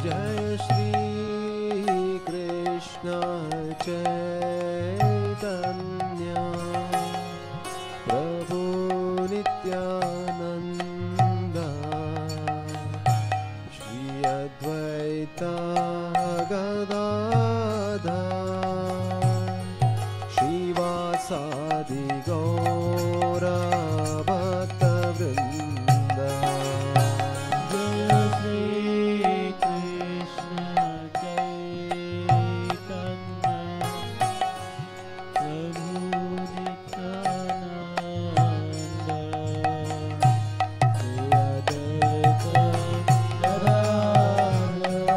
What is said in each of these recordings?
Jaya Shri Krishna Chaitanya Prabhu Nityananda Shri Advaita Gadadhar Shri Vasadi Gaura Bhakta Vrinda Jaya Shri Krishna Chaitanya Prabhu Nityananda Shri Advaita Gadadhar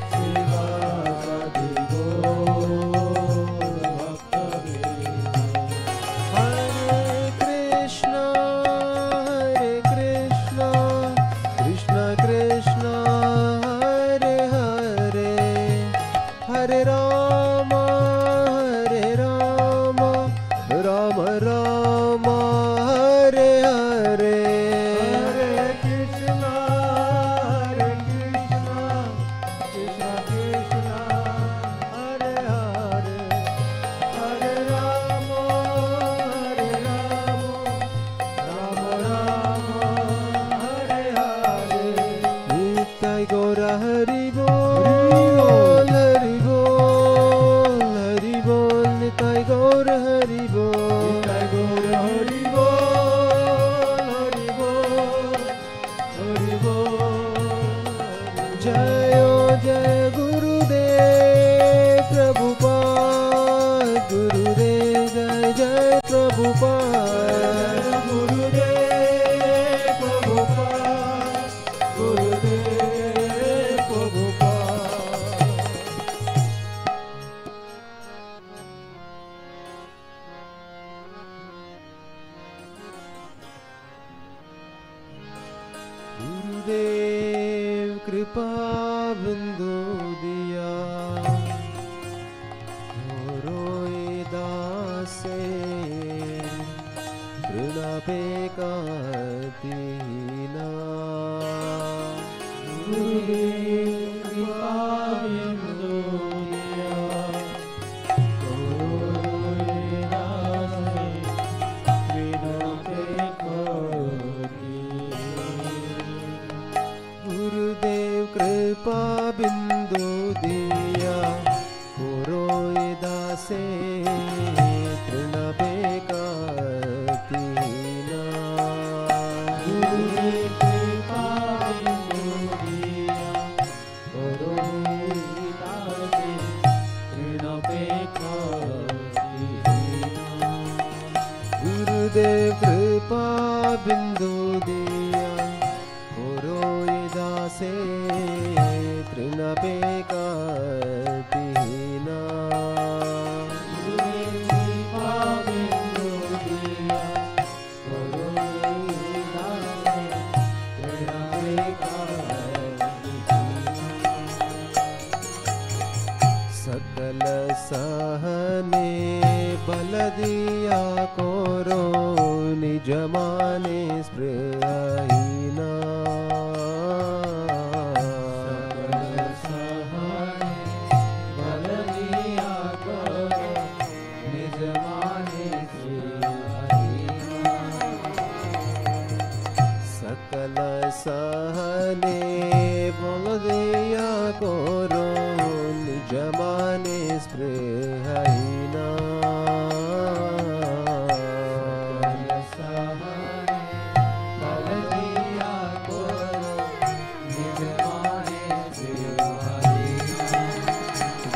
Shri Vasadi Gaura Bhakta Vrinda Hare Krishna, Krishna Krishna, Hare Hare, Hare Rama, Rama Rama, Hare Hare. Hare Krishna, Krishna Krishna, Hare Hare, Hare Rama, Rama Rama, Hare Hare. Nitai Gaura Hari Bol, Hari Bol, Hari Bol, Nitai Gaura Hari Bol, Nitai Gaura Hari Bol, Hari Bol, Hari Bol. Jayo Jaya Gurudev Prabhupada, Gurudev Jai Jai Prabhupada, Gurudev Prabhupada, Gurudev Prabhupada. Gurudev Kripa Bindu Diya Goroe Dase Trinape Katina Gurudev Kripa Bindu Diya Goroe Dase Trinape Katina Gurudev Kripa Bindu Diya Goroe Dase Trinape Katina Gurudev Kripa Bindu Diya Goroe Dase Trinape Katina Gurudev Kripa Bindu Diya Goroe Dase Trinape Katina सकल सहने बल दिया कोरो निज माने स्पृहहीना सकल सहने बल दिया कोरो निज माने स्पृहहीना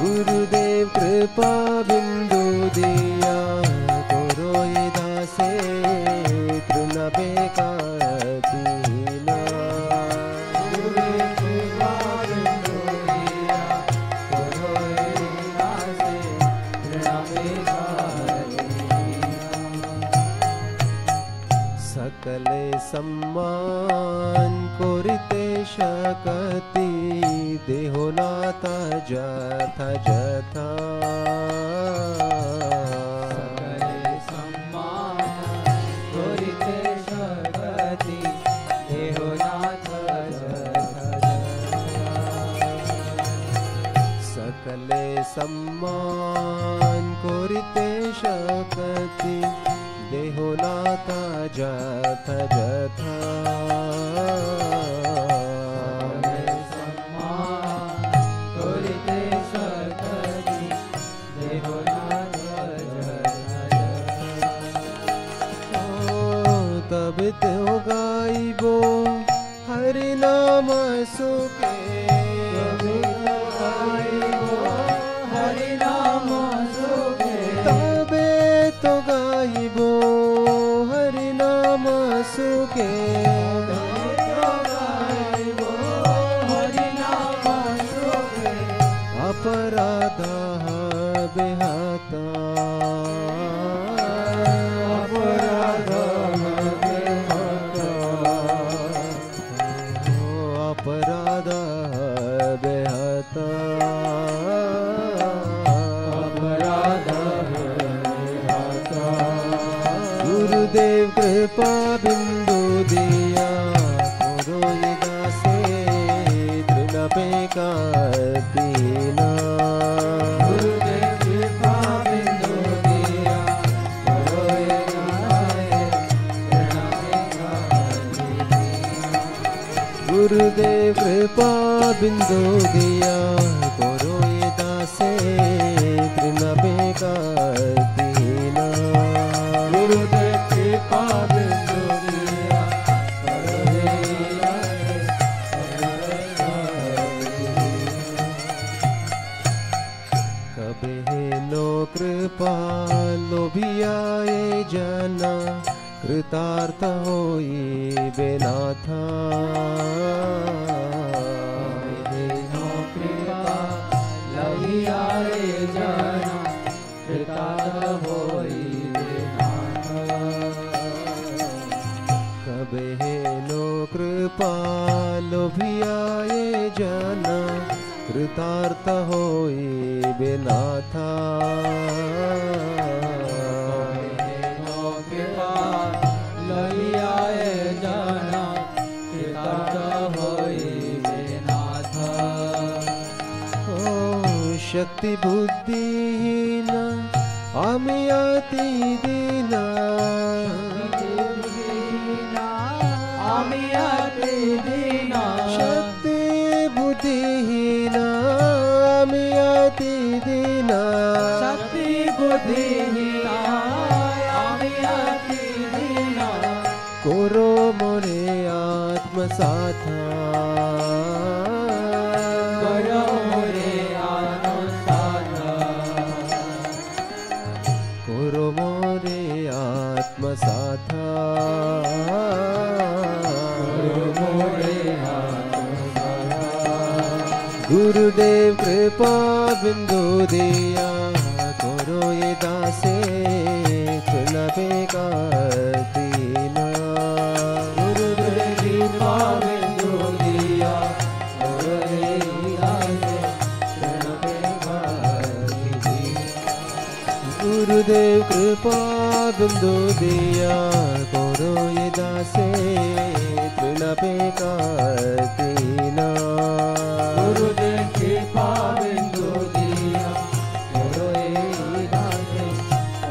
गुरुदेव कृपा बिंदु दिया करो ये दासे तृणबे का दीना गुरुदेव कृपा बिंदु दिया करो ये दासे तृणबे का दीना सकले सम्मान कोरिते शकति देहोनाथा जथा जथा सकले deho nata jatha jatha तब त्यो गाइबो हरि नाम सुखे हरि नाम सुखे तबे तो गाइबो हरि नाम सुखे हरि नाम सुखे अपराध बेहता गुरुदेव कृपा बिंदु दिया करो ये दासे तृण पे का दीना गुरुदेव कृपा बिंदु दिया करो ये दासे तृण पे का दीना गुरुदेव कृपा बिंदु दिया करो ये दासे तृण पे का दीना गुरुदेव कृपा बिंदु दिया करो ये दासे कबे नो कृपा लोभियाए जना कृतार्थ होई बेनाथा नो कृपा लोभियाए जना कृतार्थ होई बेनाथा कबे नो कृपा लोभियाए जना कृतार्थ होई बेनाथा नो कृपा लोभियाए जना कृतार्थ होई बेनाथा शक्ति बुद्धिहीन अमियति दीना अमियति दीना शक्ति बुद्धिहीन अमियति दीना शक्ति बुद्धिहीना अमियति दीना करो मोरे आत्मसाथा करो मोरे आत्मसाथा करो मोरे आत्मसाथा करो मोरे आत्मसाथा गुरुदेव कृपा बिंदु दिया करो ये दासे तृण पे का दीना गुरुदेव कृपा बिंदु दिया करो ये दासे तृण पे का दीना गुरुदेव कृपा बिंदु दिया करो ये दासे तृण पे का दीना गुरुदेव कृपा बिंदु दिया करो ये दासे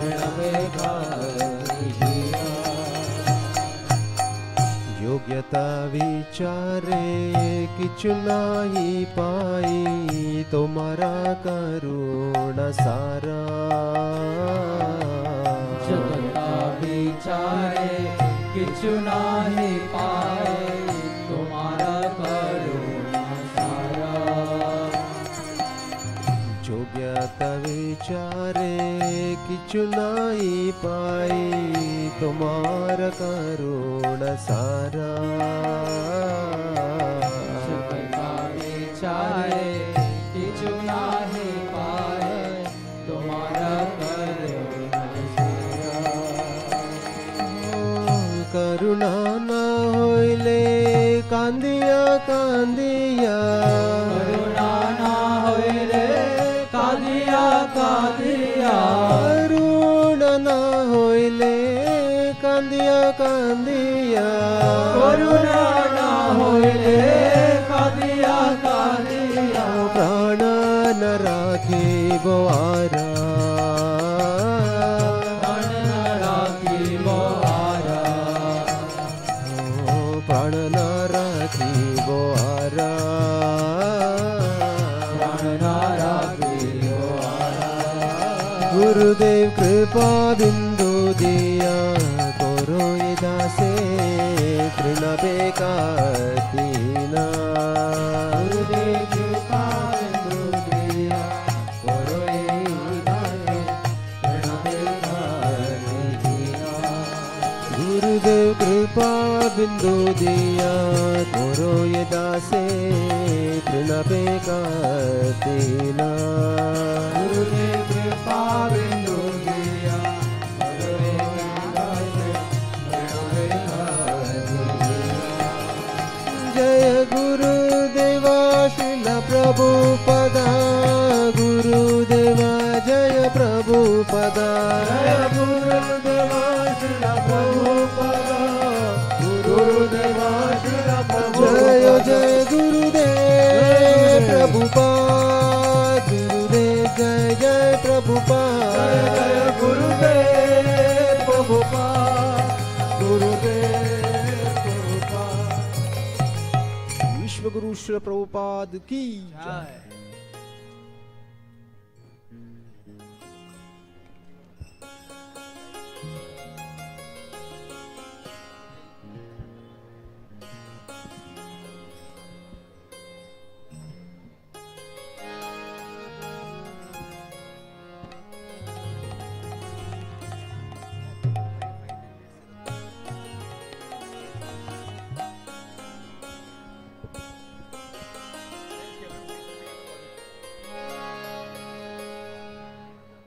तृण पे का दीना योग्यता विचारे किछु नाही पाई तुम्हारा करुणा सारा जगता विचारे किछु नाही पाए तुम्हारा करुणा सारा योग्यता विचारे किछु नाही पाई तुम्हारा करुणा सारा जगता विचारे किछु नाही पाए तुम्हारा करुणा सारा करुणा न होइले कांदिया कांदिया करुणा ना होइले कादिया कादिया करुणा न होइले कांदिया कांदिया करुणा ना होइले कादिया कादिया प्राण न राखे बोआरा प्राण न कृपा बिंदु दिया करो ये दासे तृण बेकार दीना गुरुदेव कृपा बिंदु दिया करो ये दासे तृण बेकार दीना गुरुदेव कृपा बिंदु दिया करो ये दासे तृण बेकार दीना गुरुदेव कृपा बिंदु दिया करो ये दासे तृण बेकार दीना जय गुरुदेवा श्रील प्रभुपदा गुरुदेवा जय प्रभुपदा जय गुरुदेवा श्रील प्रभुपदा गुरुदेवा श्रील जय जय गुरुदेव प्रभुपाद गुरुदेव जय जय प्रभुपाद जय जय गुरुदेव प्रभुपाद गुरुदेव प्रभुपाद विश्व गुरु श्री प्रभुपाद की जय।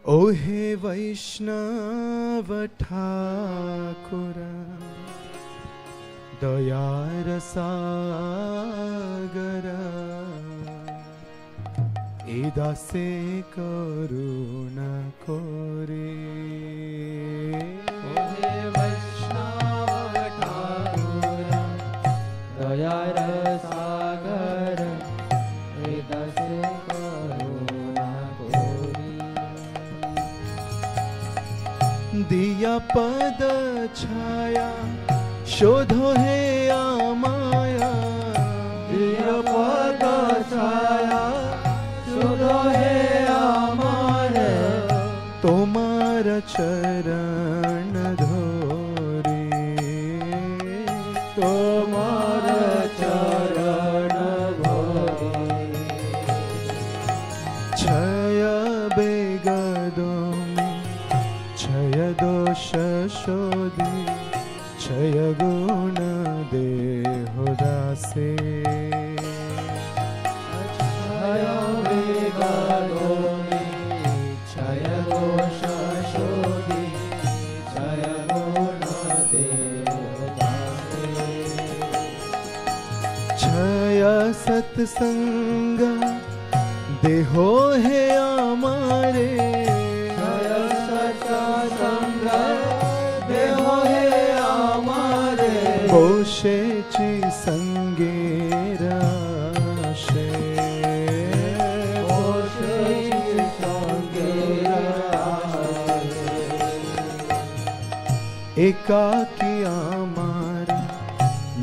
ओ हे वैष्णव ठाकुर दयार सागर ए दासे करुणा कोरे ओ हे वैष्णव ठाकुर दयार सागर ए दासे दिया पद छाया शोधो है आमाया दिया पद छाया शोधो है आमाया तुम्हारा चरण धोरे तुम्हारा चरण धोरे छय बेगदो क्षय दोष शोधि क्षय गुण देहो दासे क्षय बेगदोमि क्षय दोष शोधि क्षय गुण देहो दासे क्षय सत्संग देहो है हमारे देहो है हमारे पोषे ची संगेराशे पोषे ची संगेराशे एकाकी आमारे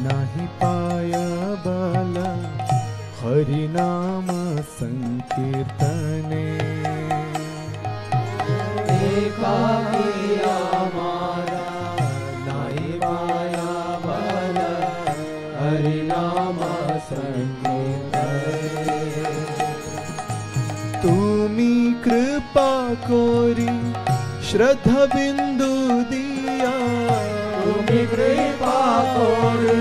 नाही पाय बल हरि नाम संकीर्तने एकाकी आमारा नाही पाया बल हरि नाम संकीर्तने तुमी कृपा कोरी श्रद्धा बिंदु दिया तुमी कृपा कोरी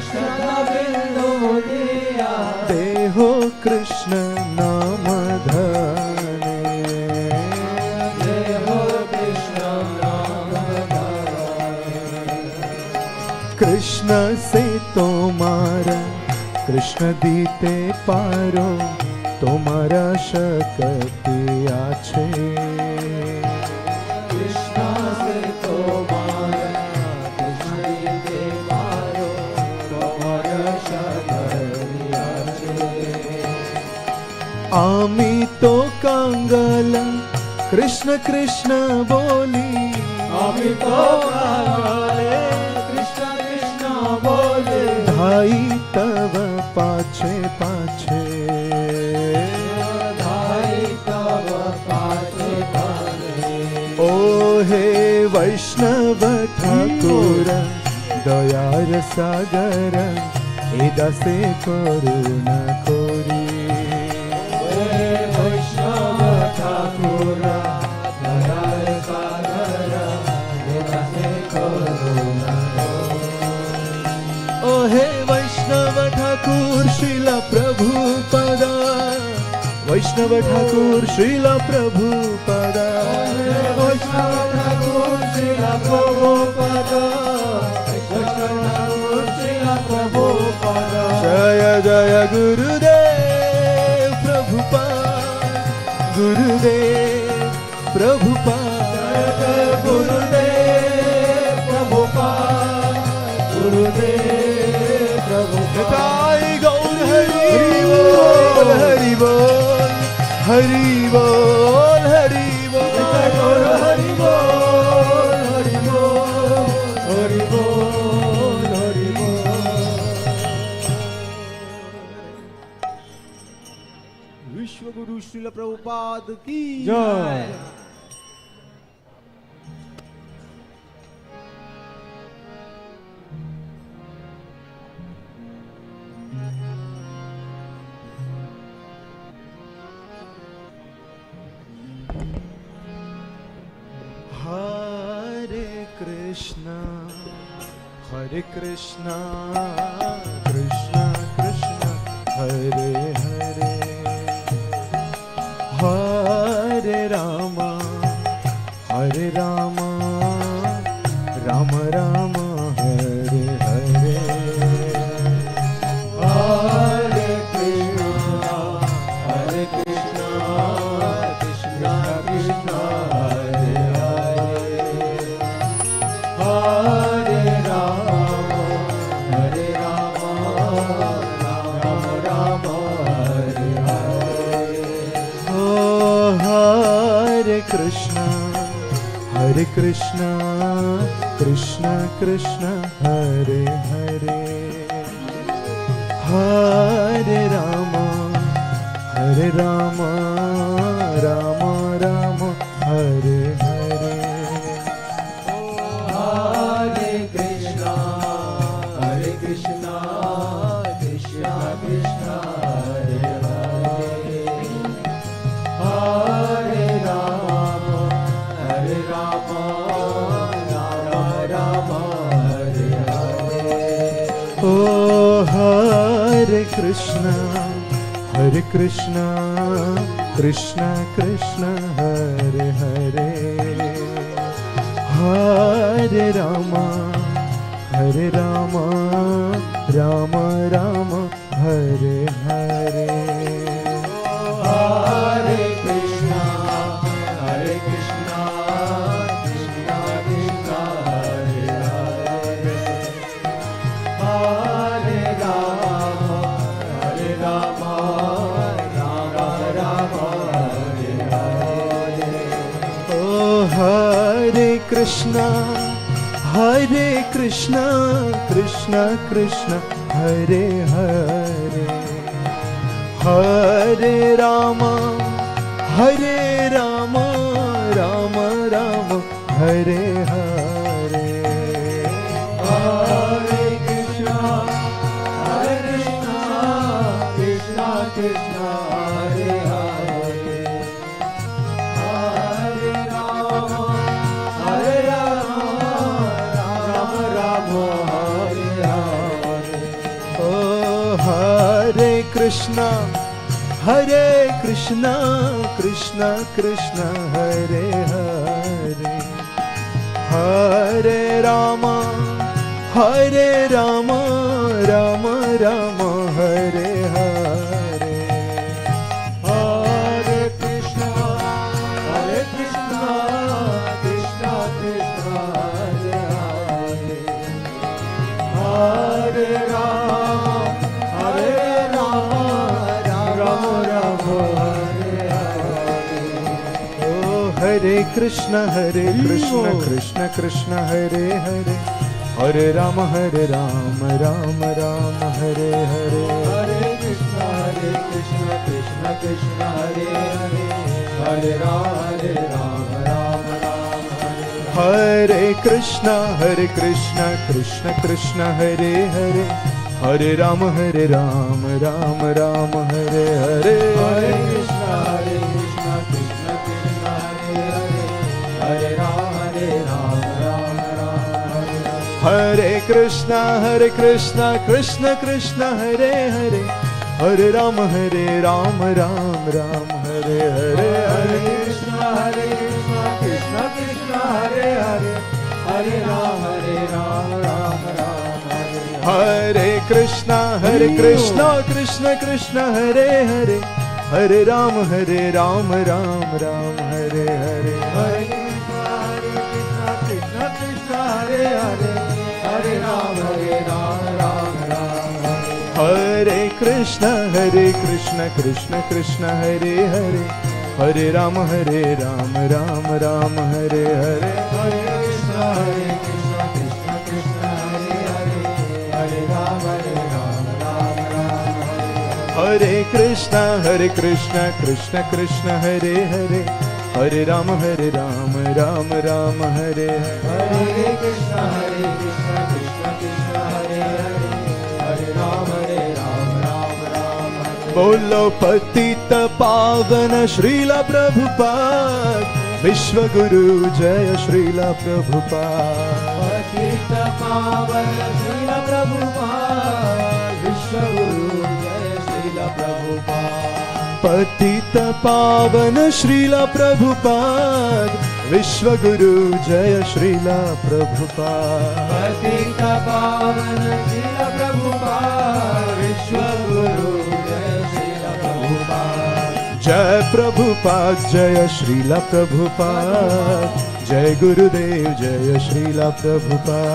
श्रद्धा बिंदु दिया देहो कृष्ण नाम धने देहो कृष्ण नाम धने कृष्ण से तुम्हारा कृष्ण दीते पारो तुम्हारा शक्ति आछे कृष्ण से तुम्हारा कृष्ण दीते पारो तुम्हारा शक्ति आछे आमी तो कांगल कृष्ण कृष्ण बोली आमी तो कांगल कृष्ण कृष्ण बोले धाई तव पाछे पाछे धाई तव पाछे पाछे ओ वैष्णव ठाकुर दयार सागर ए दासे करुणा करी वैष्णव ठाकुर दयार सागर ए दासे करुणा ओ हे वैष्णव ठाकुर श्रीला प्रभुपादा वैष्णव ठाकुर श्रीला प्रभुपादा वैष्णव ठाकुर श्रीला प्रभुपादा जय जय गुरुदेव प्रभुपाद गुरुदेव प्रभुपाद जय गुरुदेव प्रभुपाद गुरुदेव प्रभुपाद गौर हरि बोल हरि बोल हरि बोल हरि बोल गौर हरि बोल हरि बोल हरि बोल हरि बोल। विश्व गुरु श्रील प्रभुपाद की जय। Hare Krishna Krishna Krishna Hare Hare Hare Rama Hare Rama Rama Rama Hare Hare Hare Krishna Hare Krishna Krishna Krishna Hare Hare Hare Rama Hare Rama Rama Rama Hare Hare Oh Hare Krishna Krishna Krishna Hare Hare Hare Rama Rama Rama Hare Hare Hare Krishna Krishna Krishna Hare Hare Hare Rama Rama Rama Hare Hare Oh Hare Krishna Krishna Krishna Hare Hare Hare Rama Rama Rama Hare Hare Hare Krishna Krishna Krishna Hare Hare Hare Rama Rama Rama Hare Hare Oh Hare Krishna Krishna Krishna Hare Hare Hare Rama Rama Rama Hare Hare Hare Krishna Krishna Krishna Hare Hare Hare Rama Rama Rama Hare Hare Oh Hare Krishna Krishna Hare Hare Hare Rama Rama Rama Hare Hare Hare Krishna Krishna Krishna Hare Hare Hare Rama Rama Rama Hare Hare Oh Hare Krishna Krishna Hare Hare Hare Rama Rama Rama Hare Hare Hare Krishna Krishna Krishna Hare Hare Hare Rama Rama Rama Hare Hare Krishna Krishna Krishna Hare Hare, Hare Ram Ram Ram Hare Hare. Hare Krishna Krishna Krishna Hare Hare, Hare Ram Ram Hare Krishna Krishna Krishna Hare Hare, Hare Ram Ram Ram Hare Hare. Hare Krishna Krishna Krishna Hare Hare, Hare Ram Ram Hare. Hare Krishna Krishna Krishna Hare Hare, Hare Ram Ram Ram Hare Hare. Hare Krishna Krishna Krishna Hare Hare, Hare Ram Ram Hare. Hare Krishna Krishna Krishna Hare Hare, Hare Ram Ram Ram Hare Hare. Hare Krishna Krishna Krishna Hare Hare, Hare Ram Ram Hare Krishna Krishna Krishna Hare Hare, Hare Ram Ram Ram Hare Hare. Hare Krishna Krishna Krishna Hare Hare, Hare Ram Ram Bolo Patita Pavana Srila Prabhupada, Vishwa Guru Jaya Srila Prabhupada. Patita Pavana Srila Prabhupada, Vishwa Guru Jaya Srila Prabhupada. Patita Pavana Srila Prabhupada, Vishwa Guru Jaya Srila Prabhupada. Patita Pavana Srila Prabhupada, Vishwa Guru Jaya Srila Prabhupada. Jai Prabhupada Jaya Srila Prabhupada, Jai Gurudev Jaya Srila Prabhupada.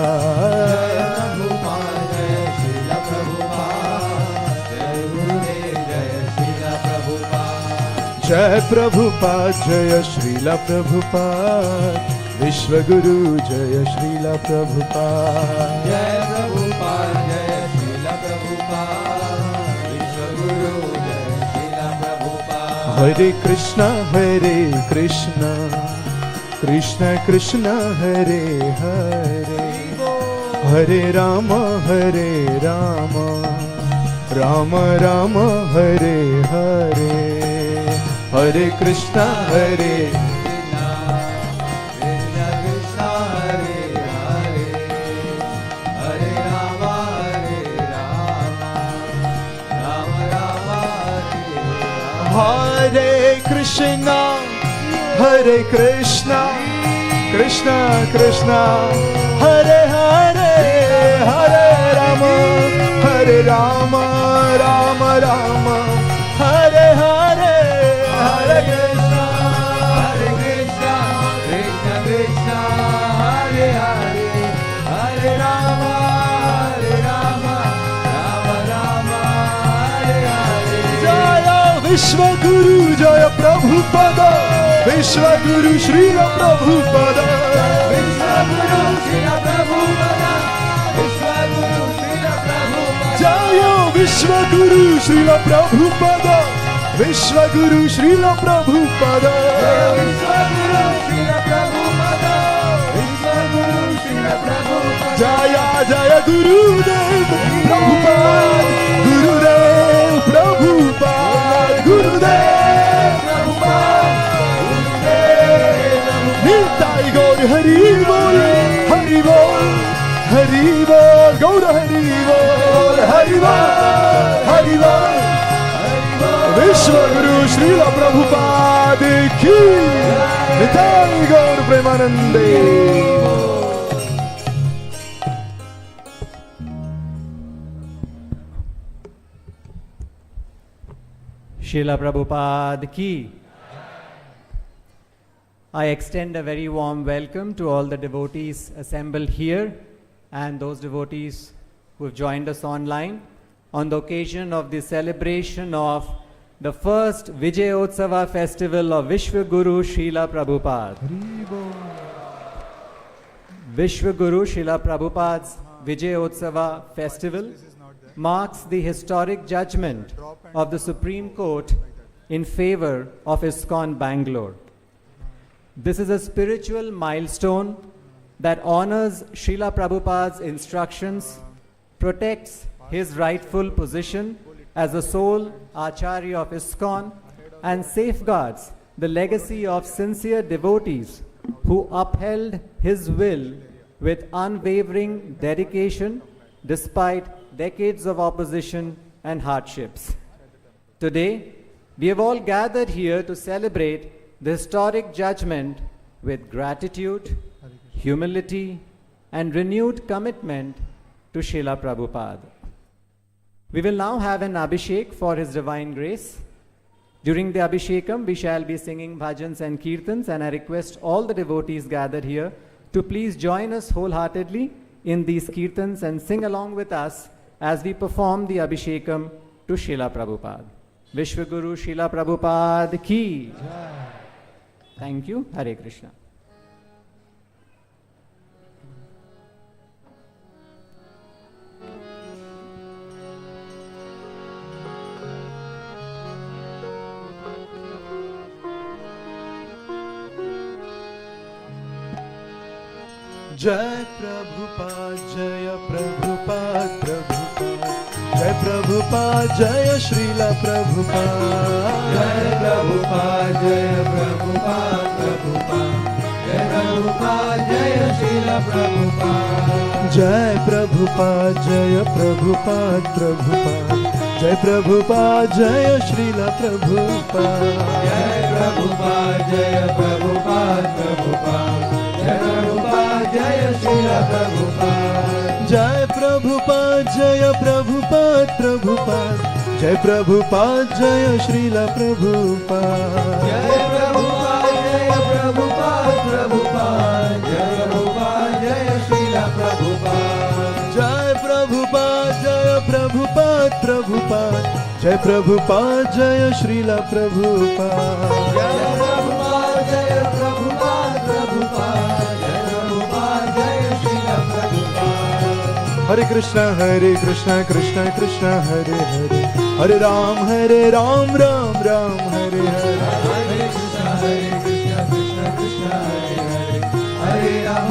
Jai Prabhupada Jaya Srila Prabhupada, Vishwa Guru Jaya Srila Prabhupada. Jai Prabhupada Jaya Srila Prabhupada, Vishwa Guru Jaya Srila Prabhupada. Hare Krishna Krishna Krishna Hare Hare, Hare Rama Rama Rama Hare Hare. Hare Krishna Krishna Krishna Hare Hare, Hare Rama Rama Rama Hare Hare Krishna Krishna Krishna Hare Hare, Hare Rama Rama Rama Hare Hare. Hare Krishna Krishna Krishna Hare Hare, Hare Rama Rama Rama Hare Hare. Jaya Vishwa Guru Jaya Prabhupada, Vishwa Guru Srila Prabhupada. Vishwa Guru Srila Prabhupada, Vishwa Guru Srila Prabhupada. Jaya Vishwa Guru Srila Prabhupada, Vishwa Guru Srila Prabhupada. Vishwa Guru Srila Prabhupada, Vishwa Guru Srila Prabhupada. Jaya Jaya Gurudev Prabhupada, Gurudev Prabhupada, Gurudev Prabhupada. Nitai Gaur Hari Bol, Hari Bol, Hari Bol, Gaur Hari Bol, Hari Bol, Hari Bol. Vishwa Guru Srila Prabhupada ki Nitai Gaur Premanande. Srila Prabhupada ki. I extend a very warm welcome to all the devotees assembled here and those devotees who have joined us online on the occasion of the celebration of the first Vijayotsava festival of Vishwa Guru Srila Prabhupada. Vishwa Guru Srila Prabhupada's Vijayotsava festival marks the historic judgment of the Supreme Court in favor of ISKCON Bangalore. This is a spiritual milestone that honors Srila Prabhupada's instructions, protects his rightful position as the sole Acharya of ISKCON, and safeguards the legacy of sincere devotees who upheld his will with unwavering dedication despite decades of opposition and hardships. Today, we have all gathered here to celebrate the historic judgment with gratitude, humility, and renewed commitment to Srila Prabhupada. We will now have an Abhishek for His Divine Grace. During the Abhishekam, we shall be singing bhajans and Kirtans, and I request all the devotees gathered here to please join us wholeheartedly in these Kirtans and sing along with us as we perform the Abhishekam to Srila Prabhupada. Vishwa Guru Srila Prabhupada ki. Thank you. Hare Krishna. Jai Prabhupada, Jaya Prabhupada, Prabhupada. Jai Prabhupada, Jaya Srila Prabhupada. Jai Prabhupada, Jaya Prabhupada, Prabhupada. Jai Prabhupada, Jaya Srila Prabhupada. Jai Prabhupada, Jaya Prabhupada, Prabhupada. Jai Prabhupada, Jaya Srila Prabhupada. Jai Prabhupada, Jaya Prabhupada, Prabhupada. Jai Prabhupada, Jaya Srila Prabhupada. Jai Prabhupada, Jaya Prabhupada, Prabhupada. Jai Prabhupada, Jaya Srila Prabhupada. Jai Prabhupada, Jaya Prabhupada, Prabhupada. Jai Prabhupada, Jaya Srila Prabhupada. Jai Prabhupada, Jaya Prabhupada, Prabhupada. Jai Prabhupada, Jaya Srila Prabhupada. Jai Prabhupada, Jaya Prabhupada, Prabhupada. Jai Prabhupada, Jaya Srila Prabhupada. Hare Krishna, Krishna Krishna, Hare Hare. Hare Ram, Ram Ram, Hare Hare. Hare Krishna, Krishna Krishna, Hare Hare. Hare Ram,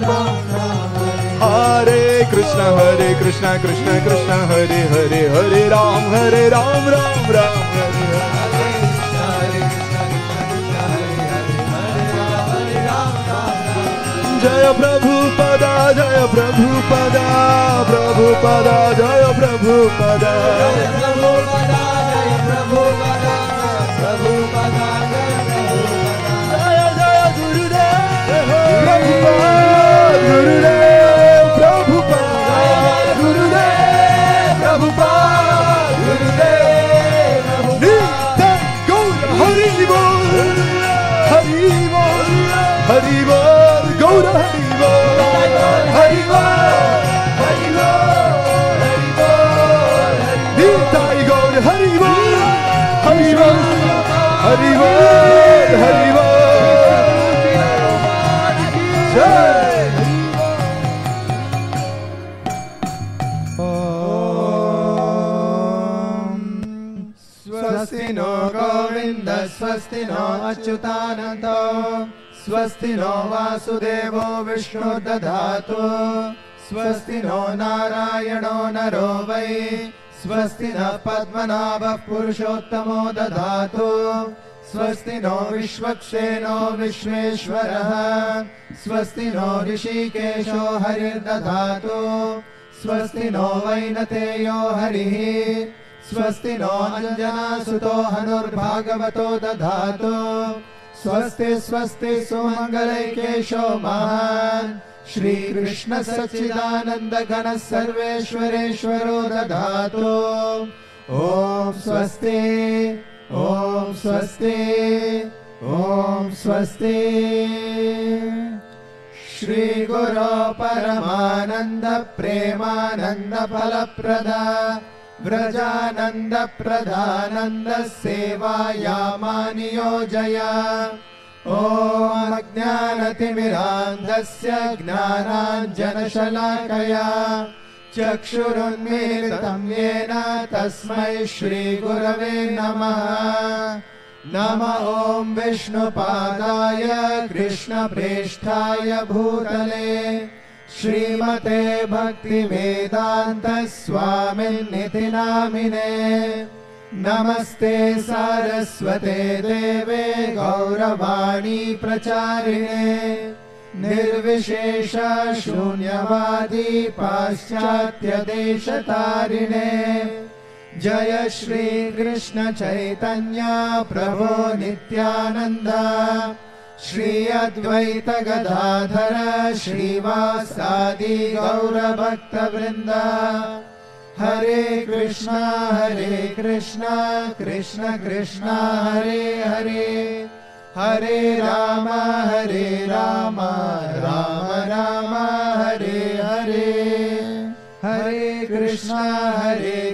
Ram Ram, Hare. Hare Krishna, Krishna Krishna, Hare Hare. Hare Ram, Ram Ram, Hare Hare. Jaya Prabhupada, Jaya Prabhupada, Prabhupada, Jaya Prabhupada. Jaya Prabhupada, Jaya Prabhupada, Prabhupada, Jaya Prabhupada. Jaya Jaya Gurudev, Prabhupada, Gurudev, Prabhupada, Gurudev, Prabhupada, Gurudev, Prabhupada. Hari Bol, Hari Bol, Hari Bol, Gaura Hari Bol, Hari Bol, Hari Bol, Hari Bol, Nitai Gaur Hari Bol, Hari Bol, Hari Bol, Hari Bol. Jai. Swasti no Govinda, Swasti no Achyutananda, Swasti no Vasudevo Vishnu Dadhatu, Swasti no Narayano Naro Vai, Swasti no Padmanabha Purushottamo Dadhatu, Swasti no Vishwaksheno Vishveshwaraha, Swasti no Rishikesho Harir Dadhatu, Swasti no Vainateyo Harihi, Swasti no Anjana Suto Hanur Bhagavato Dadhatu, Swasti Swasti Sumangalai Keshav Mahan, Shri Krishna Sachidananda Gana Sarveshwareshwaro Dadhatu. Om Swasti, Om Swasti, Om Swasti. Shri Guru Paramananda Premananda Palaprada Vrajananda Pradhananda Seva Yamani Jaya. Om Ajnanatimirandasya Gnananjana Shalakaya Chakshurunmilitam Yena Tasmai Shri Gurave Namaha. नमः ॐ विष्णुपादाय कृष्णप्रेष्ठाय भूतले श्रीमते भक्तिवेदान्त स्वामिन्निति नामिने नमस्ते सारस्वते देवे गौरवाणी प्रचारिणे निर्विशेष शून्यवादी पाश्चात्य देशतारिणे जय श्री कृष्ण चैतन्य प्रभो नित्यानंद श्री अद्वैत गदाधर श्रीवासादि गौर भक्त वृंद हरे कृष्णा कृष्ण कृष्ण हरे हरे हरे राम राम राम हरे हरे हरे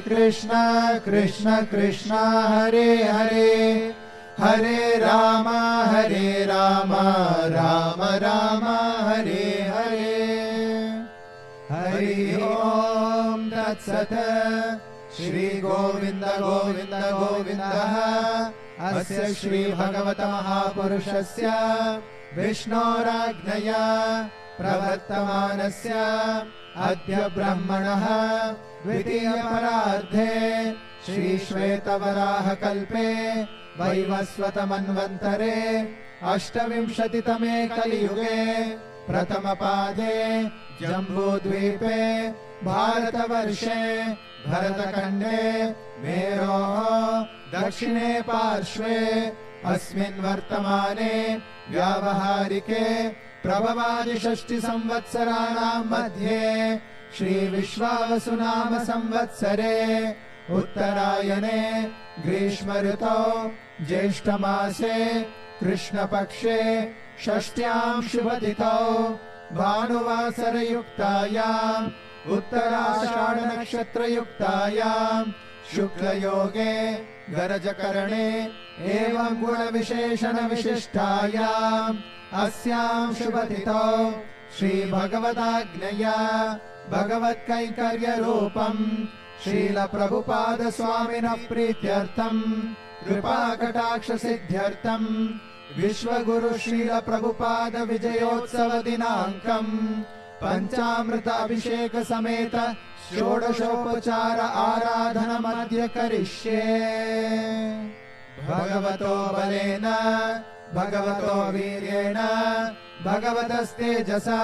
कृष्णा कृष्ण कृष्ण हरे हरे हरे राम राम राम हरे हरे हरि ओम तत्सत श्री गोविंद गोविंद गोविंदः अस्य श्री भगवत महापुरुषस्य विष्णोराज्ञया प्रवर्तमानस्य अद्य ब्रह्मणः द्वितीयपरार्धे श्री श्वेतवराह कल्पे वैवस्वतमन्वन्तरे अष्टविंशतितमे कलियुगे प्रथमपादे जम्बूद्वीपे भारतवर्षे भरतखण्डे मेरोः दक्षिणे पार्श्वे अस्मिन् वर्तमाने व्यावहारिके प्रभवादि षष्टि संवत्सराणां मध्ये श्री विश्वावसु नाम संवत्सरे उत्तरायणे ग्रीष्म ऋतौ ज्येष्ठ मासे कृष्णपक्षे षष्ट्यां शुभतिथौ भानुवासरयुक्तायाम् उत्तराषाढ नक्षत्रयुक्तायां शुक्लयोगे गरजकरणे एवं गुणविशेषण विशिष्टायाम् अस्यां शुभतिथौ श्री भगवदाज्ञया भगवत्कैंकर्य रूपम् श्रील प्रभुपाद स्वामिनः प्रीत्यर्थम् कृपाकटाक्ष सिद्ध्यर्थम् विश्वगुरु श्रील प्रभुपाद विजयोत्सव दिनाङ्कम् पंचामृत अभिषेक समेत षोडशोपचार आराधनमद्य करिष्ये भगवतो बलेन भगवतो वीर्येण भगवतस्तेजसा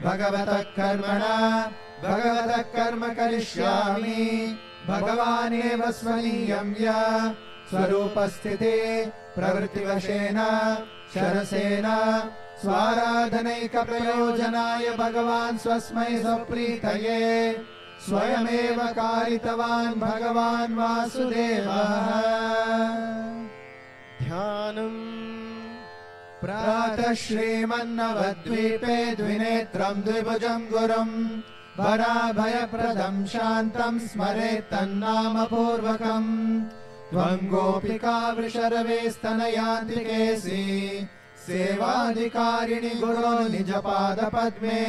भगवतः कर्मणा भगवतः कर्म करिष्यामि भगवानेव स्वनीयं य स्वरूपस्थिते प्रवृत्तिवशेन शरसेन स्वाराधनैक प्रयोजनाय भगवान् स्वस्मै स्वप्रीतये स्वयमेव कारितवान् भगवान् वासुदेवः ध्यानम् प्रातः श्रीमन्नवद्वीपे द्विनेत्रं द्विभुजं गुरुं वराभयप्रदं शान्तं स्मरेत् तन्नामपूर्वकम् त्वं गोपिका वृषरवेस्तनयान्तिकेसि सेवाधिकारिणि गुरो निजपादपद्मे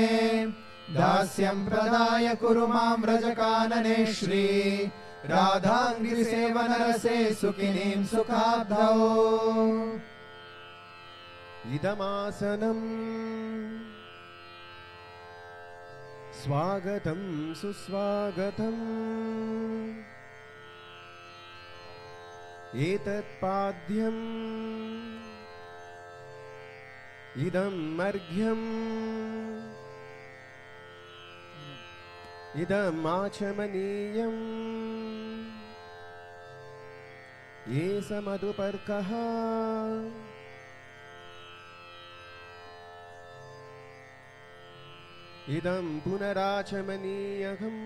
दास्यं प्रदाय कुरु मां व्रजकानने श्री राधाङ्गिसेवनरसे सुखिनीं सुखाब्धौ इदमासनम् स्वागतं सुस्वागतम् एतत्पाद्यम् इदं मर्घ्यम् इदम् आचमनीयम् ये स मधुपर्कः इदं पुनराचमनीयम्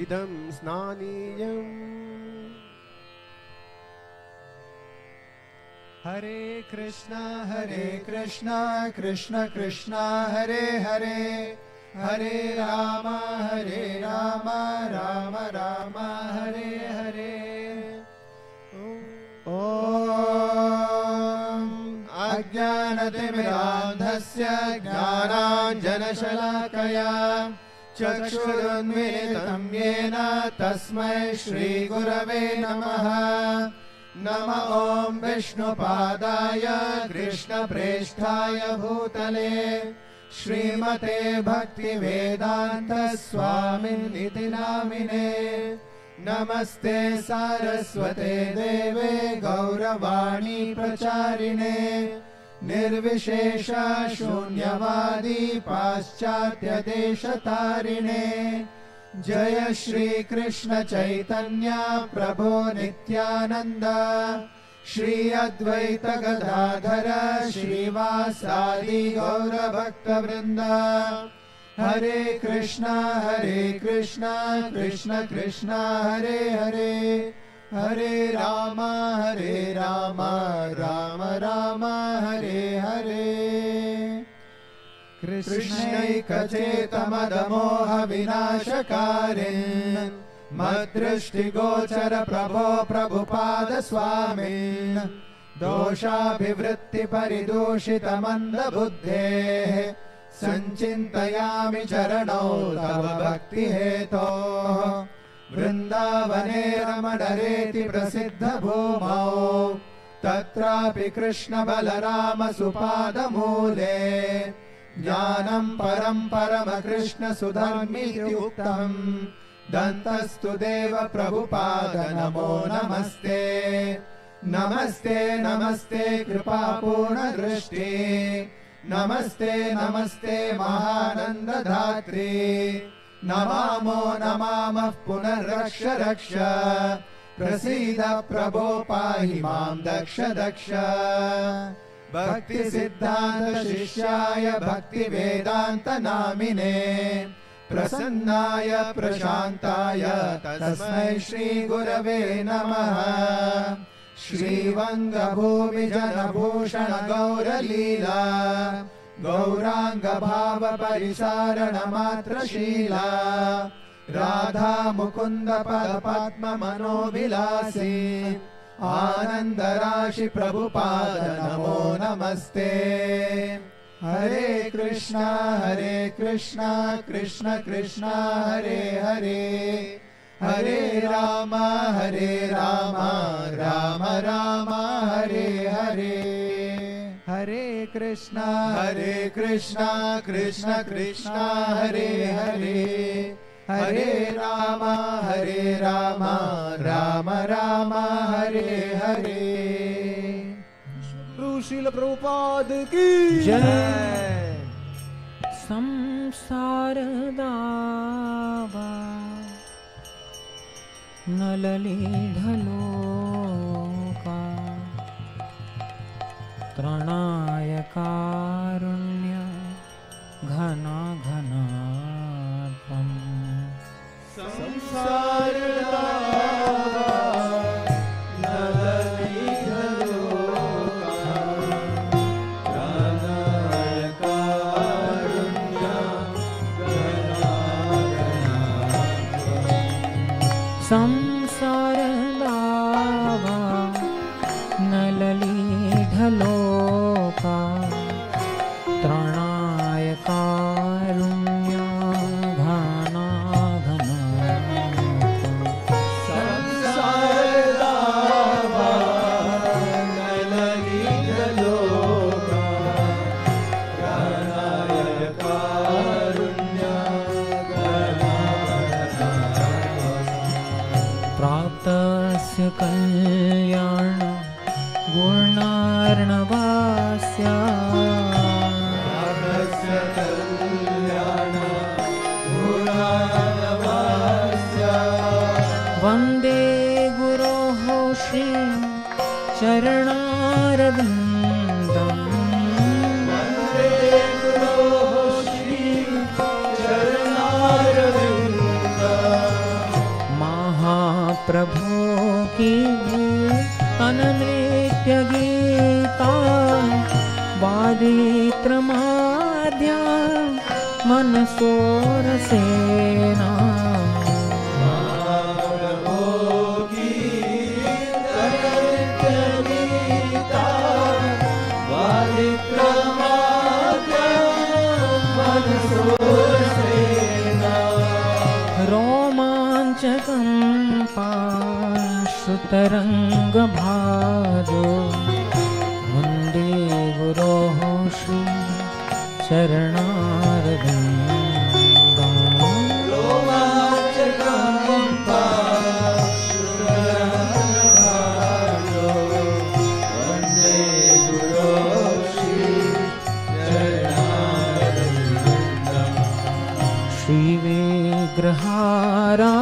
इदं स्नानीयम् हरे कृष्णा कृष्ण कृष्ण हरे हरे हरे राम राम राम हरे हरे ॐ अज्ञानतिमिरान्धस्य ज्ञानाञ्जनशलाकया चक्षुरुन्मिलितं येन तस्मै श्रीगुरवे नमः। नमः ॐ विष्णुपादाय कृष्णप्रेष्ठाय भूतले श्रीमते भक्तिवेदान्त स्वामिनिति नामिने। नमस्ते सारस्वते देवे गौरवाणी प्रचारिणे निर्विशेष शून्यवादी पाश्चात्य देशतारिणे। जय श्री कृष्ण चैतन्य प्रभो नित्यानंद श्री अद्वैत गदाधर श्रीवासादि गौर भक्त वृंद। हरे कृष्णा कृष्ण कृष्ण हरे हरे हरे राम राम राम हरे हरे। कृष्णैकचेतमदमोह विनाशकारिन् मद्दृष्टिगोचर प्रभो प्रभुपाद स्वामिन् दोषाभिवृत्ति परिदूषित मंदबुद्धेः संचिन्तयामि चरणौ तव भक्ति हेतोः। वृन्दावने रमणरेति प्रसिद्ध भूमौ तत्रापि कृष्ण बलराम सुपादमूले ज्ञानं परं परमकृष्ण सुधर्मीत्युक्तम् दन्तस्तु देव प्रभुपाद नमो नमस्ते। नमस्ते नमस्ते कृपापूर्ण दृष्टि नमस्ते नमस्ते महानन्दधात्री। नमामो नमामः पुनर्रक्ष रक्ष प्रसीद प्रभो पाहि मां दक्ष दक्ष। भक्ति सिद्धांत शिष्याय भक्ति वेदांत नामिने प्रसन्नाय प्रशांताय तस्मै श्री गुरवे नमः। श्रीवंग भूमि जनभूषण गौरलीला गौरांग भाव परिसारण मात्र शीला राधा मुकुंद पद पद्म मनोविलासी आनंद राशि प्रभुपाद नमो नमस्ते। हरे कृष्णा कृष्ण कृष्ण हरे हरे हरे राम राम राम हरे हरे। हरे कृष्णा कृष्ण कृष्ण हरे हरे हरे राम राम राम हरे हरे। श्रील प्रभुपाद की जय। संसार दावा नललीढलोका त्रणाय कारुण्य घना घना त्वम्। संसार संसार दावा नललीढलोका त्रणाय कारुण्य घना घना। संसार दावा नललीढलोका त्रणाय कारुण्य घना घना। प्राप्तस्य कल्याण गुणार्णवास्य वन्दे गुरोः श्री चरणारविन्दम्। महाप्रभो की अननृत्य गीता वादित्रमाद्या मनसोरसेना। तरंग भाजो वंदे गुरोः श्री चरणारविन्दम्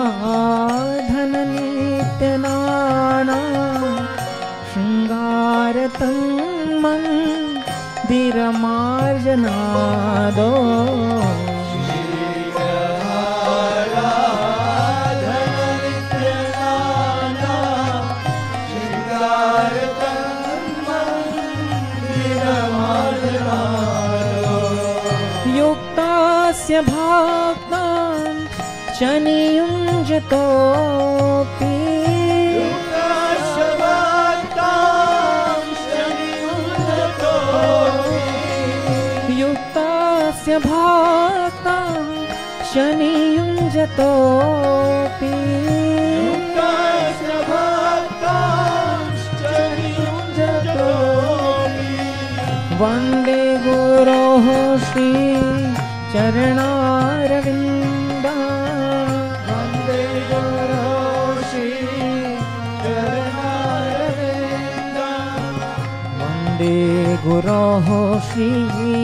श्रीविग्रहाराधन नित्यनाना शृंगारतं मंदिरमार्जनादो युक्तास्य भक्तां शनियुञ्जतोऽपि युक्तास्य भक्तां शनियुञ्जतोऽपि वन्दे गुरोः श्री चरणारविन्दम् वन्दे गुरोः श्री चरणारविन्दम् वन्दे गुरोः श्री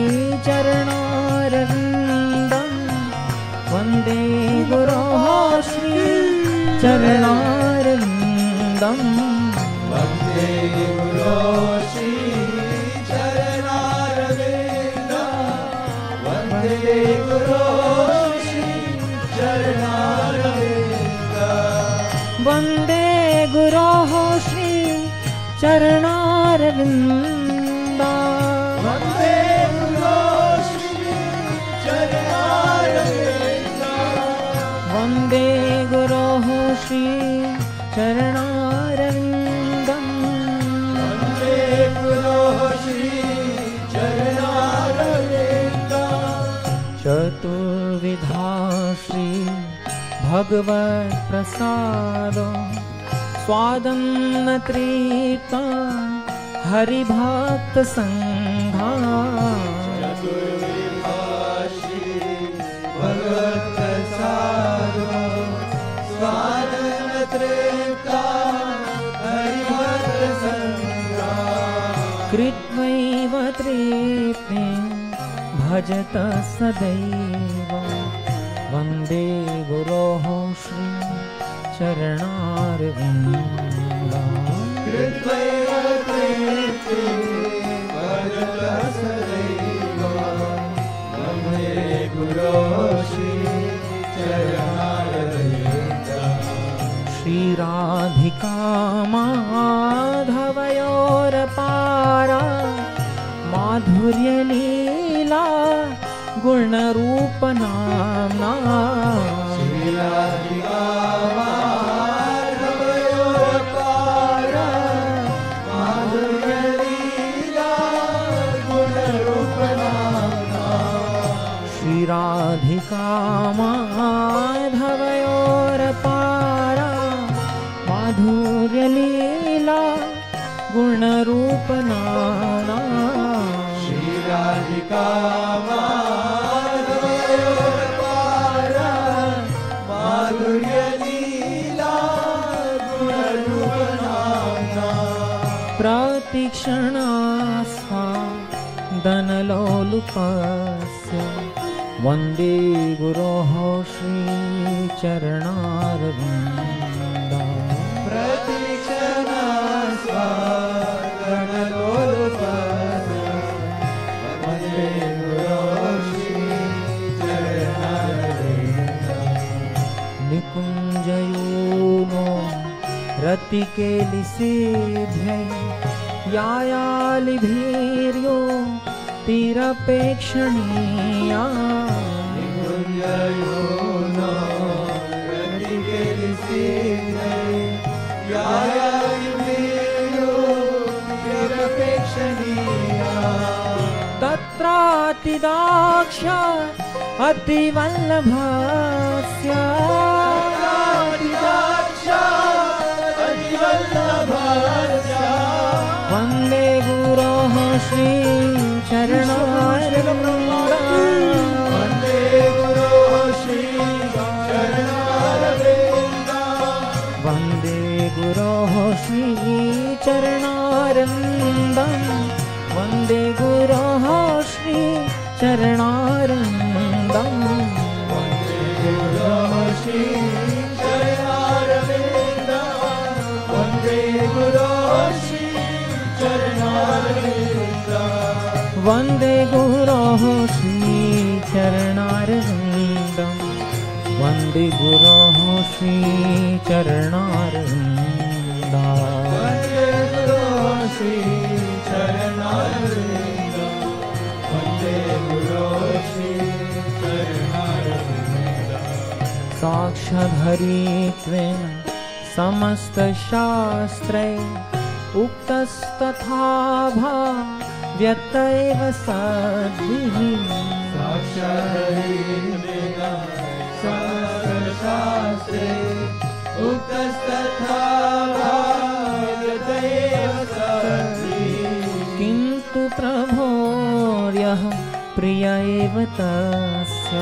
चरणारविन्दम् वन्दे गुरोः श्री चरणारविन्दम् वन्दे गुरोः श्री वन्दे गुरोः श्री चरणारविन्दम् वन्दे गुरोः श्री चरणारविन्दम् वन्दे गुरोः श्री चरणारविन्दम् वन्दे गुरोः श्री चरणारविन्दम् वन्दे गुरोः श्री चतुर्विधा श्री भगवत् प्रसाद स्वादं न तृप्ता हरिभक्त संघा चतुर्विधा श्री भगवत् प्रसाद स्वादं न तृप्ता हरिभक्त संघा कृत्वैव तृप्तिं भजत सदैव वन्दे गुरोः श्री चरणारविन्दम् कृत्वैव तृप्तिं भजत सदैव वन्दे गुरोः श्री चरणारविन्दम् श्रीराधिका माधवयोरपारा माधुर्यलीला गुणरूपनाम्ना श्रीराधिका माधवयोरपारा माधुर्यलीला गुणरूपनाम्ना श्रीराधिका माधवयोरपारा माधुर्यलीला गुणरूपनाम्ना श्रीराधिका माधवयोरपारा माधुर्यलीला गुणरूपनाम्ना प्रतिक्षणा स्वादनलोलुपस्य वन्दे गुरोः श्री चरणारविन्दम् प्रतिक्षणा स्वादनलोलुपस्य वन्दे गुरोः श्री चरणारविन्दम् निकुञ्जयूनो रतिकेलिसेभ्यै यायालिभीर्यो तिरपेक्षणीया निकुञ्जयूनो रतिकेलिसेभ्यै यायालिभीर्यो तिरपेक्षणीया तत्रातिदाक्ष अतिवल्लभस्य वन्दे गुरोः श्री चरणारविन्दम् वन्दे गुरोः श्री चरणारविन्दम् वन्दे गुरोः श्री चरणारविन्दम् वन्दे गुरोः श्री चरणारविन्दम् वन्दे गुरोः श्री चरणारविन्दम् वन्दे गुरोः श्री चरणारविन्दम् वन्दे गुरोः श्री चरणारविन्दम् वन्दे गुरोः श्री चरणारविन्दम् वन्दे गुरोः श्री चरणारविन्दम् वन्दे गुरोः श्री चरणारविन्दम् साक्षाद्धरित्वेन समस्तशास्त्रे उक्तस्तथा भाव्यतैव सद्भिः साक्षाद्धरित्वेन समस्तशास्त्रे उक्तस्तथा भाव्यतैव सद्भिः किन्तु प्रभोर्यः प्रिय एव तस्य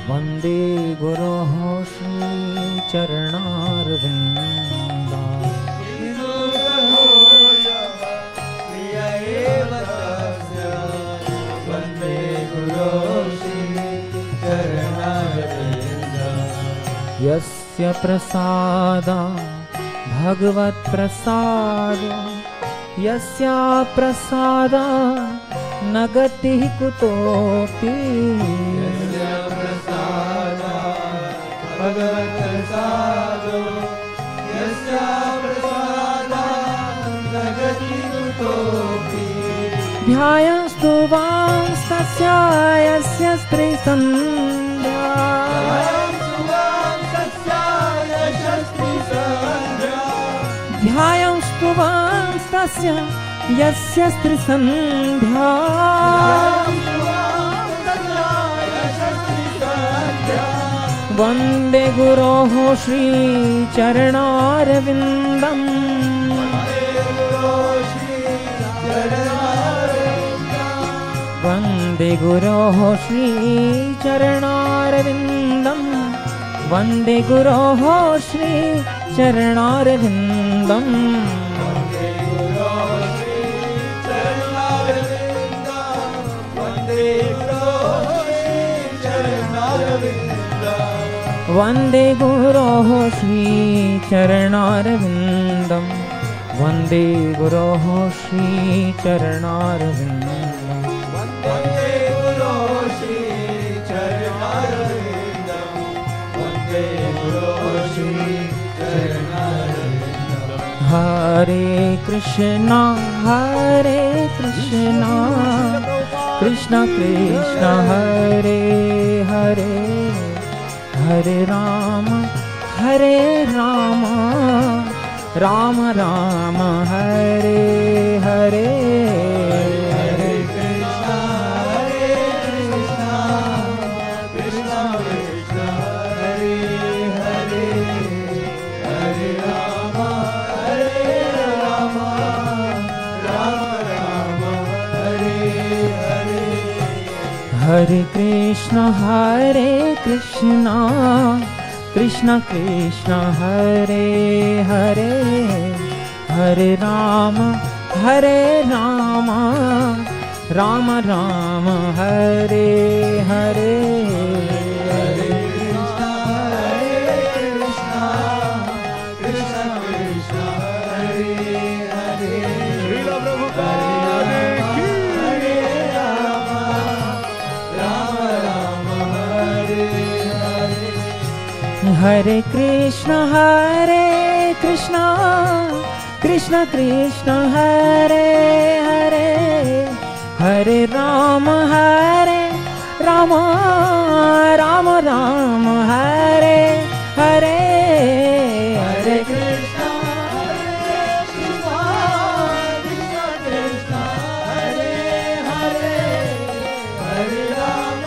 वन्दे गुरोः श्री चरणारविन्दम् प्रिय एव तस्य वन्दे गुरोः श्री चरणारविन्दम् यस्य प्रसादा भगवत्प्रसादो यस्या प्रसादा न गतिः कुतोऽपि यस्य प्रसादा भगवत्प्रसादो यस्य प्रसादा न गतिः कुतोऽपि ध्यायस्तु वांस्तस्य यस्य स्त्रीसन्ध्या ध्यायस्तु वांस्तस्य यस्य स्त्रीसन्ध्या वन्दे गुरोः श्री चरणारविन्दम् वन्दे गुरोः श्री चरणारविन्दम् वन्दे गुरोः श्री चरणारविन्दम् वन्दे गुरोः श्री चरणारविन्दम् वन्दे गुरोः श्री चरणारविन्दम् वन्दे गुरोः श्री चरणारविन्दम् वन्दे गुरोः श्री चरणारविन्दम् हरे कृष्णा कृष्ण कृष्ण हरे हरे हरे राम राम राम हरे हरे हरे कृष्णा कृष्णा कृष्णा हरे हरे हरे राम राम राम हरे हरे हरे कृष्ण कृष्ण कृष्ण हरे हरे हरे राम राम राम हरे हरे हरे कृष्णा कृष्णा कृष्ण हरे हरे श्रीला प्रभुपाद की हरे Ram Ram Hare Hare Hare Krishna Krishna Krishna Hare Hare Hare Ram Ram Ram Hare Hare Hare Krishna Krishna Krishna Hare Hare Hare Ram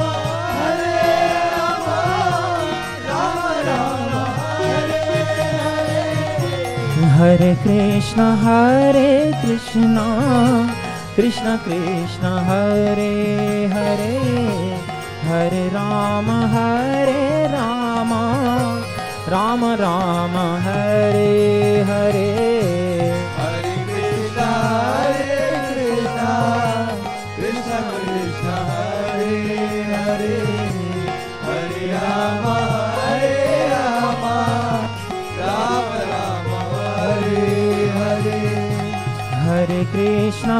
Ram Hare Hare Hare Krishna Krishna Krishna Hare Hare, Hare Rama Rama Rama Hare Hare. Hare Krishna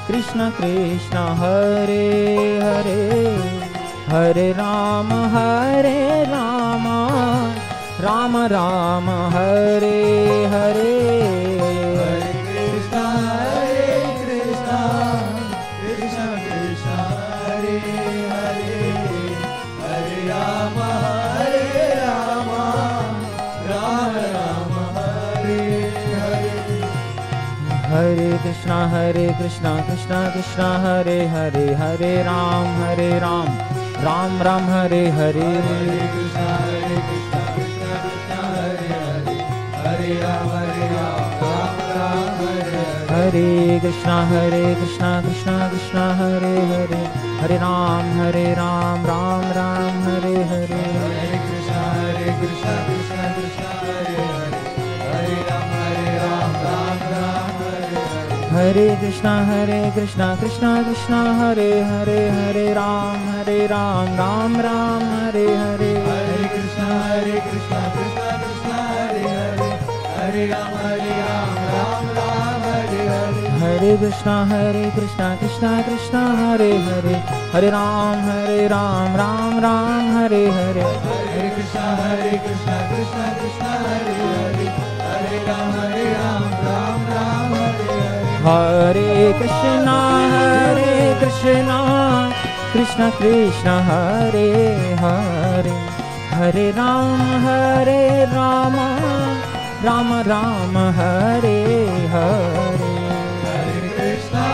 Krishna Krishna Hare Hare, Hare Rama Rama Rama Hare Hare. Hare Krishna Krishna Krishna Hare Hare, Hare Rama Rama Rama Hare Hare. Hare Krishna Krishna Krishna Hare Hare, Hare Rama Rama Rama Hare Hare. Hare Krishna Krishna Krishna Hare Hare, Hare Ram Ram Ram Hare Hare. Hare Krishna Krishna Krishna Hare Hare, Hare Ram Ram Hare Hare. Hare Krishna Krishna Krishna Hare Hare, Hare Ram Ram Ram Hare Hare. Hare Krishna Krishna Krishna Hare Hare, Hare Ram Ram Ram Hare Hare. Hare Krishna Krishna Krishna Hare Hare, Hare Ram Ram Ram Hare Hare. Hare Krishna Krishna Krishna Hare Hare, Hare Ram Ram Ram Hare Hare. Hare Krishna Krishna Krishna Hare Hare, Hare Ram Ram Ram Hare Hare. Hare Krishna Krishna Krishna Hare Hare, Hare Ram Ram Ram Hare Hare. Hare Krishna Krishna Krishna Hare Hare, Hare Rama Rama Rama Hare Hare. Hare Krishna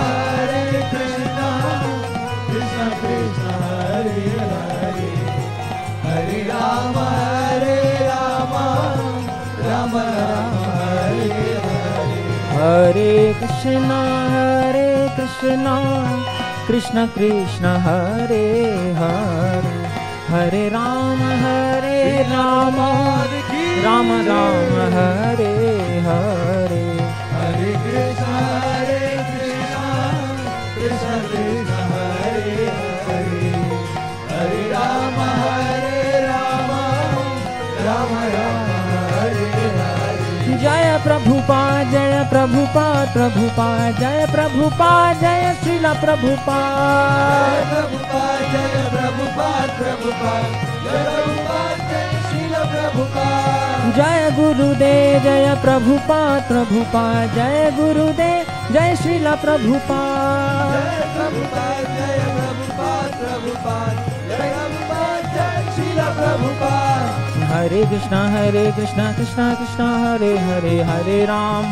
Krishna Krishna Hare Hare, Hare Rama Rama Hare Hare. Hare Krishna Krishna Krishna Hare Hare, Hare Rama Rama Rama Hare Hare. Hare Krishna Krishna Krishna Hare Hare, Hare Rama Rama Rama Hare Hare. Jaya Prabhupada Prabhupada, Jaya Prabhupada, Jaya Srila Prabhupada. Jaya Prabhupada Jaya Srila Prabhupada. Jaya Gurudev, Jaya Prabhupada, Jaya Gurudev, Jaya Srila Prabhupada. Jaya Prabhupada Jaya Srila Prabhupada. Hare Krishna Krishna Krishna Hare Hare, Hare Ram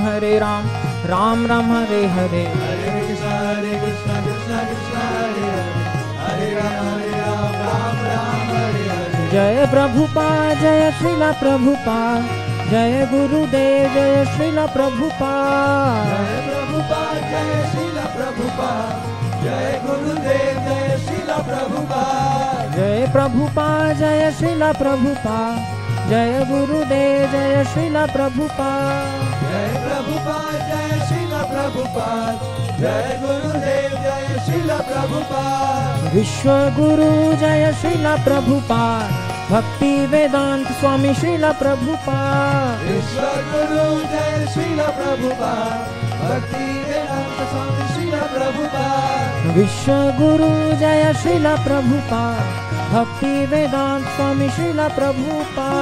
Ram Ram Hare Hare. Hare Krishna Krishna Krishna Hare Hare, Hare Ram Ram Hare Hare. Jaya Prabhupada, Jaya Srila Prabhupada, Jaya Gurudev, Jaya Srila Prabhupada. Jaya Prabhupada Jaya Srila Prabhupada, Jaya Gurudev Jaya Srila Prabhupada. Jaya Prabhupada, Jaya Srila Prabhupada, Jaya Gurudev, Jaya Srila Prabhupada. Jaya Prabhupada Jaya Srila Prabhupada, Jaya Gurudev Jaya Srila Prabhupada. Vishwa Guru Jaya Srila Prabhupada, Bhakti Vedanta Swami Srila Prabhupada. Vishwa Guru Jaya Srila Prabhupada, Bhakti Vedanta Swami Srila Prabhupada. Vishwa Guru Jaya Srila Prabhupada, Bhakti Vedanta Swami Srila Prabhupada.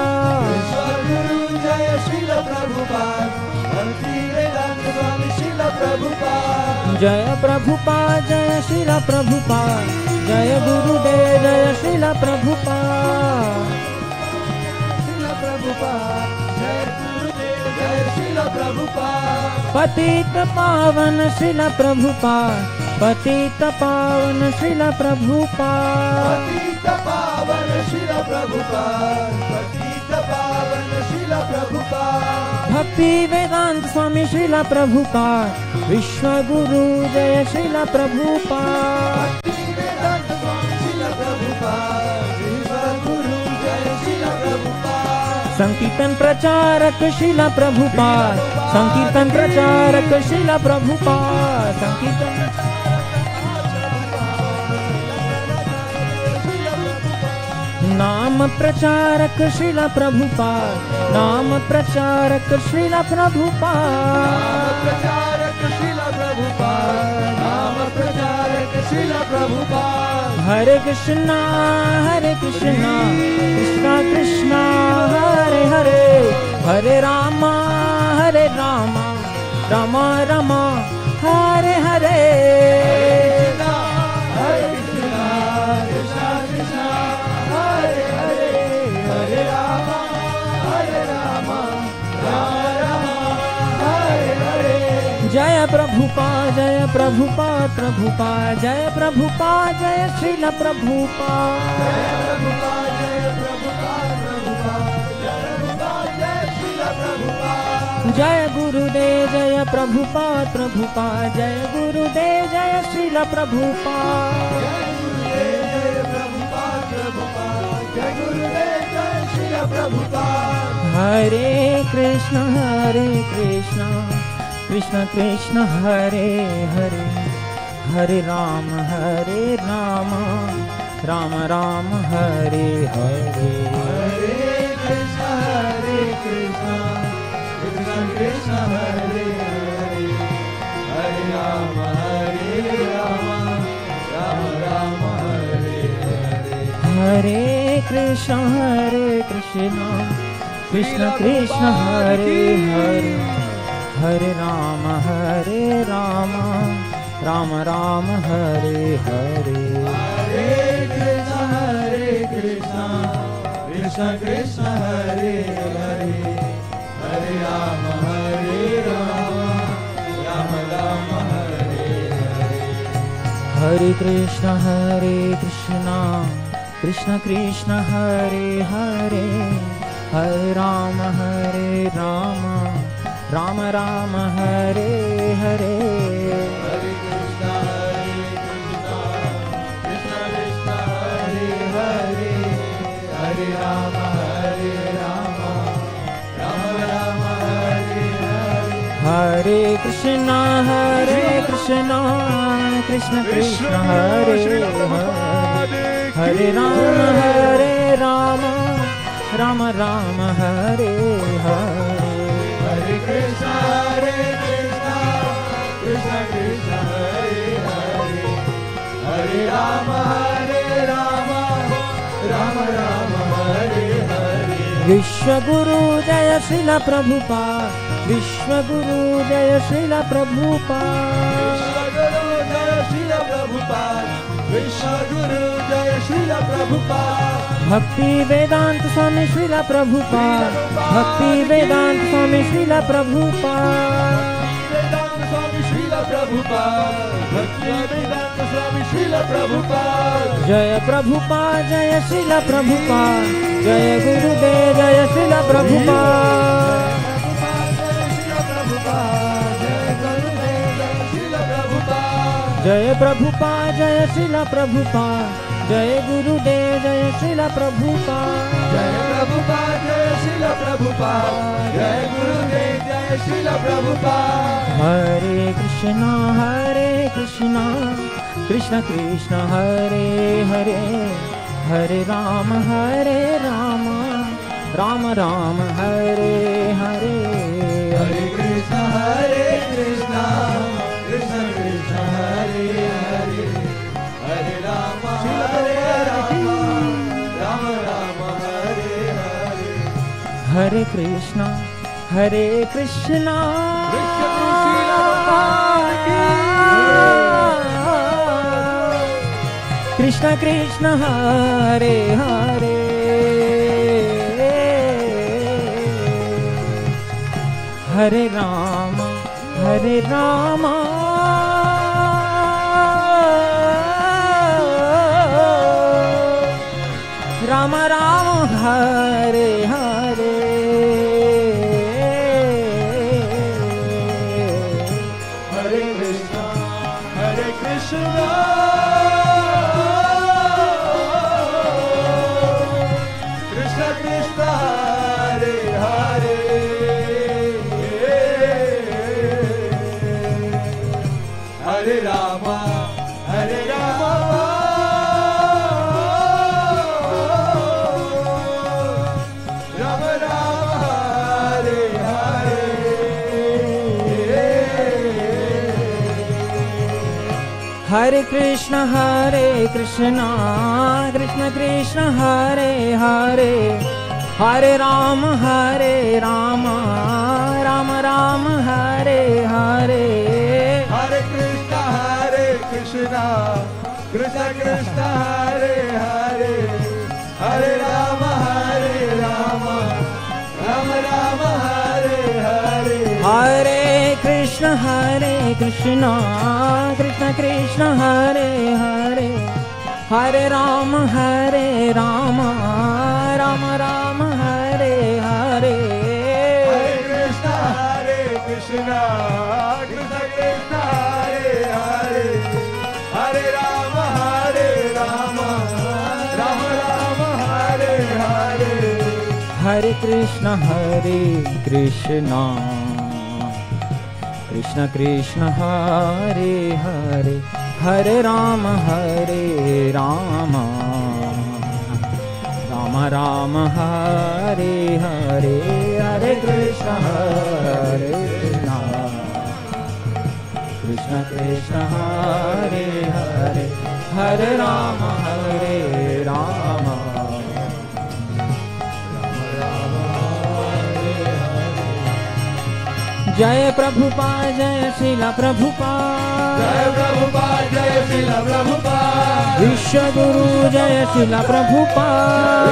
Vishwa Guru Jaya Srila Prabhupada, Bhakti Vedanta Swami Srila Prabhupada. Jaya Prabhupada, Jaya Srila Prabhupada, Jaya Gurudev, Jaya Srila Prabhupada. Srila Prabhupada, Jaya Gurudev, Jaya Srila Prabhupada. Patita Pavana Srila Prabhupada, Patita Pavana Srila Prabhupada. Patita Pavana Srila Prabhupada, Patita Pavana Srila Bhakti Vedanta Swami Srila Prabhupada, Vishwa Guru Jaya Srila Prabhupada. Sankirtan Pracharak Srila Prabhupada, Sankirtan Pracharak Srila Prabhupada, Sankirtan Naam Pracharak Srila Prabhupada, Naam Pracharak Srila Prabhupada. Hare Krishna, Krishna Krishna, Hare Hare, Hare Rama, Rama Rama, Hare Hare. Jaya Prabhupada, Jaya Prabhupada, Prabhupada, Jaya Prabhupada, Jaya Srila Prabhupada. Jaya Gurudev, Jaya Prabhupada, Prabhupada, Jaya Gurudev, Jaya Srila Prabhupada. Hare Krishna, Krishna Krishna, Hare Hare, Hare Rama, Rama Rama, Hare Hare. Hare Krishna, Krishna Krishna, Hare Hare, Hare Rama, Rama Rama, Hare Hare. Hare Krishna, Krishna Krishna, Hare Hare, Hare Rama, Rama Rama, Hare Hare. Hare Krishna, Krishna Krishna, Hare Hare, Hare Rama, Rama Rama, Hare Hare. Hare Krishna, Krishna Krishna, Hare Hare, Hare Rama, Rama Rama, Hare Hare. Hare Krishna, Krishna Krishna, Hare Hare, Hare Rama, Rama Rama, Hare Hare. Hare Krishna, Krishna Krishna, Hare Hare, Hare Rama, Rama Rama, Hare Hare. Hare Krishna, Krishna Krishna, Hare Hare, Hare Rama, Rama Rama, Hare Hare. Vishwa Guru Jaya Srila Prabhupada, Vishwa Guru Jaya Srila Prabhupada. Vishwa Guru Jaya Srila Prabhupada. Bhakti Vedanta Swami Srila Prabhupada, Bhakti Vedanta Swami Srila Prabhupada. Vedanta Swami Srila Prabhupada, Bhakti Vedanta Swami Srila Prabhupada. Jaya Prabhupada, Jaya Srila Prabhupada, Jaya Gurudev, Jaya Srila Prabhupada. Jaya Prabhupada, Jaya Srila Prabhupada, Jaya Gurudev, Jaya Srila Prabhupada. Jaya Prabhupada, Jaya Srila Prabhupada, Jaya Gurudev, Jaya Srila Prabhupada. Hare Krishna, Krishna Krishna, Hare Hare, Hare Rama, Rama Rama, Hare Hare. Hare Krishna, Krishna Krishna, Hare Hare, Hare Rama, Rama Rama, Hare Hare. Hare Krishna, Krishna Krishna, Hare Hare, Hare Rama, Rama Rama, Hare Hare. Krishna, Krishna Krishna, Hare Hare, Hare Rama, Hare Rama, Rama Rama, Hare Hare. Hare Krishna, Krishna Krishna, Hare Hare, Hare Rama, Rama Rama, Hare Hare. Hare Krishna, Krishna Krishna, Hare Hare, Hare Rama, Rama Rama, Hare Hare. Hare Krishna, Krishna Krishna, Hare Hare, Hare Rama, Rama Rama, Hare Hare. Hare Krishna, Krishna Krishna, Hare Hare, Hare Rama, Rama Rama, Hare Hare. Hare Krishna, Krishna Krishna, Hare Hare, Hare Rama, Rama Rama, Hare Hare. Hare Krishna, Krishna Krishna, Hare Hare, Hare Rama, Rama Jaya Prabhupada, Jaya Srila Prabhupada, Jaya Prabhupada, Jaya Srila Prabhupada, Vishwa Guru, Jaya Srila Prabhupada,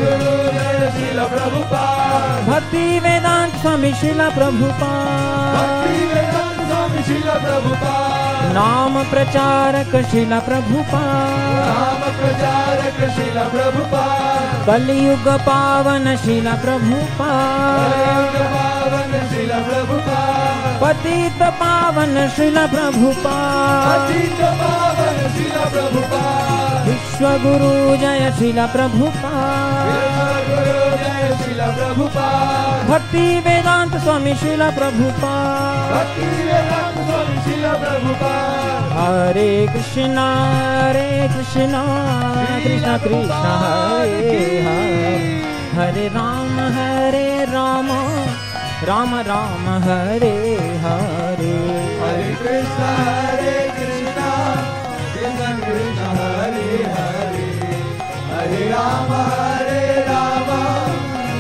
Guru, Jaya Srila Prabhupada, Bhakti Vedanta Swami Srila Prabhupada, Bhakti Vedanta Swami Srila Prabhupada, Naam Pracharak Srila Prabhupada, Naam Pracharak Srila Prabhupada, Kali Yuga Pavan Srila Prabhupada, Pavan Srila Prabhupada, Patita Pavan Srila Prabhupada, Patita Pavan Srila Prabhupada, Vishwa Guru Jaya Srila Prabhupada, Guru Jaya Srila Prabhupada, Bhakti Vedanta Swami Srila Prabhupada, Bhakti Vedanta Swami Srila Prabhupada. Hare Krishna, Krishna Krishna, Hare Hare, Hare Rama, Rama Rama, Hare Hare. Hare Krishna, Krishna Krishna, Hare Hare, Hare Rama,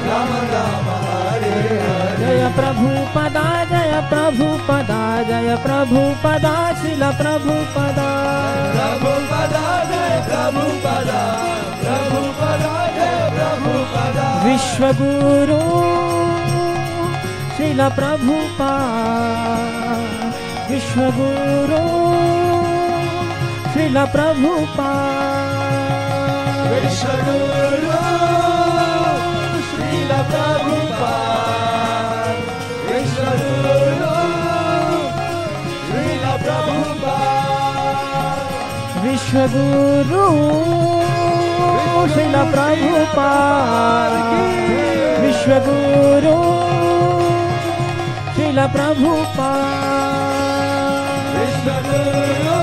Rama Rama, Hare Hare. Jaya Prabhupada, Jaya Prabhupada, Jaya Prabhupada, Srila Prabhupada, Prabhupada, Jaya Prabhupada, Prabhupada, Jaya Prabhupada. Vishwa Guru Srila Prabhupada, Vishwa Guru Srila Prabhupada, Vishwa Guru Srila Prabhupada, Vishwa Guru Srila Prabhupada, Vishwa Guru Srila Prabhupada, Vishwa Guru Srila Prabhupada, Vishwa Guru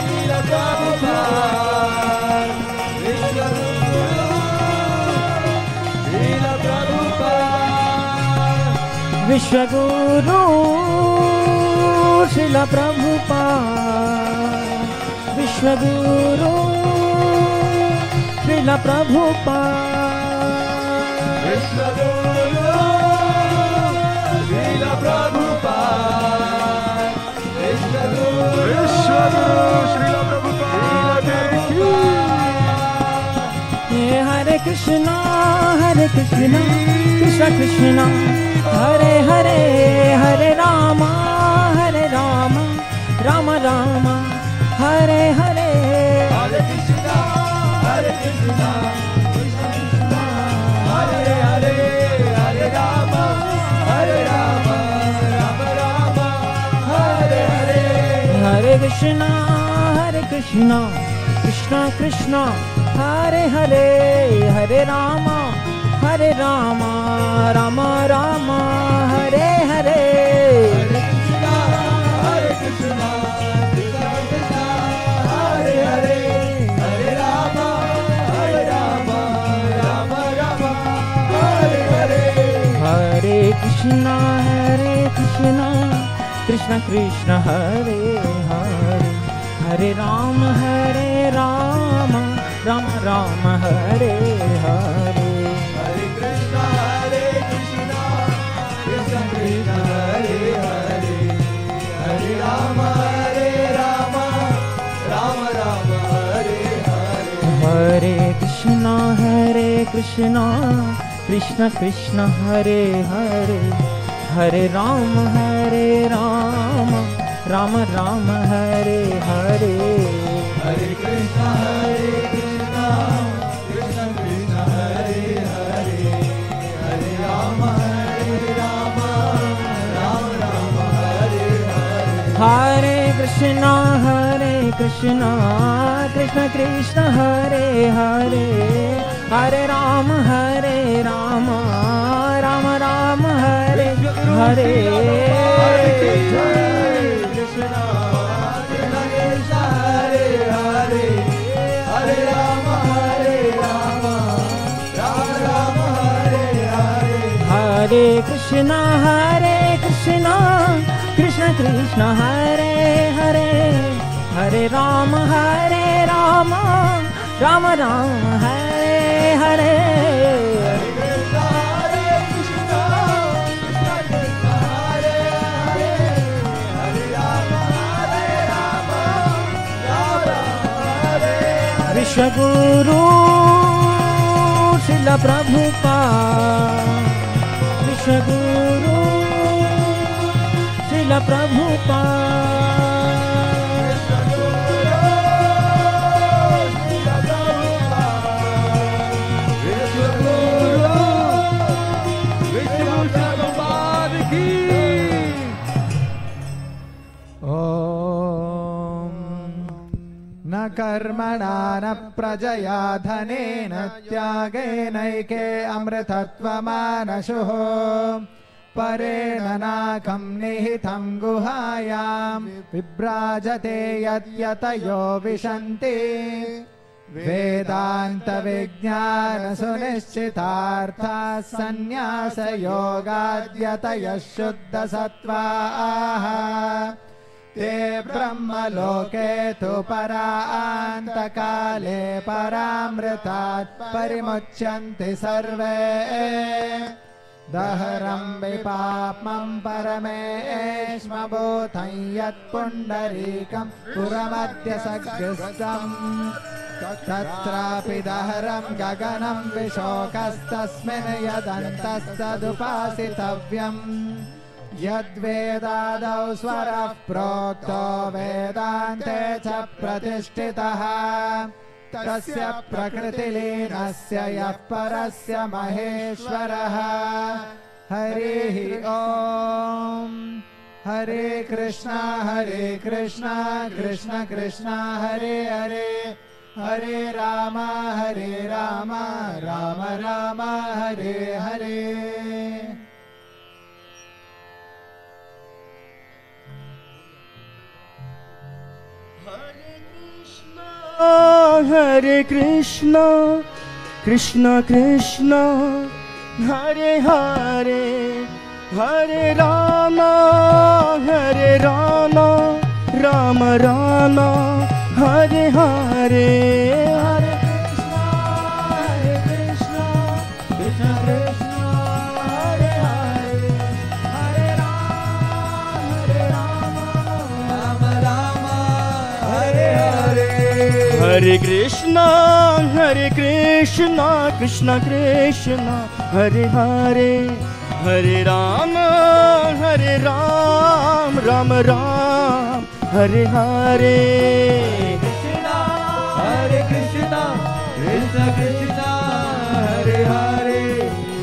Srila Prabhupada, Vishwa Guru Srila Prabhupada, Vishwa Guru Srila Prabhupada, Vishwa Guru Srila Prabhupada, Vishwa Guru Srila Prabhupada, Vishwa Guru Srila Prabhupada. Hare Krishna, Krishna Krishna, Hare Hare, Hare Rama, Rama Rama, Hare Hare. Hare Krishna, Krishna Krishna, Hare Hare, Hare Rama, Rama Rama, Hare Hare. Krishna, Hare Krishna, Krishna Krishna, Hare Hare, Hare Rama, Hare Rama, Rama Rama, Hare Hare. Hare Krishna, Krishna Krishna, Hare Hare, Hare Rama, Hare Rama, Rama Rama, Hare Hare. Hare Krishna, Krishna Krishna, Hare Hare, Hare Rama, Hare Rama, Rama Rama, Hare Hare. Hare Krishna, Krishna Krishna, Hare Hare, Hare Rama, Hare Rama, Rama Rama, Hare Hare. Hare Krishna, Krishna Krishna, Hare Hare, Hare Rama, Hare Rama, Rama Rama, Hare Hare. Hare Krishna, Krishna Krishna, Hare Hare, Hare Rama, Hare Rama, Rama Rama, Hare Hare. Hare Krishna, Krishna Krishna, Hare Hare, Hare Rama, Hare Rama, Rama Rama, Hare Hare. Hare Krishna, Krishna Krishna, Hare Hare, Hare Rama, Hare Rama, Rama Rama, Hare Hare. Hare Krishna, Krishna Krishna, Hare Hare, Hare Rama, Hare Rama, Rama Rama, Hare Hare. Hare Krishna, Krishna Krishna, Hare Hare, Hare Rama, Hare Rama, Rama Hare Hare. Vishwa Guru Srila Prabhupada, Vishwa Guru Srila Prabhupada. न कर्मणा न प्रजया धनेन त्यागेनैके अमृतत्वमानशुः परेण नाकं निहितं गुहायां विभ्राजते यत्यतयो विशन्ति वेदान्तविज्ञानसुनिश्चितार्थाः सन्न्यासयोगाद्यतयः शुद्धसत्त्वाः ते ब्रह्मलोके तु परान्तकाले परामृतात् परिमुच्यन्ति सर्वे दहरं विपाप्मं परमेश्मभूतं यत्पुण्डरीकं पुरमद्य सग्रस्तम् तत्रापि दहरं गगनं विशोकस्तस्मिन् यदन्तस्तदुपासितव्यम् यद्वेदादौ स्वरः प्रोक्तो वेदान्ते च प्रतिष्ठितः तस्य प्रकृतिलीनस्य यः परस्य महेश्वरः हरिः ॐ हरे Krishna Krishna Krishna Hare Hare Hare Ram Ram Ram Hare Hare Hare Krishna, Krishna Krishna, Hare Hare, Hare Rama, Rama Rama, Hare Hare. Hare Krishna, Krishna Krishna, Hare Hare, Hare Rama, Rama, Hare Hare. Hare Krishna, Krishna Krishna, Hare Hare, Hare Rama, Rama Rama, Hare Hare. Hare Krishna, Krishna Krishna, Hare Hare,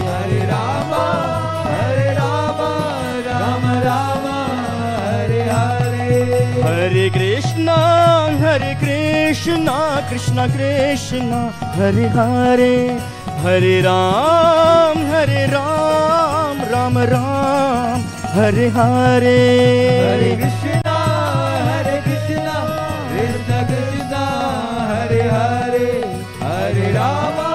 Hare Rama, Rama Rama, Hare Hare. Hare Krishna Krishna Krishna Hare Hare, Hare Ram Ram Ram Hare Hare. Hare Krishna Krishna Krishna Hare Hare, Hare Rama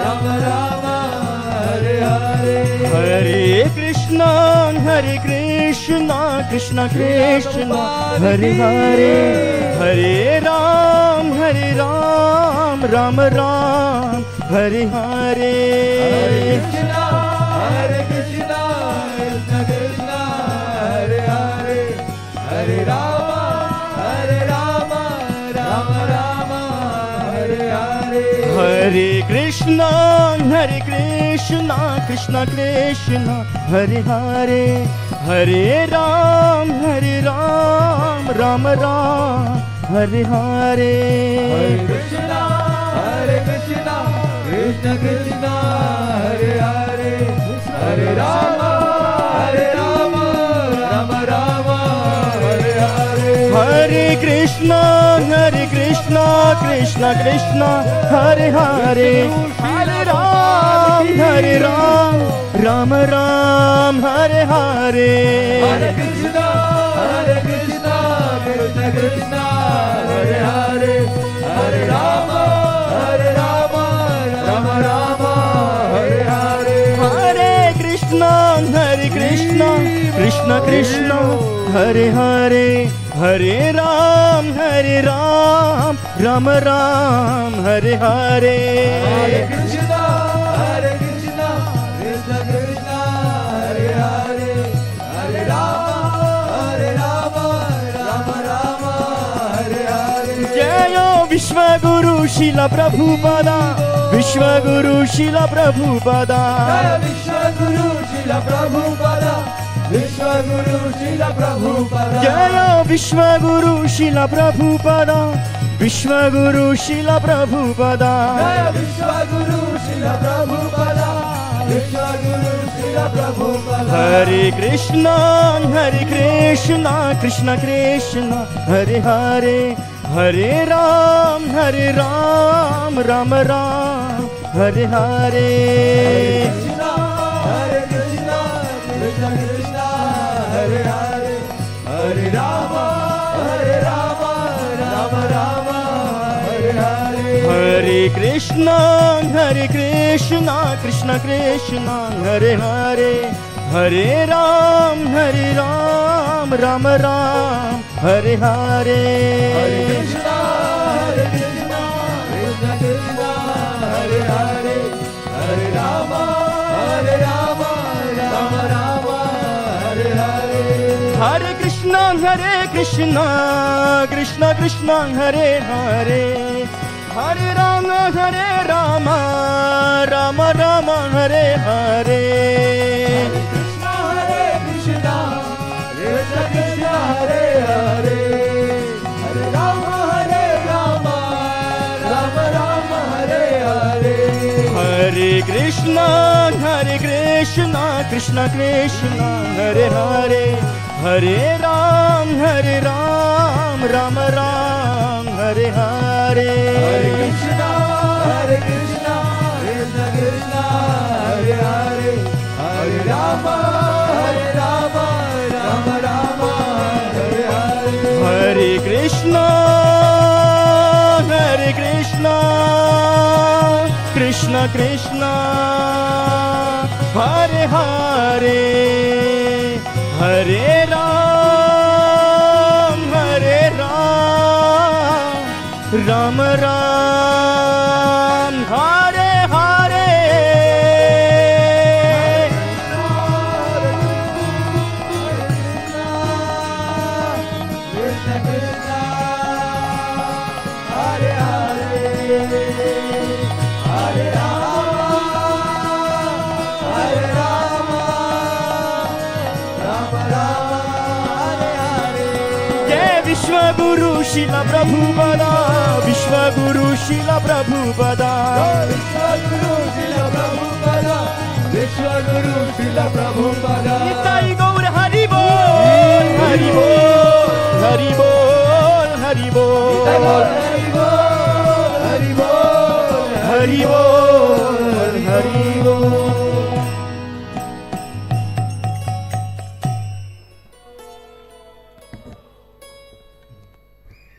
Rama Rama Hare Hare. Hare Krishna Krishna Krishna Hare Hare, Hare Ram Ram Ram Hare Hare. Hare Krishna Krishna Krishna Hare Hare, Hare Rama Rama Rama Hare Hare. Hare Krishna Krishna Krishna Hare Hare, Hare Ram Ram Ram Hare Hare. Hare Krishna Krishna Krishna Hare Hare, Hare Rama Rama Rama Hare Hare. Hare Krishna Krishna Krishna Hare Hare, Hare Ram Ram Ram Hare Hare. Hare Krishna Krishna Krishna Hare Hare, Hare Rama Rama Rama Hare Hare. Hare Krishna Krishna Krishna Hare Hare, Hare Ram Ram Ram Hare Hare. Hare Krishna Krishna Krishna Hare Hare, Hare Rama Rama Rama Hare Hare. Jaya Vishwa Guru Srila Prabhupada, Vishwa Guru Srila Prabhupada. Jaya Vishwa Guru Srila Prabhupada, Vishwa Guru Srila Prabhupada. Jaya Vishwa Guru Srila Prabhupada, Vishwa Guru Srila Prabhupada. Jaya Vishwa Guru Srila Prabhupada, Vishwa Guru Srila Prabhupada. Hare Krishna Krishna Krishna Hare Hare, Hare Ram Ram Ram Hare Hare. Krishna Krishna Krishna Hare Hare, Hare Rama Rama Rama Hare Hare. Hare Krishna Krishna Krishna Hare Hare, Hare Ram Ram Ram Hare Hare. Hare Krishna Krishna Krishna Hare Hare, Hare Rama Rama Rama Hare Hare. Hare Krishna Krishna Krishna Hare Hare, Hare Rama Rama Rama Hare Hare. Krishna Krishna Krishna Hare Hare, Hare Rama Rama Rama Hare Hare. Hare Krishna Krishna Krishna Hare Hare, Hare Ram Rama Ram Hare Hare. Hare Krishna Krishna Krishna Hare Hare, Hare Rama Rama Rama Hare Hare. Hare Krishna Krishna Krishna Hare Hare, Hare Ram Ram Ram Hare Hare. Krishna Krishna Hare Hare, Hare Rama Rama Rama Hare Hare. Jai Vishwa Guru Srila Prabhupada, Vishwa Guru Srila Prabhupada. Vishwa Guru Srila Prabhupada, Vishwa Guru Srila Prabhupada. Nitai Gaur Hari Bol.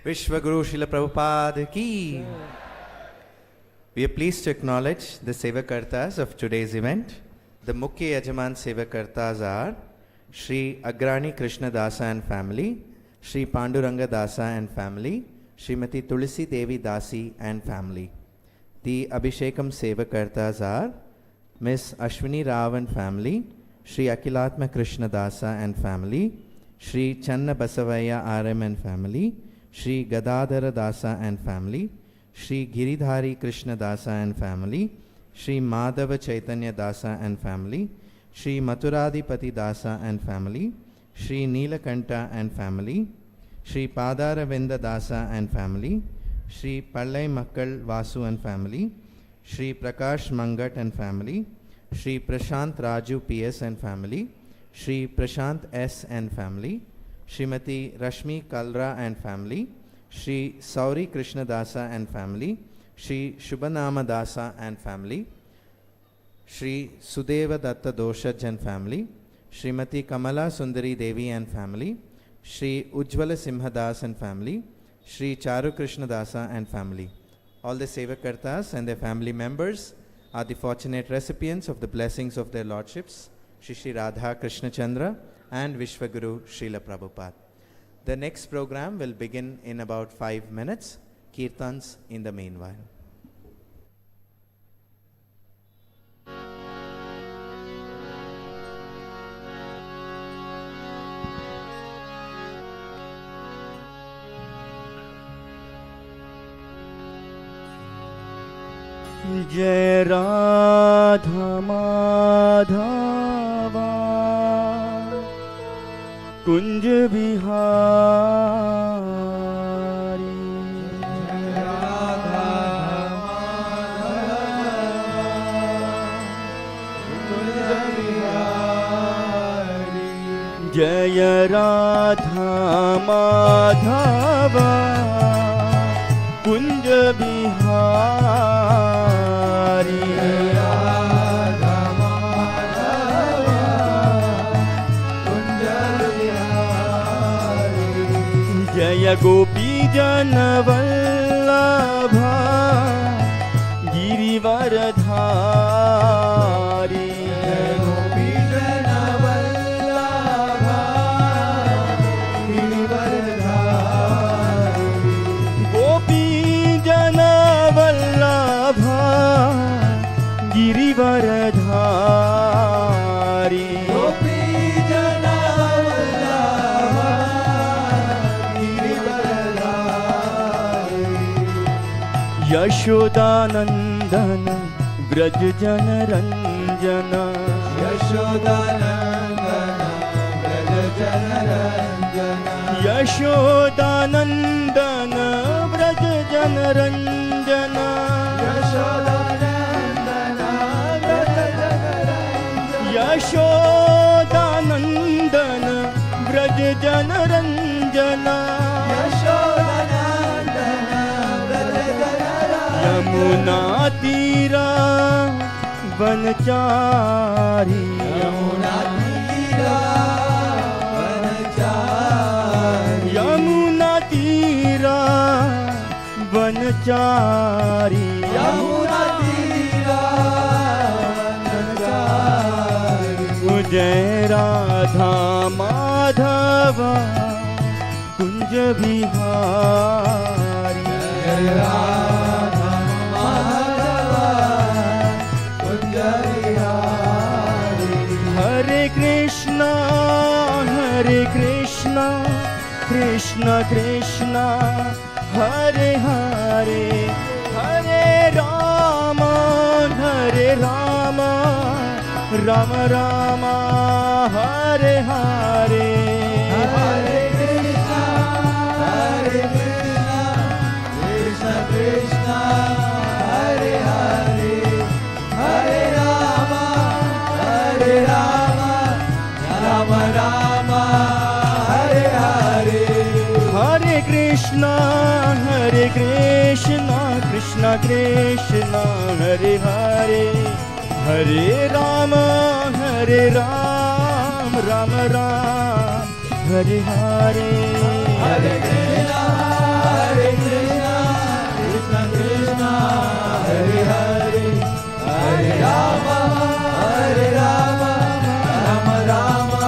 Vishwa Guru Srila Prabhupada ki. We are pleased to acknowledge the Sevakartas of today's event. The Mukhya Yajaman Sevakartas are Shri Agrani Krishna Dasa and family, Shri Panduranga Dasa and family, Srimati Tulsi Devi Dasi and family. The Abhishekam Sevakartas are Miss Ashwini Rao and family, Shri Akhilatma Krishna Dasa and family, Shri Channa Basavaya RM and family, Shri Gadadhara Dasa and family, Shri Giridhari Krishna Dasa and family, Shri Madhava Chaitanya Dasa and family, Shri Mathuradipati Dasa and family, Shri Neelakanta and family, Shri Padaravinda Dasa and family, Shri Pallai Makkal Vasu and family, Shri Prakash Mangat and family, Shri Prashant Raju PS and family, Shri Prashant S and family, Srimati Rashmi Kalra and family, Shri Sauri Krishna Dasa and family, Shri Shubhanama Dasa and family, Shri Sudeva Datta Doshaj and family, Srimati Kamala Sundari Devi and family, Shri Ujjvala Simhadas and family, Shri Charu Krishna Dasa and family. All the Sevakartas and their family members are the fortunate recipients of the blessings of their lordships, Shri Radha Krishna Chandra and Vishwaguru Srila Prabhupada. The next program will begin in about 5 minutes. Kirtans in the meanwhile. Jai Radha Madhava Kunj Bihari. Jai Radha Madhava Kunj Bihari. Jai Radha Madhava Kunj Bihari. Jaya Gopi Jana Vallabha Girivaradhari. Jaya Gopi Jana Vallabha Girivaradhari. Gopi Jana Vallabha Girivaradhari. Gopi Jana Yashodanandana Vraj Jana Ranjana. Yashodanandana Vraj Jana Ranjana. Yashodanandana Vraj Jana Ranjana. Yashodanandana Vraj Jana Ranjana. Yashodanandana Vraj Jana Ranjana. Yamuna Tira Vanachari. Yamuna Tira Vanachari. Yamuna Tira Vanachari. Yamuna Tira Vanachari. Jai Radha Madhava Kunj Bihari. Jai Radha Madhava Kunj Bihari. Hare Krishna Krishna Krishna Hare Hare. Hare Rama Rama Rama Hare Hare. Hare Krishna Krishna Krishna Hare Hare. Hare Rama Rama Rama Hare Hare. Hare Krishna Krishna Krishna Hare Hare. Hare Rama Rama Rama Hare Hare. Hare Krishna Hare Rama, Hare Rama, Rama Rama,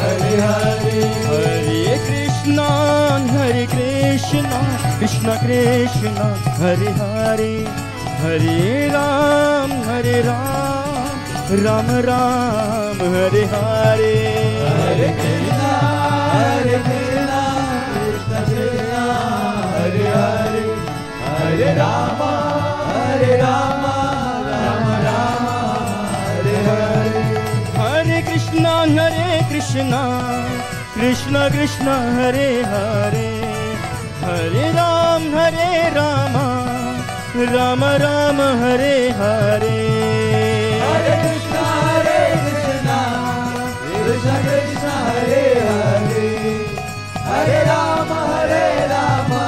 Hare Hare. Hare Krishna, Krishna Krishna, Hare Hare, Hare Ram, Ram Ram, Hare Hare. Hare Krishna, Krishna Krishna, Hare Hare, Hare Rama, Rama Rama, Hare Hare. Hare Krishna, Krishna Krishna, Hare Hare, Hare Ram, Rama Rama, Hare Hare. Hare Krishna, Krishna Krishna, Hare Hare, Hare Rama,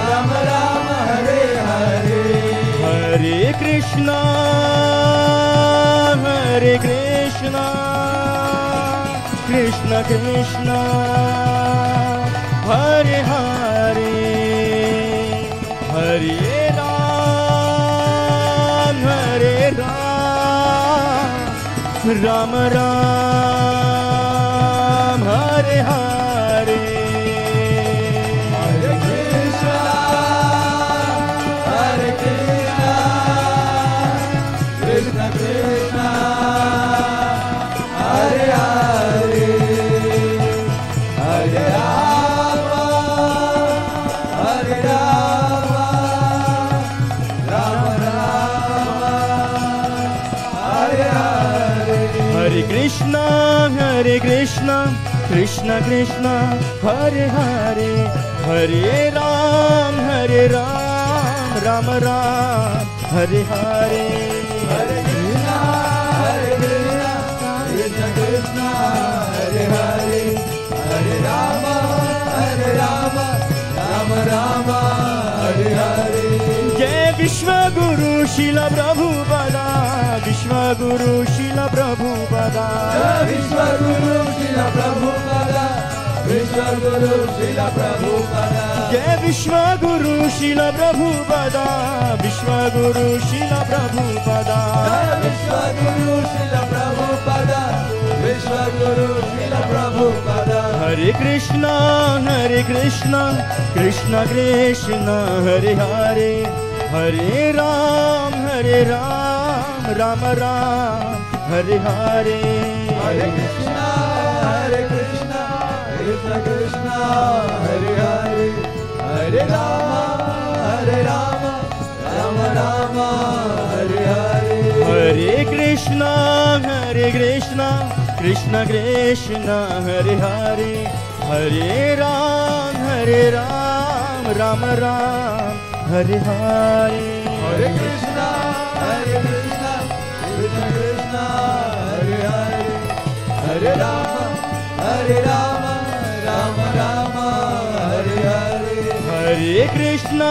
Rama Rama, Hare Hare. Hare Krishna, Krishna Krishna, Hare Hare, Hare Ram, Rama Ram, Hare Hare. Hare Krishna, Krishna Krishna, Hare Hare, Hare Rama, Rama Rama, Hare Hare. Hare Krishna, Krishna Krishna, Hare Hare, Hare Ram, Rama Ram, Hare Hare. Hare Krishna, Krishna Krishna, Hare Hare, Hare Rama, Rama Rama, Hare Hare. Jai Vishwa Guru Srila Prabhupada, Vishwa Guru Srila Prabhupada. Vishwa Guru Srila Prabhupada, Vishwa Guru Srila Prabhupada. Jai Vishwa Guru Srila Prabhupada, Vishwa Guru Srila Prabhupada. Vishwa Guru Srila Prabhupada, Vishwa Guru Srila Prabhupada. Hare Krishna, Krishna Krishna, Hare Hare, Hare Ram, Rama Ram, Hare Hare. Hare Krishna, Krishna Krishna, Hare Hare, Hare Rama, Rama Rama, Hare Hare. Hare Krishna, Krishna Krishna, Hare Hare, Hare Ram, Rama Ram, Hare Hare. Hare Krishna, Krishna Krishna, Hare Hare, Hare Rama, Rama Rama, Hare Hare. Hare Krishna,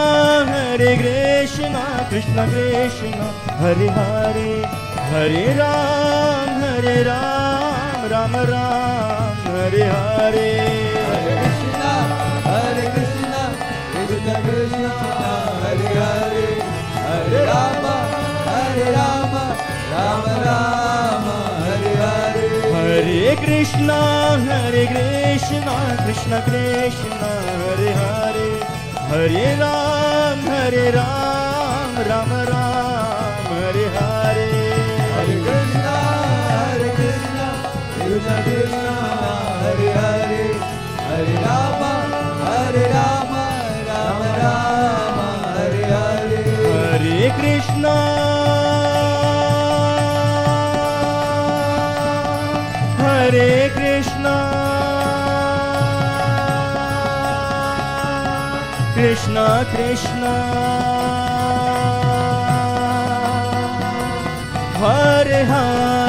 Krishna Krishna, Hare Hare, Hare Ram, Rama Ram, Hare Hare. Hare Krishna, Krishna Krishna, Hare Hare, Hare Rama, Rama Rama, Hare Hare. Hare Krishna, Krishna Krishna, Hare Hare, Hare Ram, Rama Ram, Hare Hare. Hare Krishna, Krishna Krishna, Hare Hare, Hare Rama, Rama Rama, Hare Hare. Hare Krishna, Krishna Krishna, Hare Hare,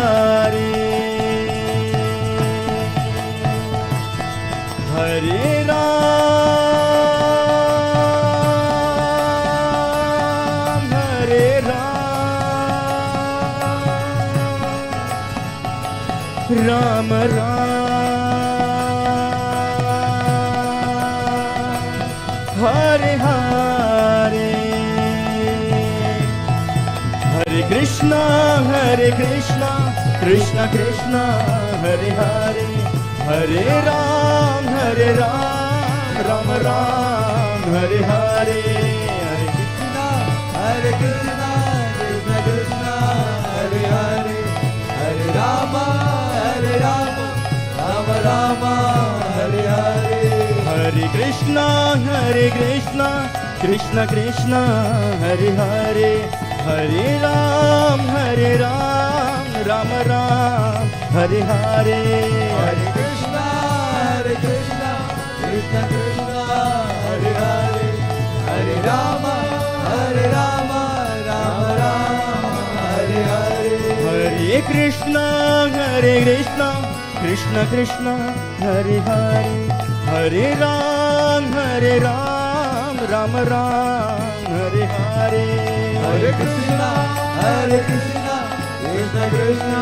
Hare Ram, Rama Ram, Hare Hare. Hare Krishna, Krishna, Krishna Krishna, Hare Hare, Hare Ram, Ram Ram, Hare Hare, Hare Krishna, Krishna Krishna, Hare Hare, Hare Rama, Rama Rama, Hare Hare, Hare Krishna, Krishna Krishna, Hare Hare, Hare Ram, Ram Ram, Hare Hare, Hare Krishna, Krishna Krishna, Hare Hare, Hare Rama, Rama Rama, Hare Hare, Hare Krishna, Krishna Krishna, Hare Hare, Hare Ram, Ram Ram, Hare Hare, Hare Krishna, Krishna Krishna,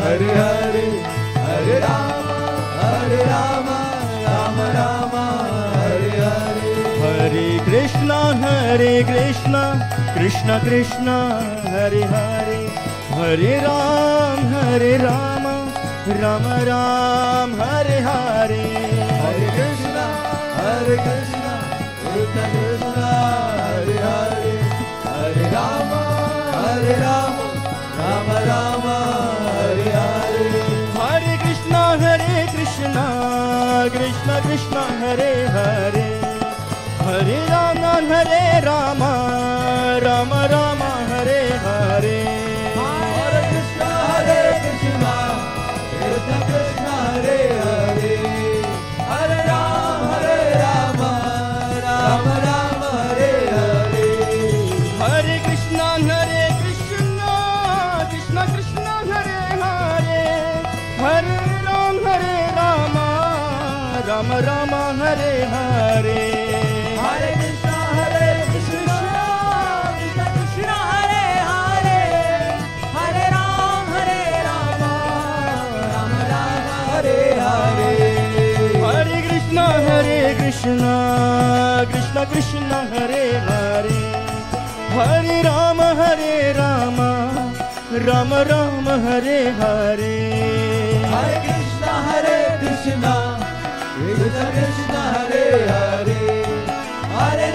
Hare Hare, Hare Rama, Rama Rama, Hare Hare, Hare Krishna, Krishna Krishna, Hare Hare, Hare Rama, Rama Ram, Hare Hare, Hare Krishna, Krishna Krishna, Hare Hare, Hare Rama, Rama Rama, Hare Hare, Hare Krishna, Krishna Krishna, Hare Hare, Hare Rama, Rama Rama, Hare Hare, Hare Krishna, Krishna Krishna, Hare Hare, Hare Rama, Rama Rama, Hare Hare, Hare Krishna, Krishna Krishna, Hare Hare, Hare Rama, Rama Rama, Hare Hare, Hare Krishna, Krishna Krishna, Hare Hare, Hare Rama, Rama Rama, Hare Hare, Hare Krishna, Krishna Krishna, Hare Hare, Hare Rama, Rama Rama, Hare Hare, Hare Krishna, Krishna Krishna, Hare Hare, Hare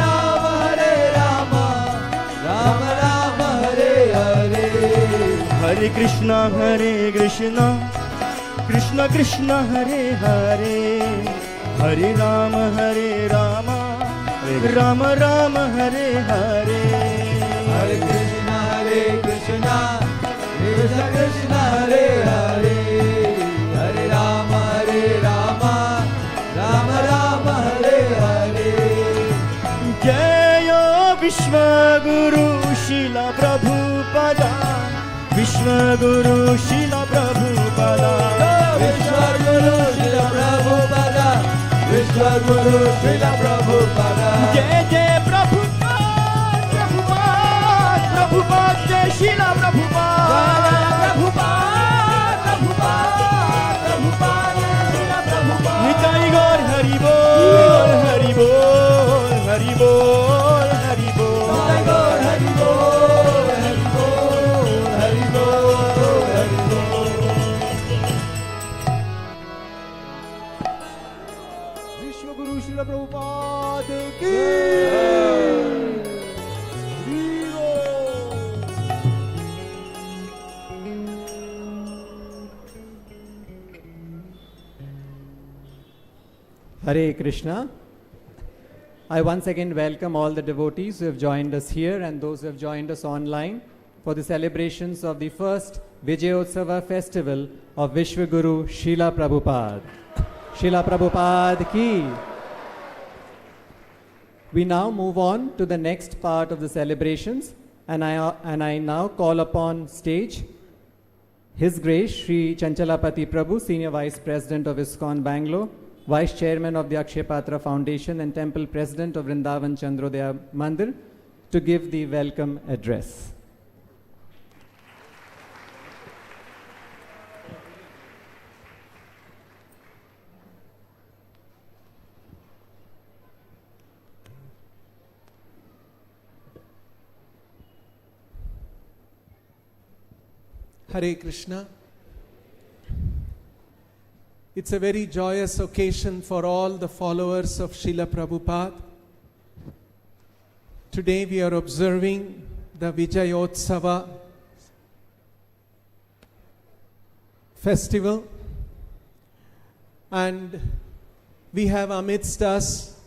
Rama, Rama Rama, Hare Hare, Hare Krishna, Krishna Krishna, Hare Hare, Hare Rama, Rama Rama, Hare Hare, Hare Krishna, Krishna Krishna, Hare Hare, Hare Rama, Rama Rama, Hare Hare, Jaya Vishwa Guru Srila Prabhupada, Vishwa Guru Srila Prabhupada, Vishwa Guru Srila Prabhupada, Vishwa Guru Srila Prabhupada, Jai Jai Prabhupada, Prabhupada, Jai Srila Prabhupada, Prabhupada, Srila Prabhupada, Nitai Gaur Hari Bol, Hari Bol, Hari Bol, Hari Bol, Nitai Gaur Hari Bol, Hari Bol, Hari Bol, Hari Bol. विश्व गुरु श्रील प्रभुपाद की Hare Krishna. I once again welcome all the devotees who have joined us here and those who have joined us online for the celebrations of the first Vijayotsava festival of Vishwa Guru Srila Prabhupada. Srila Prabhupada ki. We now move on to the next part of the celebrations, and I now call upon stage His Grace Sri Chanchalapathi Prabhu, Senior Vice President of ISKCON Bangalore, Vice Chairman of the Akshaya Foundation and Temple President of Vrindavan Chandrodaya Mandir, to give the welcome address. Hare Krishna. It's a very joyous occasion for all the followers of Srila Prabhupada. Today we are observing the Vijayotsava festival, and we have amidst us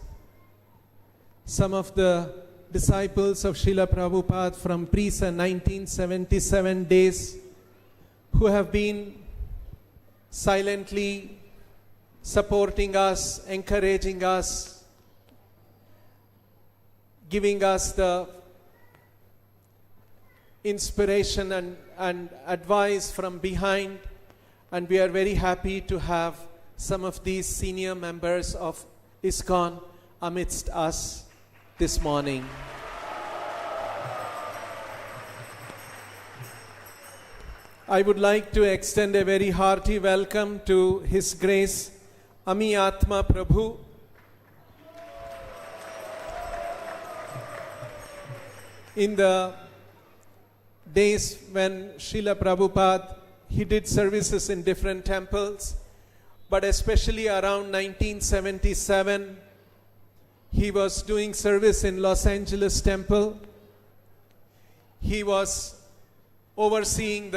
some of the disciples of Srila Prabhupada from pre-1977 1977 days who have been silently supporting us, encouraging us, giving us the inspiration and advice from behind. And we are very happy to have some of these senior members of ISKCON amidst us this morning. I would like to extend a very hearty welcome to His Grace Ameyatma Prabhu. In the days when Srila Prabhupada, he did services in different temples, but especially around 1977, he was doing service in Los Angeles temple. He was overseeing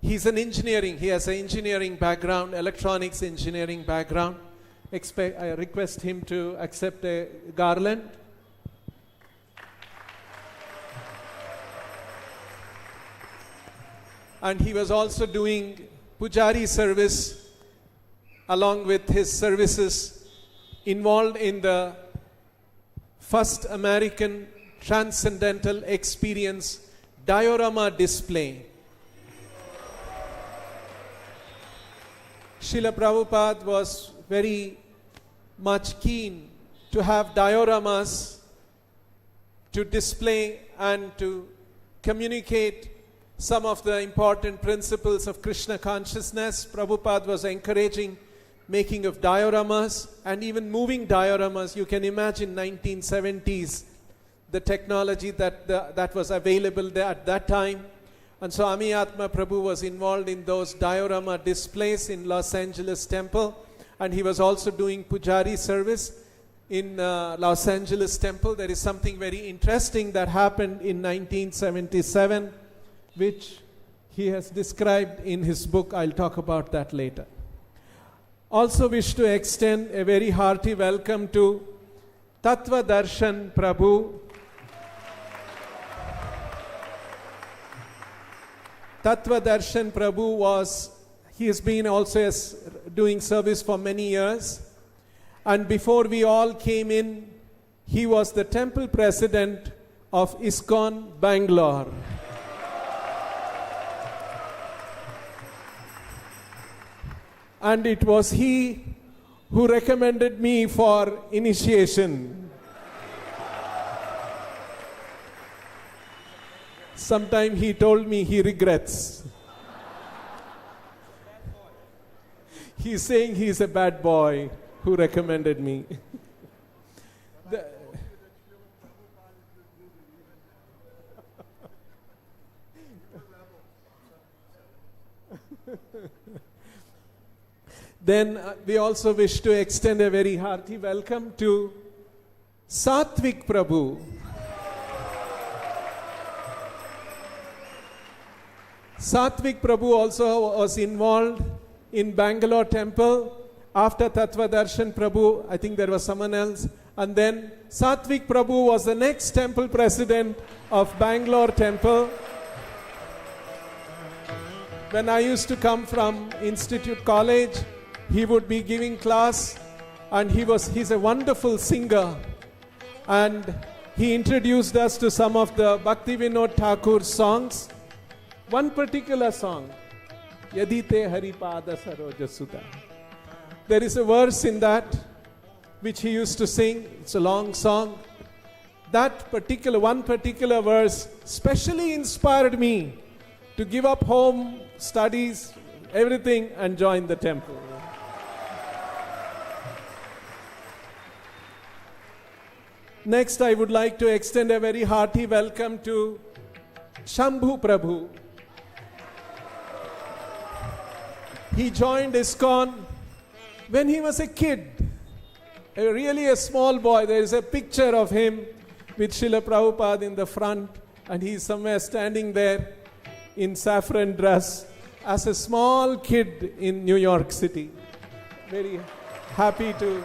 he's an engineering, he has an engineering background, electronics engineering background. I request him to accept a garland. And he was also doing Pujari service along with his services, involved in the first American transcendental experience diorama display. Srila Prabhupada was very much keen to have dioramas to display and to communicate some of the important principles of Krishna consciousness. Prabhupada was encouraging making of dioramas and even moving dioramas. You can imagine 1970s, the technology that was available there at that time. And so Ameyatma Prabhu was involved in those diorama displays in Los Angeles temple, and he was also doing Pujari service in Los Angeles temple. There is something very interesting that happened in 1977, which he has described in his book. I'll talk about that later. Also wish to extend a very hearty welcome to Tattva Darshan Prabhu. Tattva Darshan Prabhu he has been also doing service for many years. And before we all came in, he was the temple president of ISKCON Bangalore. And it was he who recommended me for initiation. Sometime he told me he regrets. He's saying he's a bad boy who recommended me. Then we also wish to extend a very hearty welcome to Satvik Prabhu. Satvik Prabhu also was involved in Bangalore temple. After Tattva Darshan Prabhu, I think there was someone else. And then Satvik Prabhu was the next temple president of Bangalore temple. When I used to come from Institute College, he would be giving class, and he's a wonderful singer. And he introduced us to some of the Bhakti Vinod Thakur's songs. One particular song, Yadite Haripada Saroja Sudha. There is a verse in that which he used to sing. It's a long song. One particular verse specially inspired me to give up home, studies, everything, and join the temple. Next, I would like to extend a very hearty welcome to Shambhu Prabhu. He joined ISKCON when he was a kid, really a small boy. There is a picture of him with Srila Prabhupada in the front, and he's somewhere standing there in saffron dress as a small kid in New York City. Very happy to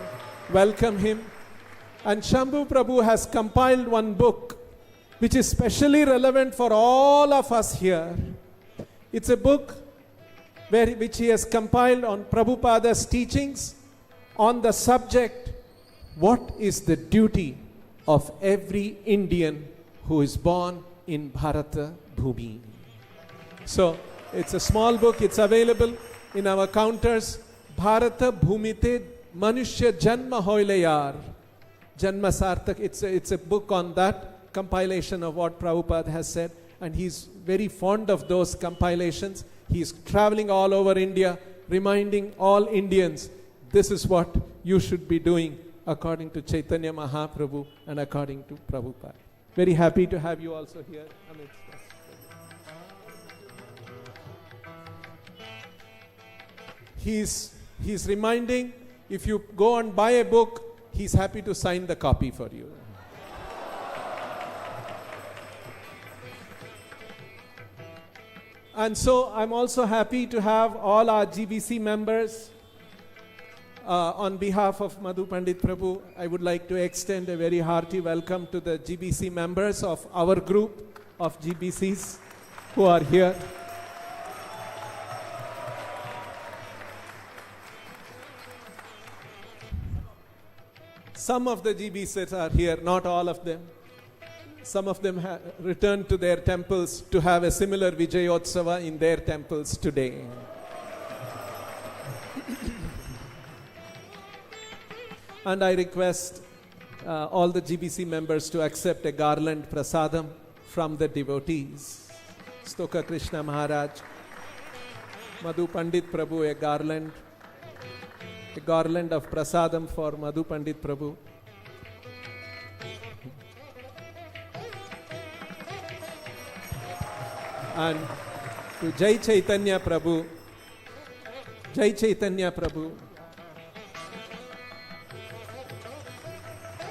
welcome him. And Shambhu Prabhu has compiled one book which is specially relevant for all of us here. It's a book which he has compiled on Prabhupada's teachings on the subject, what is the duty of every Indian who is born in Bharata Bhumi. So it's a small book, it's available in our counters. Bharata Bhumite Manushya Janma Hoile Yar. Janma Sartak, it's a book on that compilation of what Prabhupada has said, and he's very fond of those compilations. He's traveling all over India, reminding all Indians, this is what you should be doing according to Chaitanya Mahaprabhu and according to Prabhupada. Very happy to have you also here amidst us. He's reminding, if you go and buy a book, he's happy to sign the copy for you. And so I'm also happy to have all our GBC members. On behalf of Madhu Pandit Prabhu, I would like to extend a very hearty welcome to the GBC members of our group of GBCs who are here. Some of the GBCs are here, not all of them. Some of them have returned to their temples to have a similar Vijayotsava in their temples today. And I request all the GBC members to accept a garland prasadam from the devotees. Stoka Krishna Maharaj, Madhu Pandit Prabhu, a garland of prasadam for Madhu Pandit Prabhu. And to Jai Chaitanya Prabhu, Jai Chaitanya Prabhu,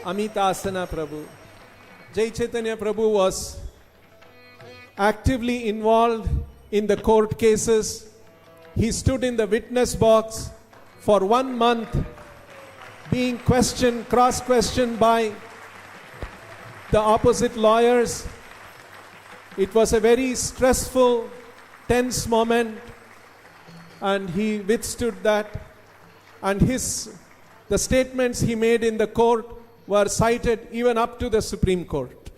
Amitasana Prabhu. Jai Chaitanya Prabhu was actively involved in the court cases. He stood in the witness box for 1 month, being questioned, cross-questioned by the opposite lawyers. It was a very stressful, tense moment, and he withstood that. And the statements he made in the court were cited even up to the Supreme Court.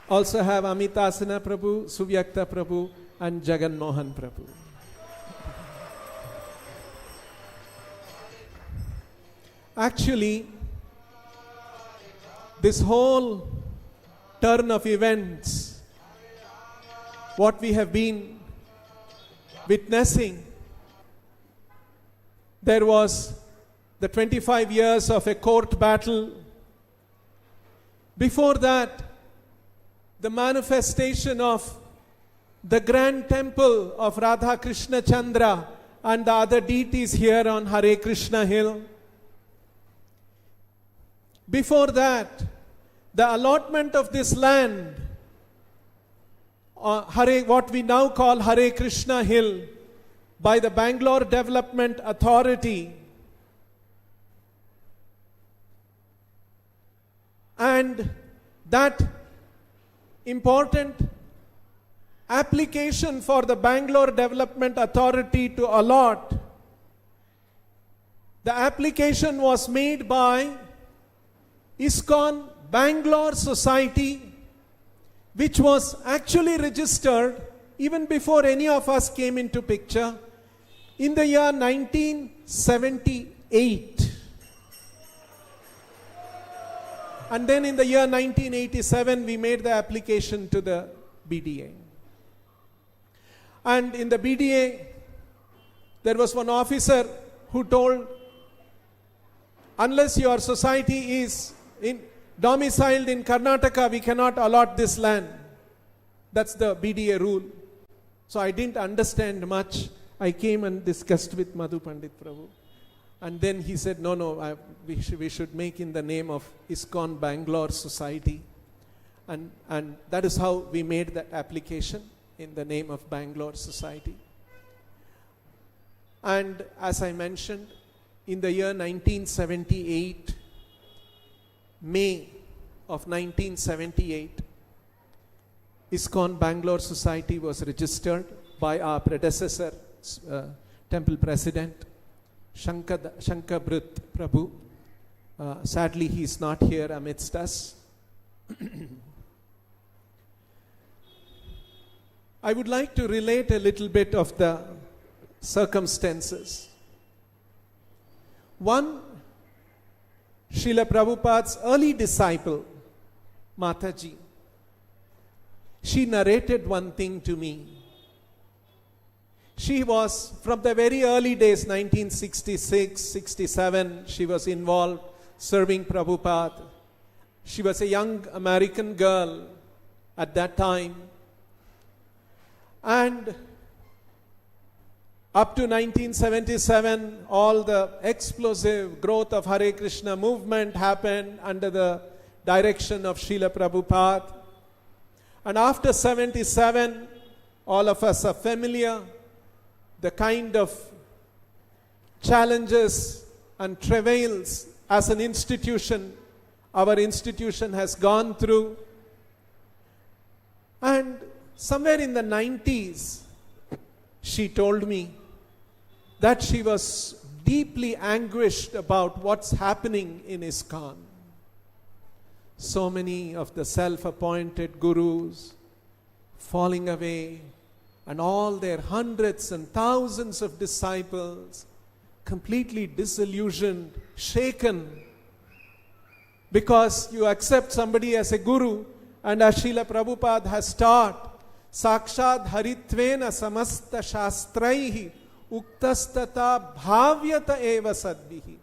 Also have Amitasana Prabhu, Suvyakta Prabhu, and Jagan Mohan Prabhu. Actually, this whole turn of events, what we have been witnessing, there was the 25 years of a court battle. Before that, the manifestation of the grand temple of Radha Krishna Chandra and the other deities here on Hare Krishna Hill. Before that, the allotment of this land, what we now call Hare Krishna Hill, by the Bangalore Development Authority, and that important application for the Bangalore Development Authority to allot, the application was made by ISKCON Bangalore Society, which was actually registered even before any of us came into picture in the year 1978. And then in the year 1987, we made the application to the BDA. And in the BDA, there was one officer who told, unless your society is domiciled in Karnataka, we cannot allot this land. That's the BDA rule. So I didn't understand much. I came and discussed with Madhu Pandit Prabhu. And then he said, no, we should make in the name of ISKCON Bangalore Society. And that is how we made that application, in the name of Bangalore Society. And as I mentioned, in the year 1978, May of 1978, ISKCON Bangalore Society was registered by our predecessor, Temple President, Shankarbrut Prabhu. Sadly, he is not here amidst us. I would like to relate a little bit of the circumstances. One, Srila Prabhupada's early disciple, Mataji, she narrated one thing to me. She was, from the very early days, 1966, 67, she was involved serving Prabhupada. She was a young American girl at that time. And up to 1977, all the explosive growth of Hare Krishna movement happened under the direction of Srila Prabhupada. And after 77, all of us are familiar, the kind of challenges and travails as an institution, our institution has gone through. And somewhere in the 90s, she told me that she was deeply anguished about what's happening in ISKCON. So many of the self-appointed gurus falling away, and all their hundreds and thousands of disciples completely disillusioned, shaken, because you accept somebody as a guru, and as Srila Prabhupada has taught, Sakshad Haritvena Samasta Shastraihi Uktastata Bhavyata Eva Sadbihi.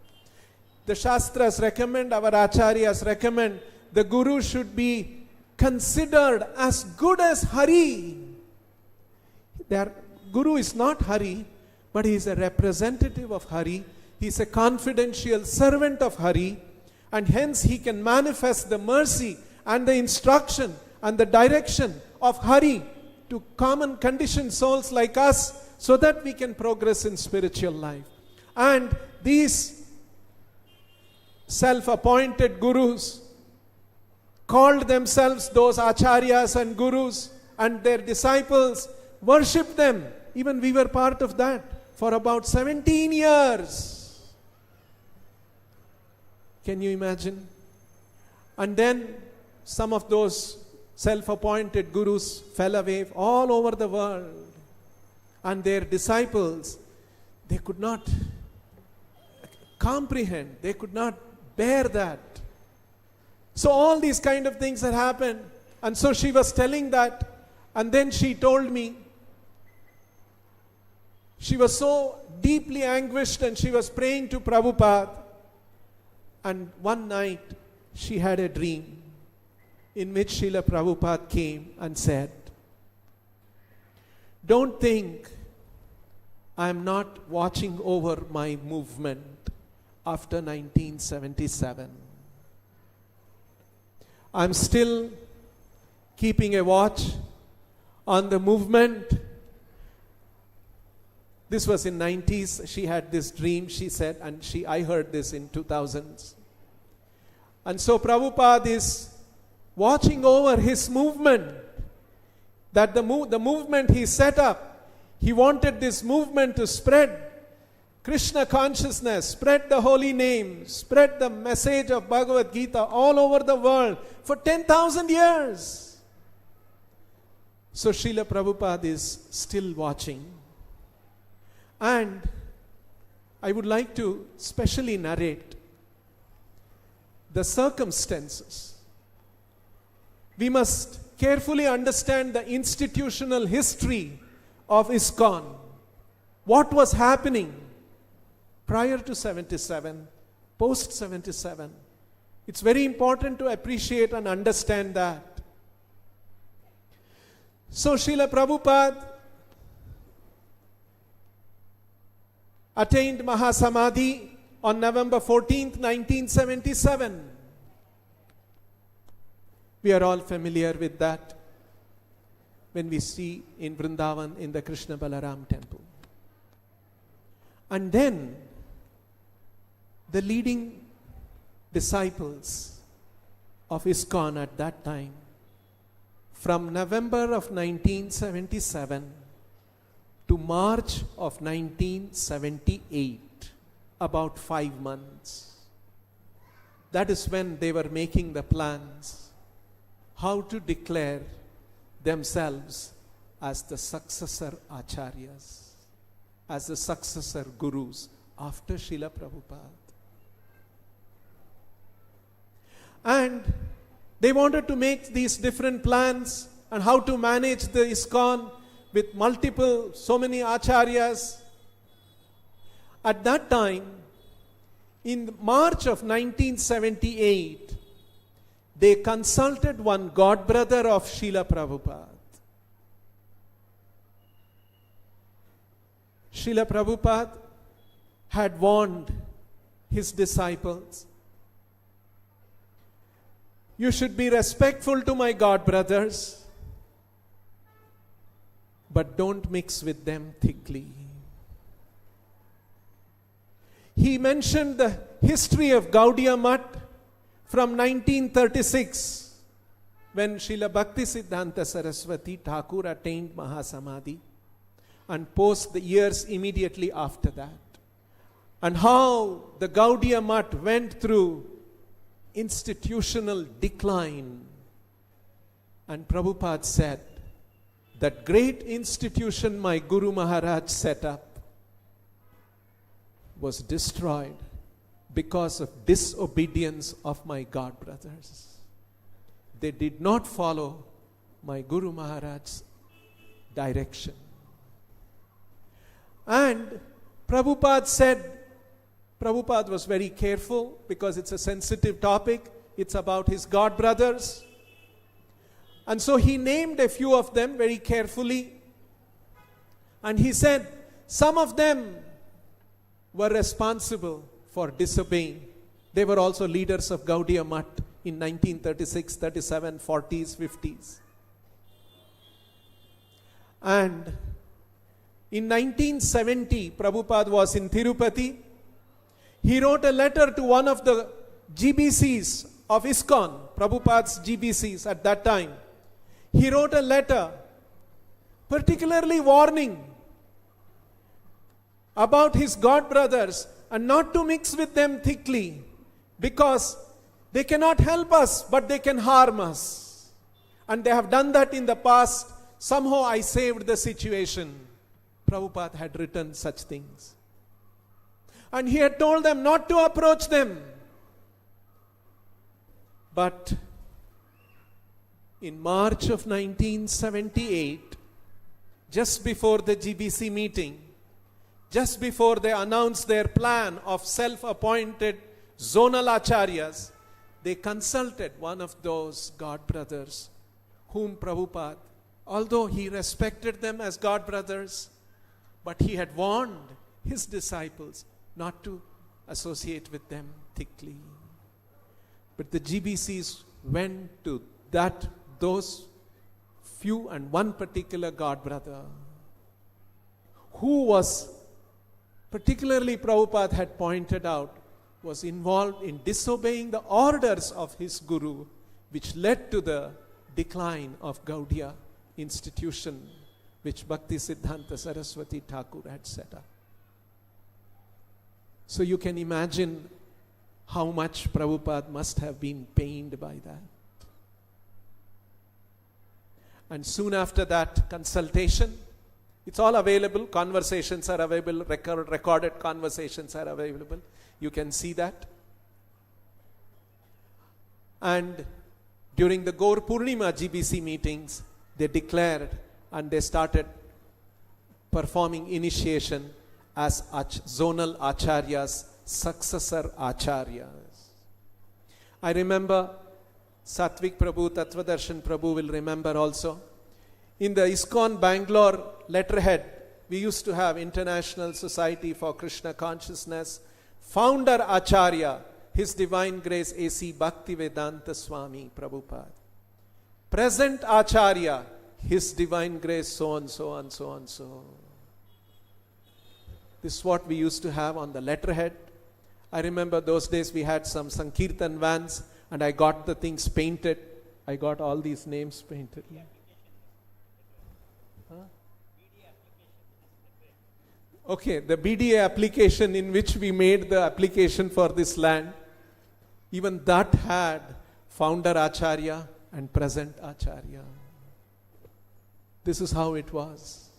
The Shastras recommend, our Acharyas recommend, the Guru should be considered as good as Hari. Their Guru is not Hari, but he is a representative of Hari. He is a confidential servant of Hari, and hence he can manifest the mercy and the instruction and the direction of Hari to common conditioned souls like us, so that we can progress in spiritual life. And these self-appointed gurus called themselves those acharyas and gurus, and their disciples worshipped them. Even we were part of that for about 17 years. Can you imagine? And then some of those self-appointed gurus fell away all over the world. And their disciples, they could not comprehend, they could not bear that. So all these kind of things had happened. And so she was telling that, and then she told me, she was so deeply anguished and she was praying to Prabhupada. And one night she had a dream in which Srila Prabhupada came and said, "Don't think I am not watching over my movement after 1977. I'm still keeping a watch on the movement." This was in 90s. She had this dream, she said, and I heard this in 2000s. And so Prabhupada is watching over his movement, that the movement he set up, he wanted this movement to spread Krishna consciousness, spread the holy name, spread the message of Bhagavad Gita all over the world for 10,000 years. So Srila Prabhupada is still watching. And I would like to specially narrate the circumstances. We must carefully understand the institutional history of ISKCON. What was happening prior to 77, post 77. It's very important to appreciate and understand that. So Srila Prabhupada attained Mahasamadhi on November 14th, 1977. We are all familiar with that when we see in Vrindavan in the Krishna Balaram temple. And then the leading disciples of ISKCON at that time, from November of 1977 to March of 1978, about 5 months. That is when they were making the plans how to declare themselves as the successor acharyas, as the successor gurus after Srila Prabhupada. And they wanted to make these different plans and how to manage the ISKCON with multiple, so many acharyas. At that time, in March of 1978, they consulted one godbrother of Srila Prabhupada. Srila Prabhupada had warned his disciples, "You should be respectful to my godbrothers, but don't mix with them thickly." He mentioned the history of Gaudiya Math from 1936, when Srila Bhakti Siddhanta Saraswati Thakur attained Mahasamadhi, and post the years immediately after that, and how the Gaudiya Math went through institutional decline. And Prabhupada said, that great institution my Guru Maharaj set up was destroyed because of disobedience of my God brothers. They did not follow my Guru Maharaj's direction. And Prabhupada said, Prabhupada was very careful because it's a sensitive topic. It's about his God brothers. And so he named a few of them very carefully. And he said, some of them were responsible for disobeying. They were also leaders of Gaudiya Math in 1936, 37, 40s, 50s. And in 1970, Prabhupada was in Tirupati. He wrote a letter to one of the GBCs of ISKCON, Prabhupada's GBCs at that time. He wrote a letter particularly warning about his God brothers and not to mix with them thickly, because they cannot help us, but they can harm us. And they have done that in the past. Somehow I saved the situation. Prabhupada had written such things. And he had told them not to approach them. But in March of 1978, just before the GBC meeting, just before they announced their plan of self-appointed zonal acharyas, they consulted one of those God brothers whom Prabhupada, although he respected them as God brothers, but he had warned his disciples not to associate with them thickly. But the GBCs went to those few and one particular God brother who was, particularly Prabhupada had pointed out, was involved in disobeying the orders of his Guru, which led to the decline of Gaudiya institution, which Bhakti Siddhanta Saraswati Thakur had set up. So you can imagine how much Prabhupada must have been pained by that. And soon after that consultation, it's all available, conversations are available, recorded conversations are available. You can see that. And during the Gaur Purnima GBC meetings, they declared and they started performing initiation as zonal acharyas, successor acharyas. I remember Satvik Prabhu, Tattva Darshan Prabhu will remember also. In the ISKCON Bangalore letterhead, we used to have International Society for Krishna Consciousness, founder Acharya, His Divine Grace A.C. Bhaktivedanta Swami Prabhupada. Present Acharya, His Divine Grace so and so and so and so. This is what we used to have on the letterhead. I remember those days we had some Sankirtan vans and I got the things painted. I got all these names painted. Okay, the BDA application in which we made the application for this land, even that had founder Acharya and present Acharya. This is how it was.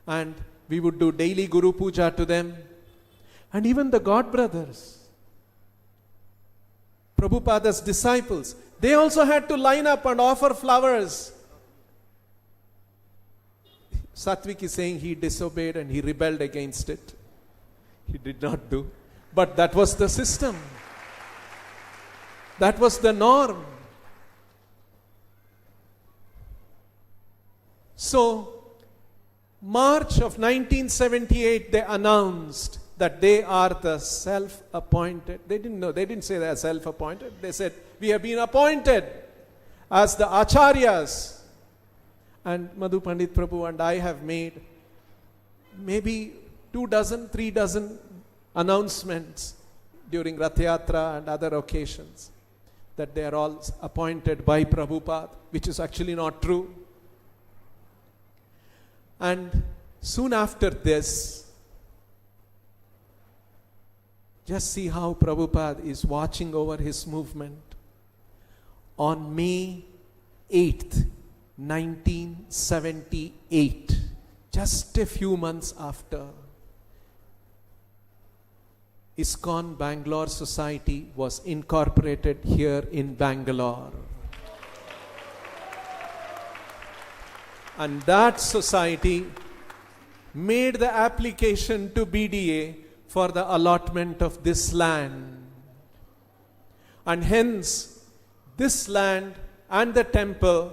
And we would do daily Guru Puja to them. And even the God brothers, Prabhupada's disciples, they also had to line up and offer flowers. Satvik is saying he disobeyed and he rebelled against it. He did not do. But that was the system. That was the norm. So, March of 1978, they announced that they are the self-appointed. They didn't know. They didn't say they are self-appointed. They said, we have been appointed as the Acharyas. And Madhu Pandit Prabhu and I have made maybe 2 dozen, 3 dozen announcements during Rath Yatra and other occasions that they are all appointed by Prabhupada, which is actually not true. And soon after this, just see how Prabhupada is watching over his movement. On May 8th, 1978, just a few months after, ISKCON Bangalore Society was incorporated here in Bangalore. And that society made the application to BDA for the allotment of this land. And hence, this land and the temple,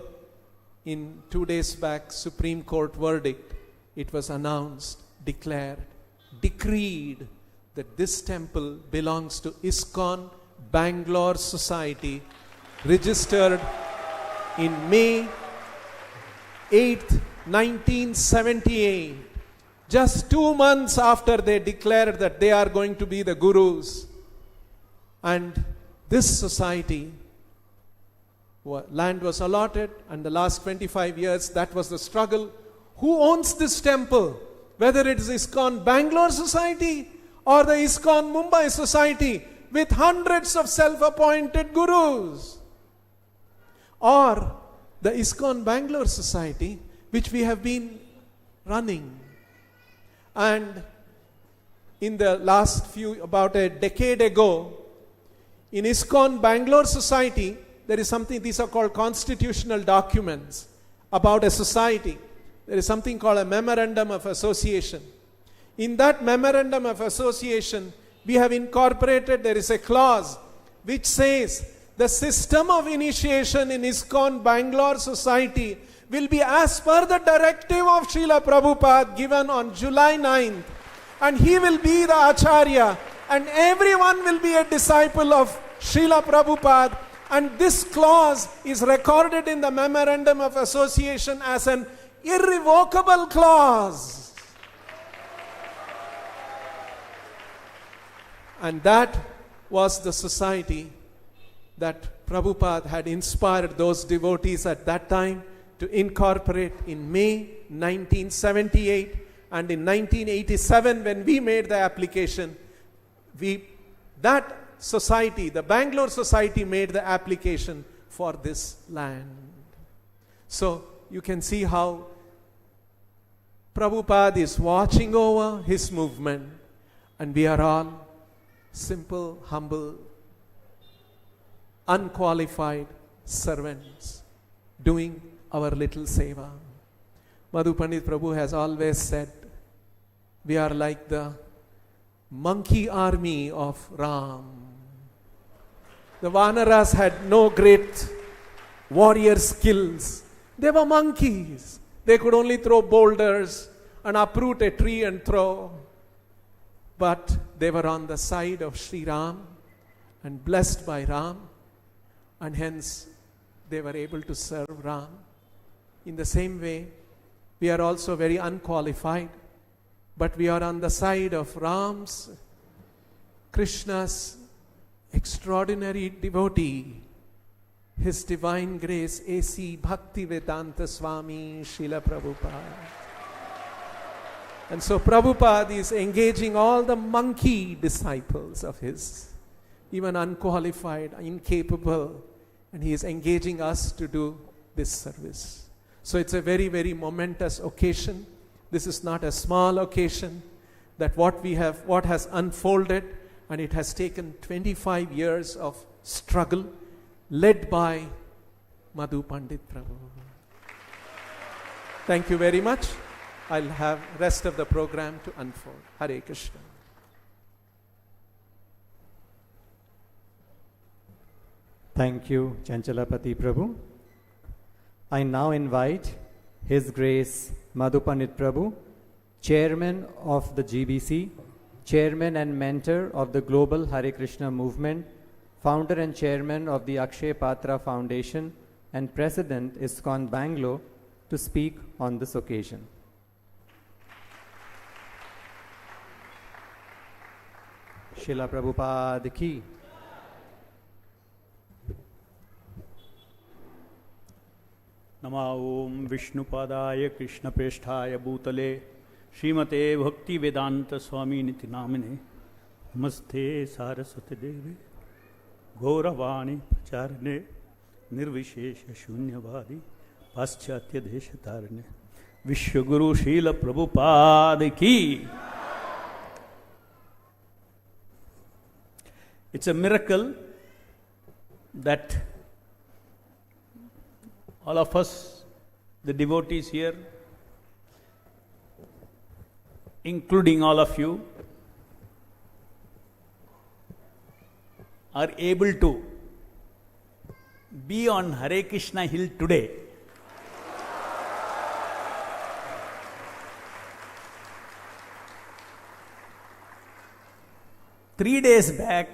in 2 days back, Supreme Court verdict, it was announced, declared, decreed that this temple belongs to ISKCON Bangalore Society, registered in May 8th, 1978. Just 2 months after they declared that they are going to be the gurus. And this society, land was allotted, and the last 25 years, that was the struggle. Who owns this temple? Whether it is ISKCON Bangalore Society or the ISKCON Mumbai Society with hundreds of self-appointed gurus, or the ISKCON Bangalore Society, which we have been running. And in the last about a decade ago, in ISKCON Bangalore Society, there is something, these are called constitutional documents about a society. There is something called a Memorandum of Association. In that Memorandum of Association, we have incorporated, there is a clause which says, the system of initiation in ISKCON Bangalore Society will be as per the directive of Srila Prabhupada given on July 9th. And he will be the Acharya, and everyone will be a disciple of Srila Prabhupada. And this clause is recorded in the Memorandum of Association as an irrevocable clause. And that was the society that Prabhupada had inspired those devotees at that time to incorporate in May 1978. And in 1987, when we made the application, that society, the Bangalore Society, made the application for this land. So you can see how Prabhupada is watching over his movement, and we are all simple, humble, unqualified servants doing our little seva. Madhu Pandit Prabhu has always said, we are like the monkey army of Ram. The Vanaras had no great warrior skills, They were monkeys. They could only throw boulders and uproot a tree and throw. But they were on the side of Sri Ram and blessed by Ram, and hence they were able to serve Ram. In the same way, we are also very unqualified, but we are on the side of Ram's, Krishna's extraordinary devotee, His Divine Grace A.C. Bhaktivedanta Swami Srila Prabhupada. And so Prabhupada is engaging all the monkey disciples of his, even unqualified, incapable, and he is engaging us to do this service. So it's a very, very momentous occasion. This is not a small occasion, that what has unfolded, and it has taken 25 years of struggle led by Madhu Pandit Prabhu. Thank you very much. I'll have rest of the program to unfold. Hare Krishna. Thank you, Chanchalapathi Prabhu. I now invite His Grace Madhu Pandit Prabhu, Chairman of the GBC, Chairman and Mentor of the Global Hare Krishna Movement, Founder and Chairman of the Akshay Patra Foundation, and President ISKCON Bangalore, to speak on this occasion. Srila Prabhupada ki. Nama Om Vishnupadaya Krishna Preshthaya Bhutale Srimate Bhakti Vedanta Swami Niti Namine Namaste Saraswati Devi Gauravani Pracharane Nirvishesha Shunyavadi Paschatya Deshatarane Vishwa Guru Srila Prabhupada ki. It's a miracle that all of us, the devotees here, including all of you, are able to be on Hare Krishna Hill today. Three days back,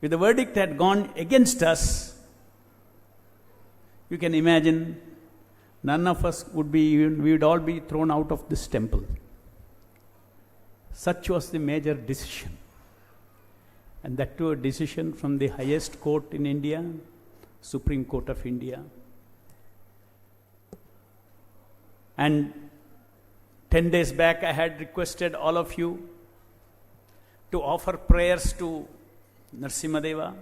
if the verdict had gone against us, you can imagine none of us we would all be thrown out of this temple. Such was the major decision. And that too a decision from the highest court in India, Supreme Court of India. And 10 days back I had requested all of you to offer prayers to Narasimhadeva.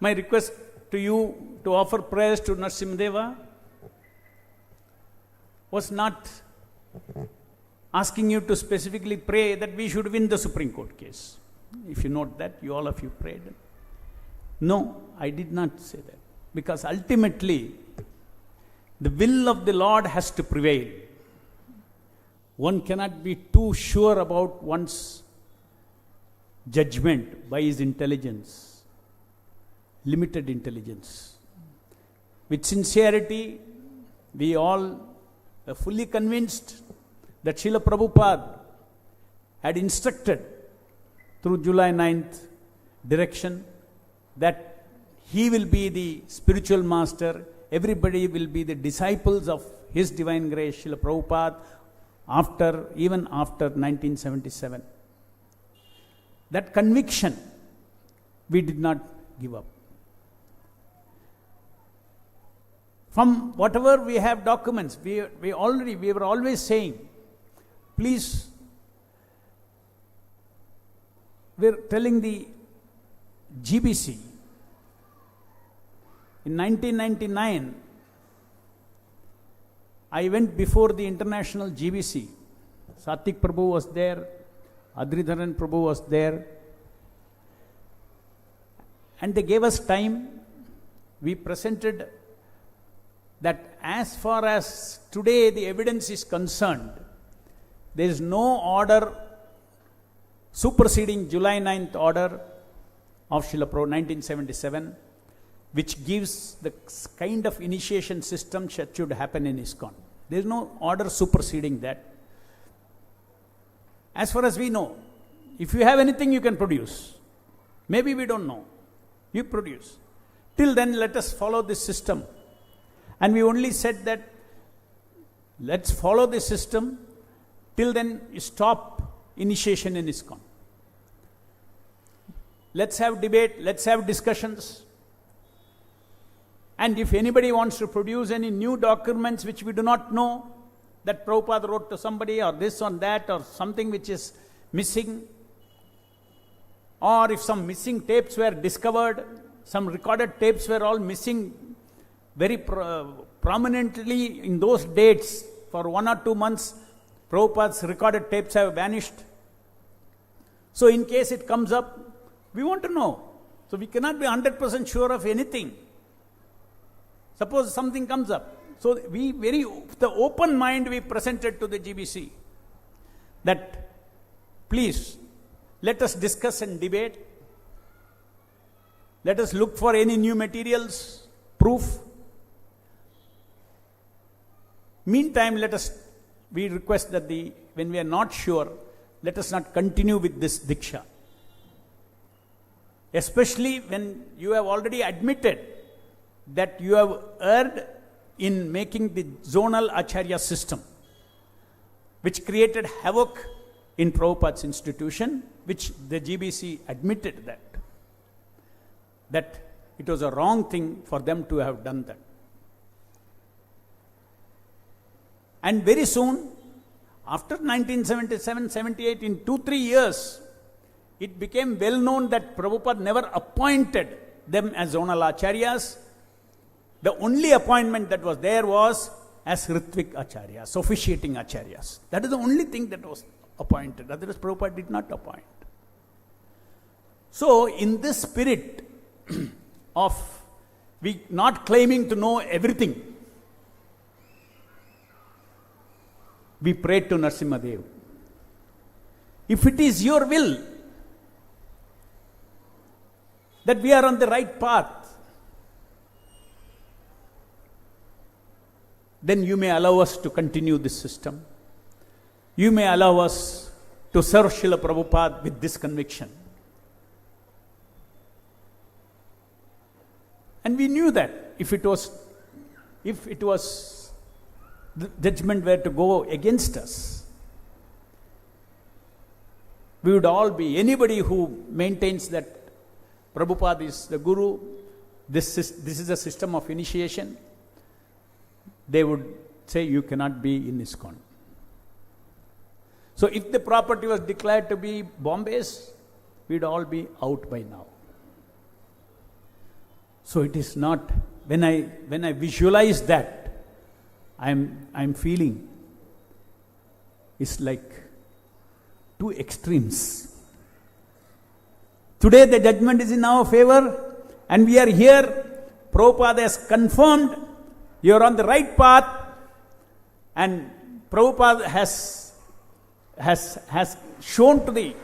My request to you to offer prayers to Narasimhadeva was not asking you to specifically pray that we should win the Supreme Court case. If you note that, all of you prayed. No, I did not say that. Because ultimately, the will of the Lord has to prevail. One cannot be too sure about one's judgment by his intelligence, limited intelligence. With sincerity, we all are fully convinced that Srila Prabhupada had instructed through July 9th direction that he will be the spiritual master, everybody will be the disciples of His Divine Grace, Srila Prabhupada, even after 1977. That conviction, we did not give up. From whatever we have documents, we were always saying, please, we're telling the GBC, in 1999, I went before the international GBC. Satik Prabhu was there, Adridharan Prabhu was there, and they gave us time. We presented that as far as today the evidence is concerned, there is no order superseding July 9th order of Srila Prabhupada, 1977, which gives the kind of initiation system that should happen in ISKCON. There is no order superseding that. As far as we know, if you have anything, you can produce. Maybe we don't know. You produce. Till then, let us follow this system. And we only said that let's follow this system. Till then, you stop initiation in ISKCON. Let's have debate, let's have discussions. And if anybody wants to produce any new documents which we do not know, that Prabhupada wrote to somebody, or this or that, or something which is missing, or if some missing tapes were discovered, some recorded tapes were all missing very prominently in those dates. For 1 or 2 months, Prabhupada's recorded tapes have vanished. So in case it comes up, we want to know. So we cannot be 100% sure of anything. Suppose something comes up. So the open mind we presented to the GBC, that please let us discuss and debate. Let us look for any new materials, proof. Meantime, we request that when we are not sure, let us not continue with this Diksha. Especially when you have already admitted that you have erred in making the zonal Acharya system, which created havoc in Prabhupada's institution, which the GBC admitted that it was a wrong thing for them to have done that. And very soon, after 1977-78, in 2-3 years, it became well known that Prabhupada never appointed them as zonal acharyas. The only appointment that was there was as Ritvik acharyas, officiating acharyas. That is the only thing that was appointed. Otherwise, Prabhupada did not appoint. So, in this spirit of we not claiming to know everything, we prayed to Narasimhadev. If it is your will that we are on the right path, then you may allow us to continue this system. You may allow us to serve Srila Prabhupada with this conviction. And we knew that if it was the judgment were to go against us, we would all be, anybody who maintains that Prabhupada is the Guru, this is a system of initiation, they would say you cannot be in ISKCON. So if the property was declared to be Bombay's, we'd all be out by now. So it is not, when I visualize that, I'm feeling it's like two extremes. Today the judgment is in our favor and we are here. Prabhupada has confirmed you are on the right path, and Prabhupada has shown to the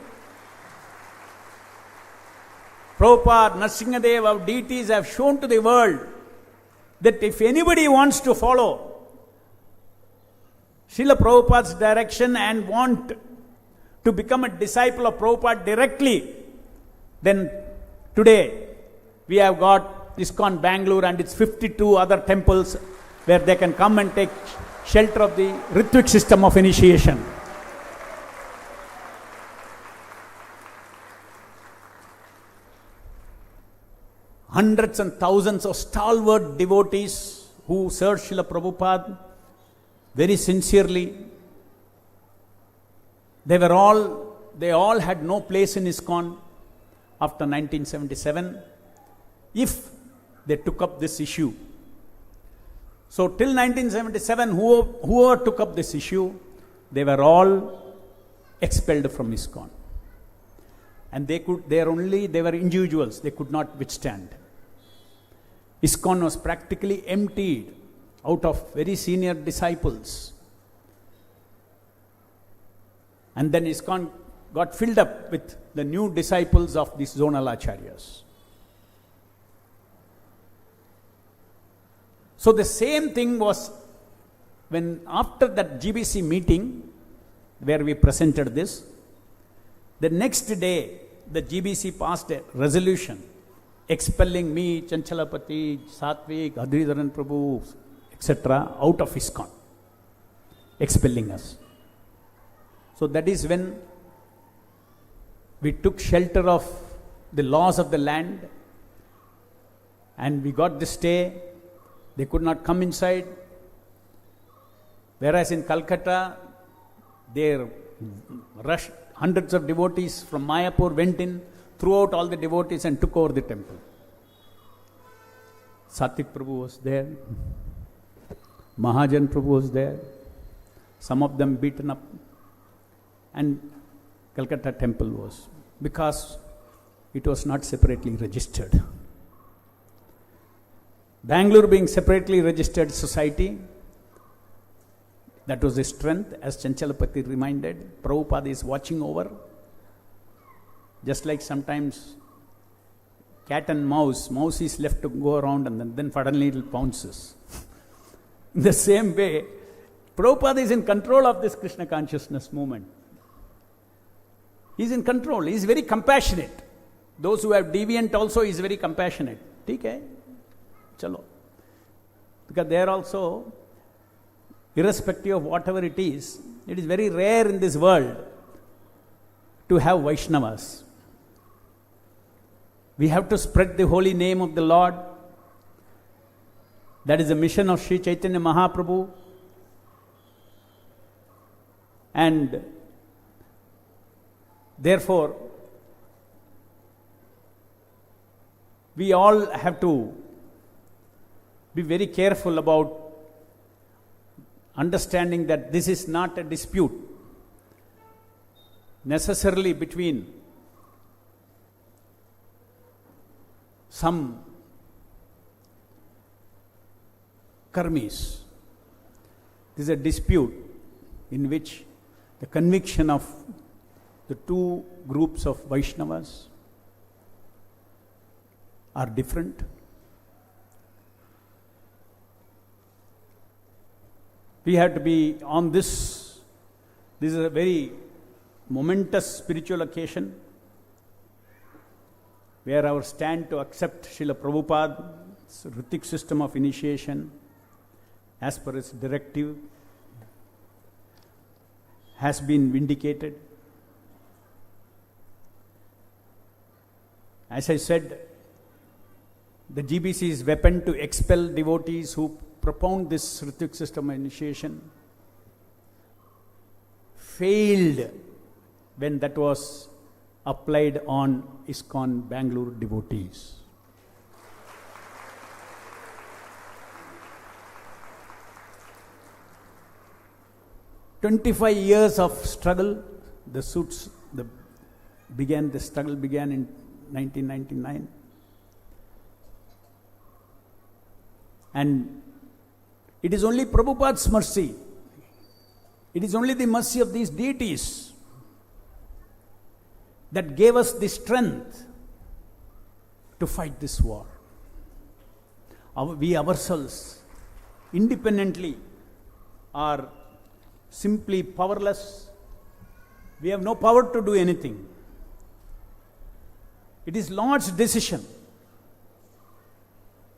Prabhupada, Narasimhadev, our deities have shown to the world that if anybody wants to follow Srila Prabhupada's direction and want to become a disciple of Prabhupada directly, then today we have got ISKCON Bangalore and its 52 other temples where they can come and take shelter of the Ritvik system of initiation. Hundreds and thousands of stalwart devotees who served Srila Prabhupada very sincerely. They all had no place in ISKCON after 1977 if they took up this issue. So till 1977, whoever took up this issue, they were all expelled from ISKCON. And they were individuals, they could not withstand. ISKCON was practically emptied out of very senior disciples. And then ISKCON got filled up with the new disciples of these zonal acharyas. So the same thing was when after that GBC meeting where we presented this, the next day the GBC passed a resolution expelling me, Chanchalapathi, Satvik, Adridharan Prabhu, etc. out of ISKCON, expelling us. So that is when we took shelter of the laws of the land and we got the stay. They could not come inside. Whereas in Calcutta, they rushed, hundreds of devotees from Mayapur went in, threw out all the devotees and took over the temple. Satvik Prabhu was there. Mahajan Prabhu was there. Some of them beaten up. And Calcutta temple was, because it was not separately registered. Bangalore being separately registered society, that was the strength, as Chanchalapathi reminded. Prabhupada is watching over. Just like sometimes cat and mouse is left to go around and then suddenly it pounces. In the same way, Prabhupada is in control of this Krishna consciousness movement. He is in control. He is very compassionate. Those who have deviant also, he is very compassionate. Okay? Chalo. Because they are also, irrespective of whatever it is very rare in this world to have Vaishnavas. We have to spread the holy name of the Lord. That is the mission of Sri Chaitanya Mahaprabhu. And therefore, we all have to be very careful about understanding that this is not a dispute necessarily between some karmis. This is a dispute in which the conviction of the two groups of Vaishnavas are different. We have to be on this. This is a very momentous spiritual occasion where our stand to accept Srila Prabhupada's Ritik system of initiation as per its directive has been vindicated. As I said, the GBC's weapon to expel devotees who propound this Ritik system of initiation failed when that was applied on ISKCON Bangalore devotees. "25 years of struggle, the struggle began in 1999. And it is only Prabhupada's mercy. It is only the mercy of these deities that gave us the strength to fight this war. We ourselves, independently, are simply powerless. We have no power to do anything. It is Lord's decision.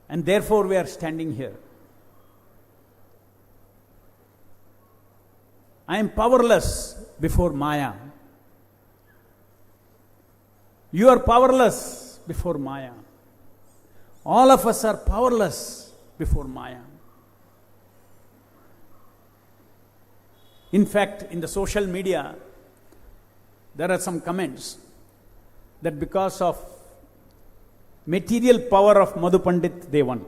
And therefore we are standing here. I am powerless before Maya. You are powerless before Maya. All of us are powerless before Maya. In fact, in the social media, there are some comments that because of material power of Madhu Pandit, they won.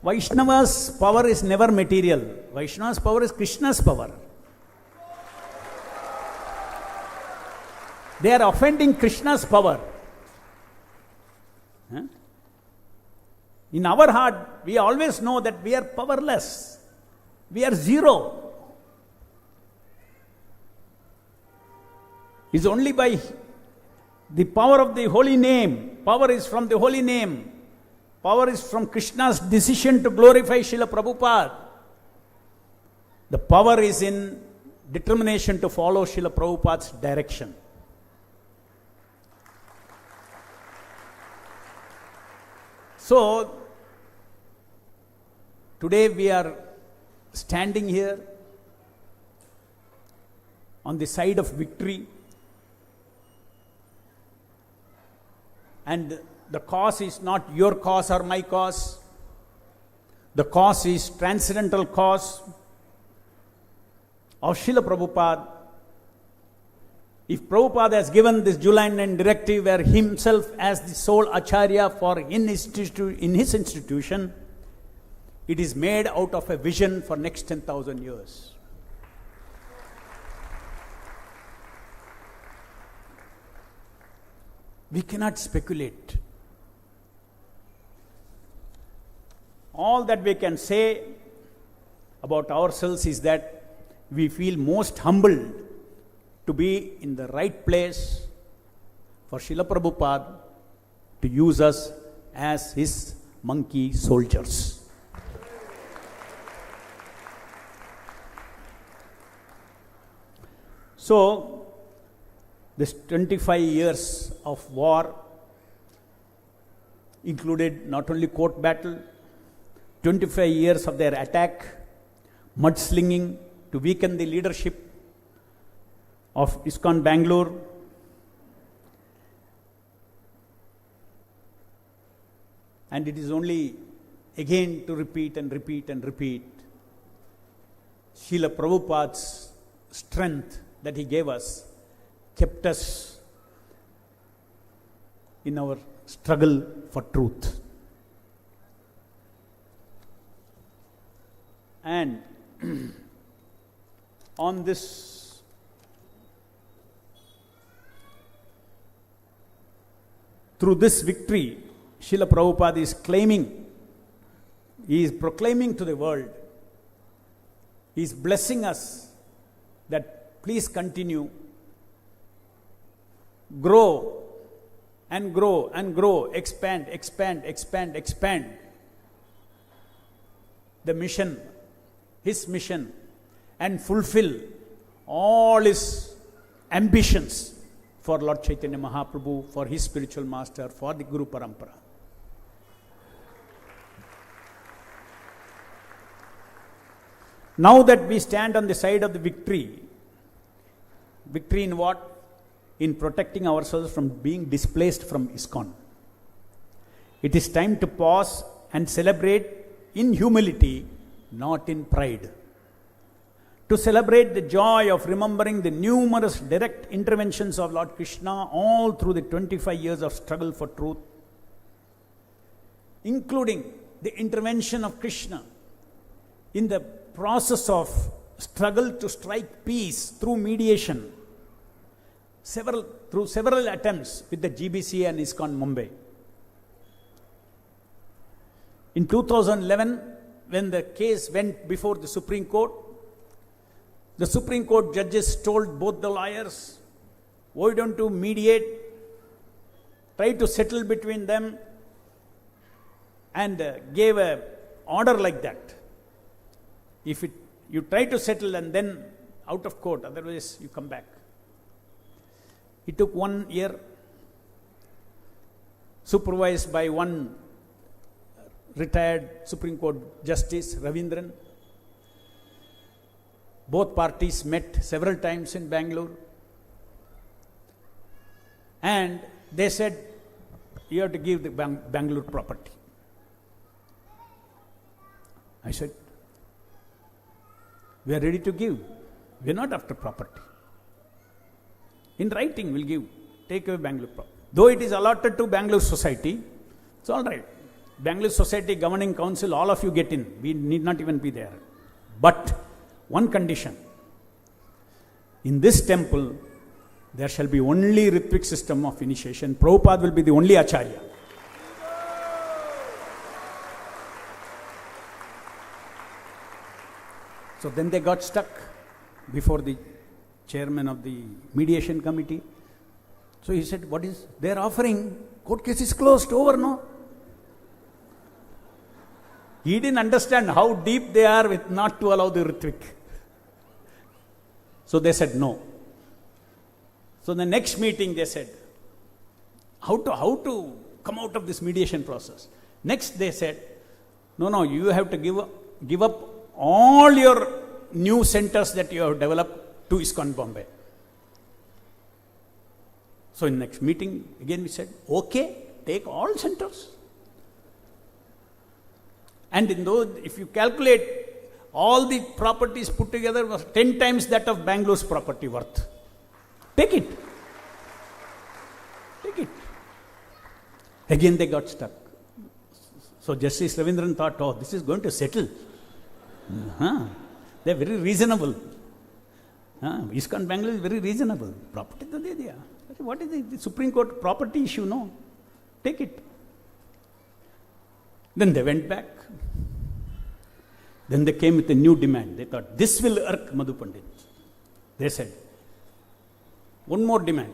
Vaishnava's power is never material. Vaishnava's power is Krishna's power. They are offending Krishna's power. In our heart, we always know that we are powerless. We are zero. It's only by the power of the holy name. Power is from the holy name. Power is from Krishna's decision to glorify Srila Prabhupada. The power is in determination to follow Srila Prabhupada's direction. So, today we are standing here on the side of victory, and the cause is not your cause or my cause. The cause is transcendental cause of Srila Prabhupada. If Prabhupada has given this July 9 directive where himself as the sole Acharya for in his institution, it is made out of a vision for next 10,000 years. We cannot speculate. All that we can say about ourselves is that we feel most humbled to be in the right place for Srila Prabhupada to use us as his monkey soldiers. So, this 25 years of war included not only court battle, 25 years of their attack, mudslinging to weaken the leadership of ISKCON Bangalore, and it is only again to repeat and repeat and repeat. Srila Prabhupada's strength that he gave us kept us in our struggle for truth. And on this through this victory, Srila Prabhupada is claiming, he is proclaiming to the world, he is blessing us that please continue, grow and grow and grow, expand, expand, expand, expand the mission, his mission, and fulfill all his ambitions for Lord Chaitanya Mahaprabhu, for his spiritual master, for the Guru Parampara. Now that we stand on the side of the victory, victory in what? In protecting ourselves from being displaced from ISKCON. It is time to pause and celebrate in humility, not in pride. To celebrate the joy of remembering the numerous direct interventions of Lord Krishna all through the 25 years of struggle for truth, including the intervention of Krishna in the process of struggle to strike peace through mediation, through several attempts with the GBC and ISKCON Mumbai. In 2011, when the case went before the Supreme Court judges told both the lawyers, why don't you mediate, try to settle between them, and gave an order like that. If you try to settle and then out of court, otherwise you come back. It took 1 year, supervised by one retired Supreme Court Justice, Ravindran. Both parties met several times in Bangalore. And they said, you have to give the Bangalore property. I said, we are ready to give. We are not after property. In writing, we'll give. Take away Bangalore property. Though it is allotted to Bangalore Society, it's all right. Bangalore Society Governing Council, all of you get in. We need not even be there. But one condition. In this temple, there shall be only Ritvik system of initiation. Prabhupada will be the only Acharya. So then they got stuck before the chairman of the mediation committee. So he said, what is their offering? Court case is closed, over, no? He didn't understand how deep they are with not to allow the Ritvik. So they said no. So the next meeting they said, how to come out of this mediation process? Next they said, no, you have to give up all your new centers that you have developed to ISKCON Bombay. So in next meeting, again we said, okay, take all centers. And in those, if you calculate, all the properties put together was 10 times that of Bangalore's property worth. Take it. Take it. Again they got stuck. So Justice Ravindran thought, oh, this is going to settle. They are very reasonable. ISKCON Bangalore is very reasonable. Property to there. What is the Supreme Court property issue? No. Take it. Then they went back. Then they came with a new demand. They thought, this will irk Madhu Pandit. They said, one more demand.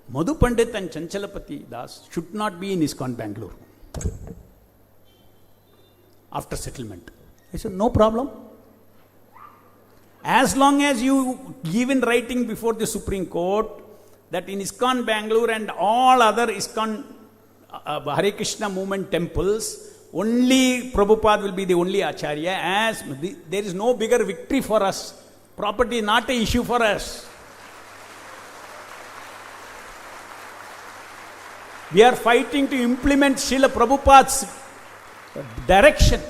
Madhu Pandit and Chanchalapathi Das should not be in ISKCON Bangalore after settlement. I said, no problem. As long as you give in writing before the Supreme Court that in ISKCON Bangalore and all other ISKCON Hare Krishna movement temples, only Prabhupada will be the only Acharya, as there is no bigger victory for us. Property is not an issue for us. We are fighting to implement Srila Prabhupada's direction.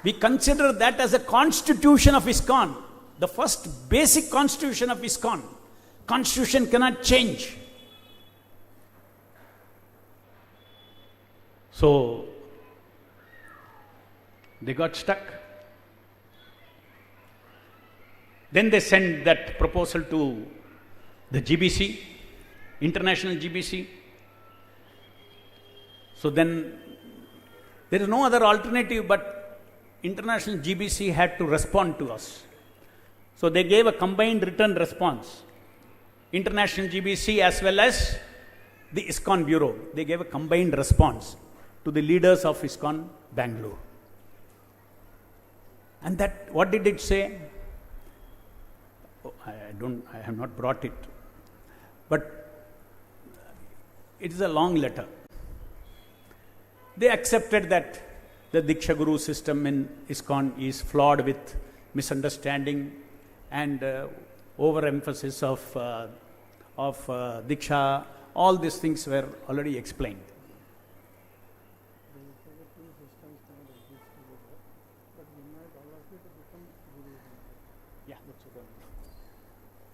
We consider that as a constitution of ISKCON, the first basic constitution of ISKCON. Constitution cannot change. So, they got stuck. Then they sent that proposal to the GBC, international GBC. So then, there is no other alternative but international GBC had to respond to us. So they gave a combined written response. International GBC as well as the ISKCON Bureau, they gave a combined response to the leaders of ISKCON Bangalore. And that, what did it say? Oh, I have not brought it. But it is a long letter. They accepted that the Diksha Guru system in ISKCON is flawed with misunderstanding and overemphasis of Diksha. All these things were already explained.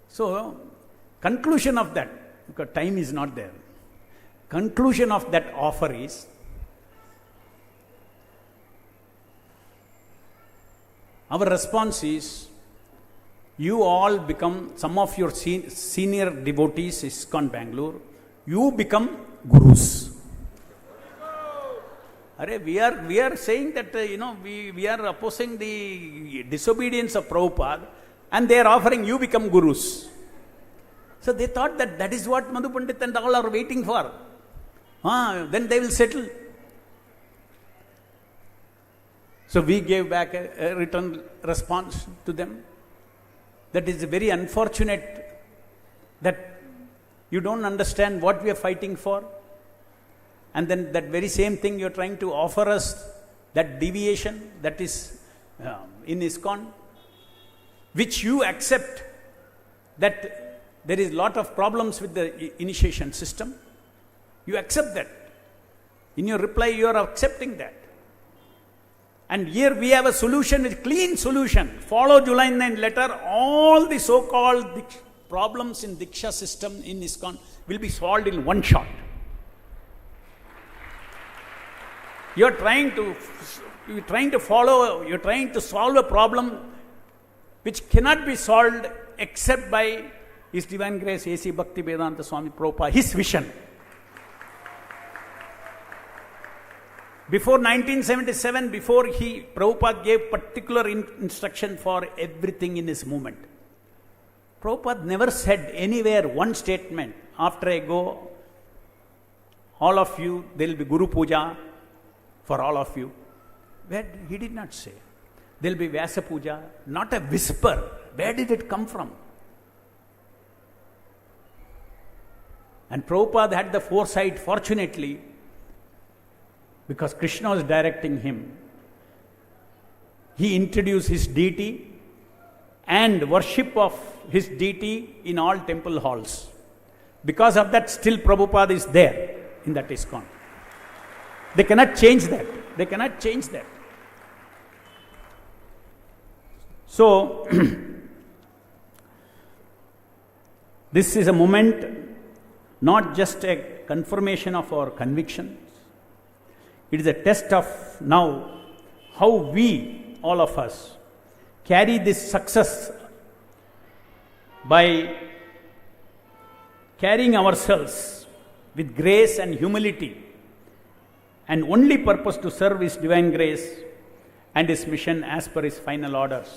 So, conclusion of that, because time is not there, conclusion of that offer is, our response is, you all become, some of your senior devotees, ISKCON Bangalore, you become gurus. Hare, we are saying that, we are opposing the disobedience of Prabhupada, and they are offering you become gurus. So they thought that is what Madhu Pandit and all are waiting for. Then they will settle. So we gave back a written response to them. That is very unfortunate that you don't understand what we are fighting for. And then that very same thing you are trying to offer us, that deviation that is in ISKCON, which you accept that there is a lot of problems with the initiation system. You accept that. In your reply, you are accepting that. And here we have a solution, a clean solution. Follow July 9 letter. All the so-called problems in Diksha system in ISKCON will be solved in one shot. You are trying to solve a problem which cannot be solved except by His Divine Grace A.C. Bhakti Vedanta Swami Prabhupada, his vision. Before 1977, Prabhupada gave particular instruction for everything in his movement. Prabhupada never said anywhere one statement, after I go, all of you, there will be Guru Puja for all of you. He did not say. There will be Vyasa Puja, not a whisper. Where did it come from? And Prabhupada had the foresight, fortunately, because Krishna was directing him. He introduced his deity and worship of his deity in all temple halls. Because of that, still Prabhupada is there in that ISKCON. They cannot change that. They cannot change that. So, this is a moment, not just a confirmation of our convictions. It is a test of now how we, all of us, carry this success by carrying ourselves with grace and humility, and only purpose to serve His divine grace and His mission as per His final orders.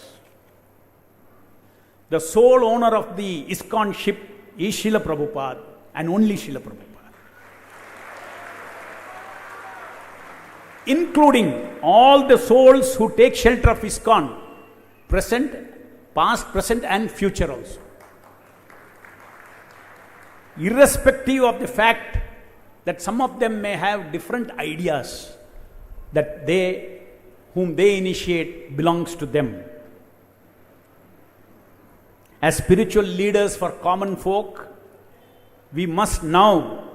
The sole owner of the ISKCON ship is Srila Prabhupada, and only Srila Prabhupada. Including all the souls who take shelter of ISKCON, present, past, present and future also. Irrespective of the fact that some of them may have different ideas that they, whom they initiate, belongs to them. As spiritual leaders for common folk, we must now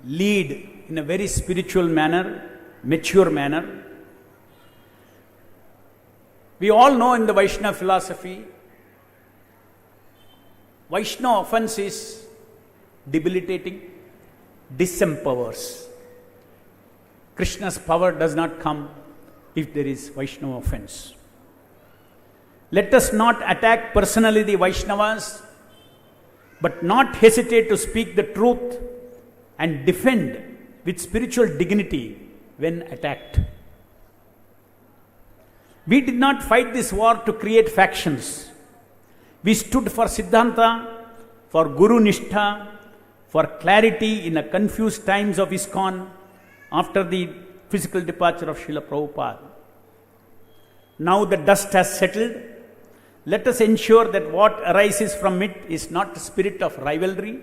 lead in a very spiritual manner, mature manner. We all know in the Vaishnava philosophy, Vaishnava offense is debilitating, disempowers. Krishna's power does not come if there is Vaishnava offense. Let us not attack personally the Vaishnavas, but not hesitate to speak the truth and defend with spiritual dignity when attacked. We did not fight this war to create factions. We stood for Siddhanta, for Guru Nishtha, for clarity in the confused times of ISKCON after the physical departure of Srila Prabhupada. Now the dust has settled. Let us ensure that what arises from it is not the spirit of rivalry,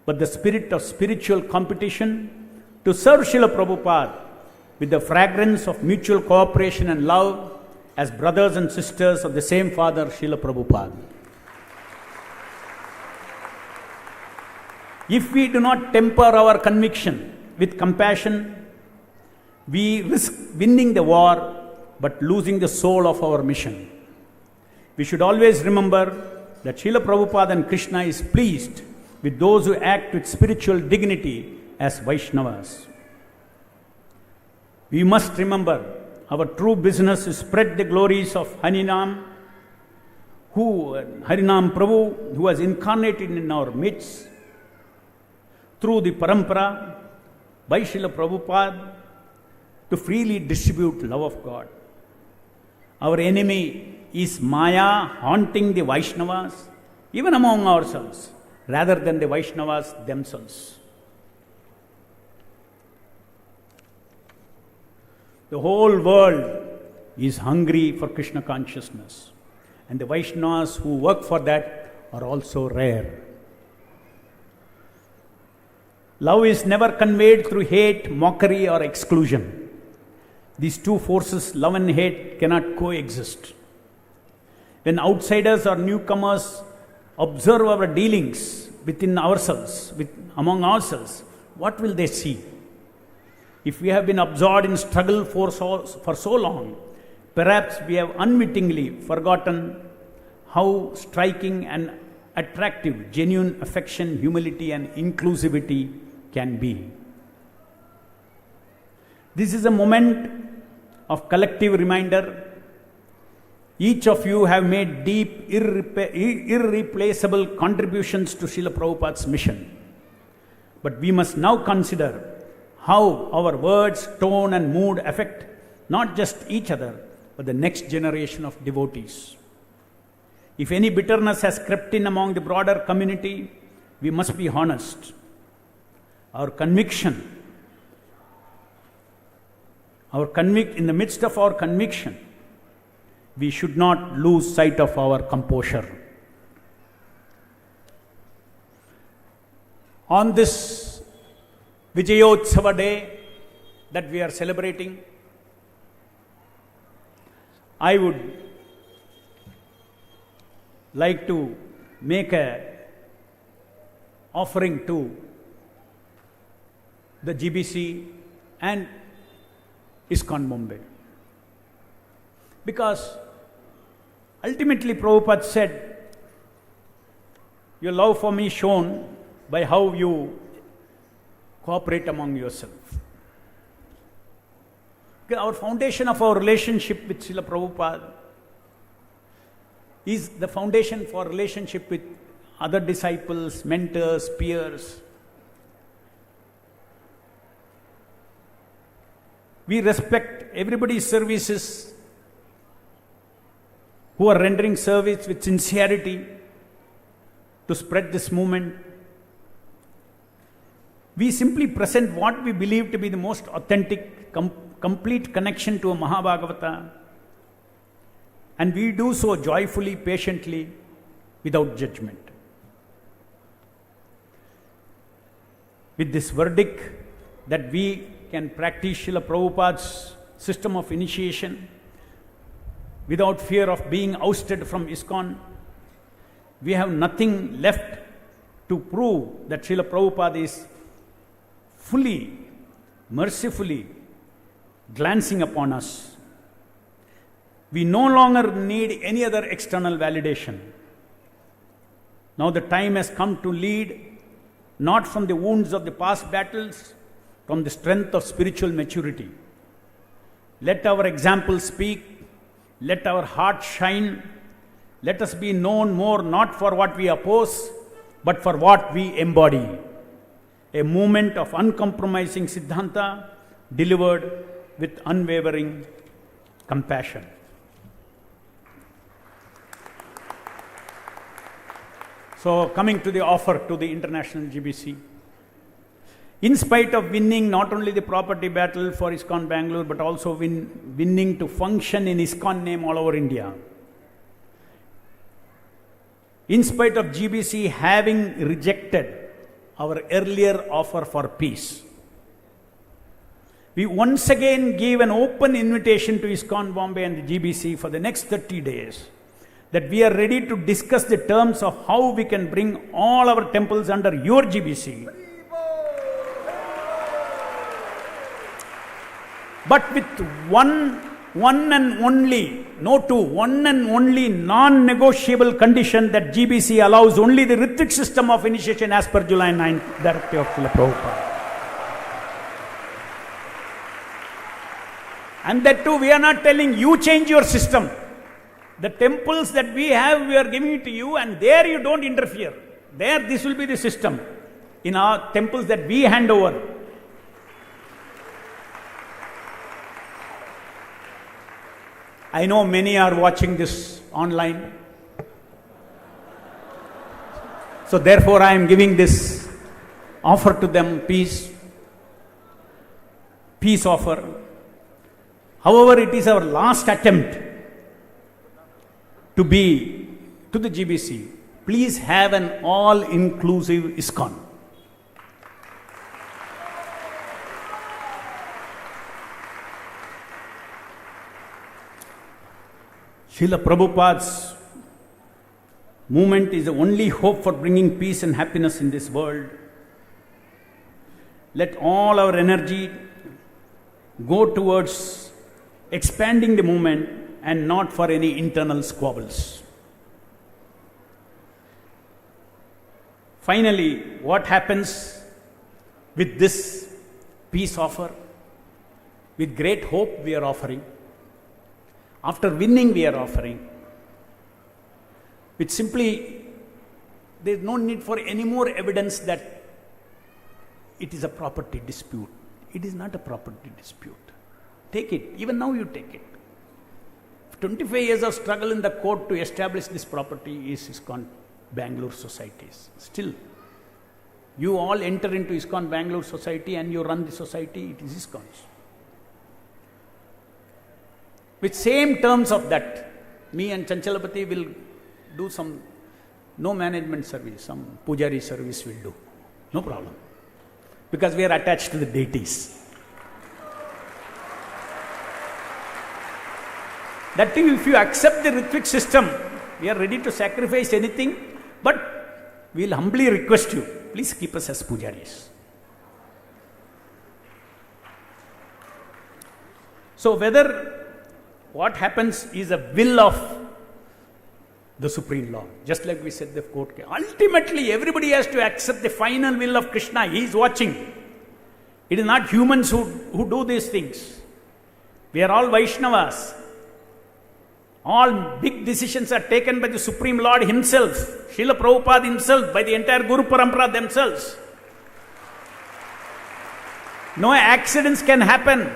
but the spirit of spiritual competition to serve Srila Prabhupada with the fragrance of mutual cooperation and love as brothers and sisters of the same Father, Srila Prabhupada. If we do not temper our conviction with compassion, we risk winning the war but losing the soul of our mission. We should always remember that Srila Prabhupada and Krishna is pleased with those who act with spiritual dignity as Vaishnavas. We must remember our true business is spread the glories of Harinam Prabhu, who was incarnated in our midst through the parampara by Srila Prabhupada to freely distribute love of God. Our enemy is Maya haunting the Vaishnavas, even among ourselves, rather than the Vaishnavas themselves. The whole world is hungry for Krishna consciousness, and the Vaishnavas who work for that are also rare. Love is never conveyed through hate, mockery, or exclusion. These two forces, love and hate, cannot coexist. When outsiders or newcomers observe our dealings within ourselves, among ourselves, what will they see? If we have been absorbed in struggle for so long, perhaps we have unwittingly forgotten how striking and attractive genuine affection, humility, and inclusivity can be. This is a moment of collective reminder. Each of you have made deep, irreplaceable contributions to Srila Prabhupada's mission. But we must now consider how our words, tone, and mood affect not just each other, but the next generation of devotees. If any bitterness has crept in among the broader community, we must be honest. Our conviction, in the midst of our conviction, we should not lose sight of our composure. On this Vijayotsava day that we are celebrating, I would like to make a offering to the GBC and ISKCON Bombay. Because ultimately Prabhupada said, your love for me shown by how you cooperate among yourself. Our foundation of our relationship with Srila Prabhupada is the foundation for relationship with other disciples, mentors, peers. We respect everybody's services who are rendering service with sincerity to spread this movement. We simply present what we believe to be the most authentic, complete connection to a Mahabhagavata, and we do so joyfully, patiently, without judgment. With this verdict that we can practice Srila Prabhupada's system of initiation without fear of being ousted from ISKCON, we have nothing left to prove that Srila Prabhupada is fully, mercifully glancing upon us. We no longer need any other external validation. Now the time has come to lead not from the wounds of the past battles, from the strength of spiritual maturity. Let our example speak, let our heart shine, let us be known more not for what we oppose, but for what we embody. A movement of uncompromising Siddhanta delivered with unwavering compassion. So, coming to the offer to the International GBC, in spite of winning not only the property battle for ISKCON Bangalore, but also winning to function in ISKCON name all over India, in spite of GBC having rejected our earlier offer for peace, we once again give an open invitation to ISKCON Bombay and the GBC for the next 30 days that we are ready to discuss the terms of how we can bring all our temples under your GBC. But with one and only non-negotiable condition that GBC allows only the Ritik system of initiation as per July 9th directive of Srila Prabhupada. And that too, we are not telling you change your system. The temples that we have, we are giving it to you, and there you don't interfere. There, this will be the system. In our temples that we hand over. I know many are watching this online. So therefore I am giving this offer to them, peace offer. However, it is our last attempt to the GBC. Please have an all-inclusive ISKCON. Srila Prabhupada's movement is the only hope for bringing peace and happiness in this world. Let all our energy go towards expanding the movement and not for any internal squabbles. Finally, what happens with this peace offer? With great hope we are offering. After winning we are offering. With simply, there is no need for any more evidence that it is a property dispute. It is not a property dispute. Take it. Even now you take it. 25 years of struggle in the court to establish this property is ISKCON Bangalore societies. Still, you all enter into ISKCON Bangalore society and you run the society, it is ISKCON's. With same terms of that, me and Chanchalapathi will do some no management service, some pujari service will do. No problem. Because we are attached to the deities. That too, if you accept the Ritvik system, we are ready to sacrifice anything, but we will humbly request you, please keep us as pujaris. So whether what happens is a will of the Supreme Lord, just like we said the court case. Ultimately, everybody has to accept the final will of Krishna. He is watching. It is not humans who do these things. We are all Vaishnavas. All big decisions are taken by the Supreme Lord himself, Srila Prabhupada himself, by the entire Guru Parampara themselves. No accidents can happen.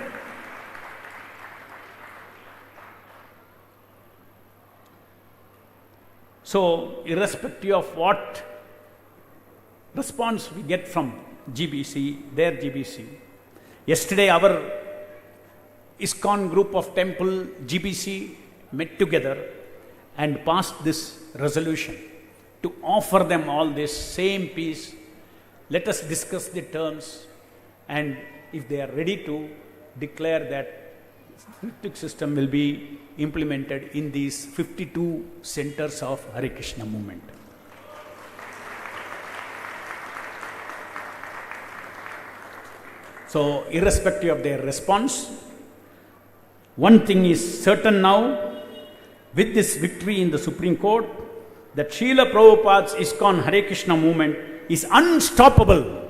So, irrespective of what response we get from GBC, their GBC. Yesterday, our ISKCON group of temple, GBC, met together and passed this resolution to offer them all this same peace. Let us discuss the terms, and if they are ready to declare that Ritvik system will be implemented in these 52 centers of Hare Krishna movement. So, irrespective of their response, one thing is certain now, with this victory in the Supreme Court, that Srila Prabhupada's ISKCON Hare Krishna movement is unstoppable.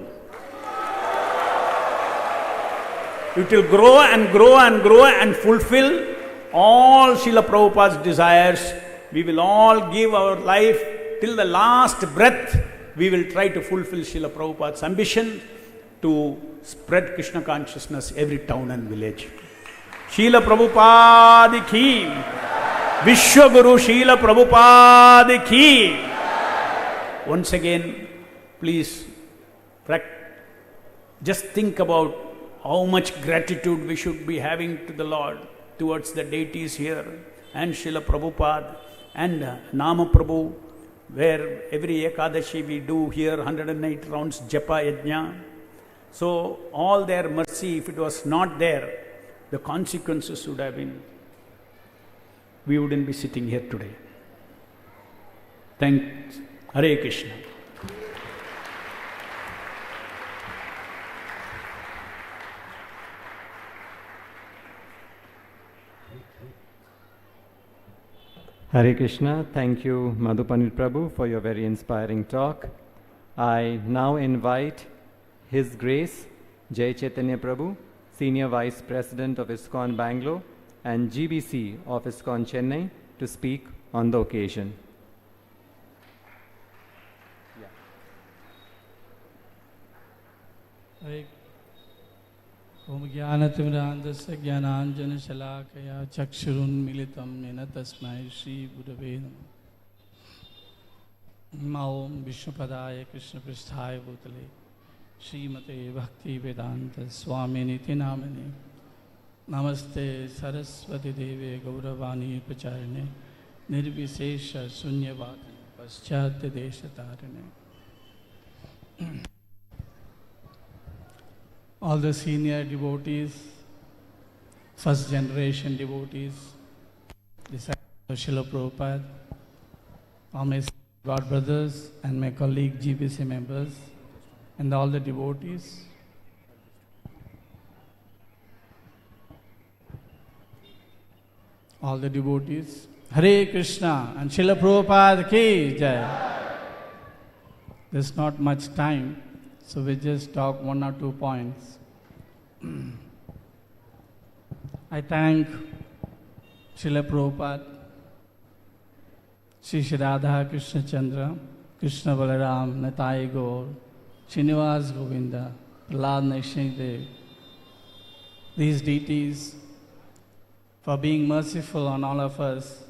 It will grow and grow and grow and fulfill all Srila Prabhupada's desires. We will all give our life till the last breath. We will try to fulfill Srila Prabhupada's ambition to spread Krishna consciousness every town and village. Srila Prabhupada ki, Vishwa Guru Srila Prabhupada ki. Once again, please just think about how much gratitude we should be having to the Lord towards the deities here and Srila Prabhupada and Nama Prabhu, where every Ekadashi we do here 108 rounds Japa Yajna. So all their mercy, if it was not there, the consequences would have been, we wouldn't be sitting here today. Thanks. Hare Krishna. Hare Krishna. Thank you, Madhu Pandit Prabhu, for your very inspiring talk. I now invite His Grace Jaya Chaitanya Prabhu, Senior Vice President of ISKCON Bangalore and GBC of ISKCON Chennai, to speak on the occasion. Om Jnanatimrandasya Jnananjana Shalakaya Chakshurunmilitam Yena Tasmai Shri Gurave Namah. Om Vishnupadaya Krishna Pristhaya Bhutale Srimate Bhakti Vedanta Swami Niti Namane Namaste Saraswati Deve Gauravani Pacharane Nirvisesha Sunyavadi Paschatya Deshatarane. All the senior devotees, first generation devotees, disciples of Srila Prabhupada, all my God brothers and my colleague GBC members, and all the devotees. All the devotees. Hare Krishna and Srila Prabhupada ki Jaya. There's not much time, so we just talk 1 or 2 points. I thank Srila Prabhupada, Shri Radha Krishna Chandra, Krishna Balaram, Natai Gaur, Srinivas Govinda, Prahlad Naishnadev, these deities for being merciful on all of us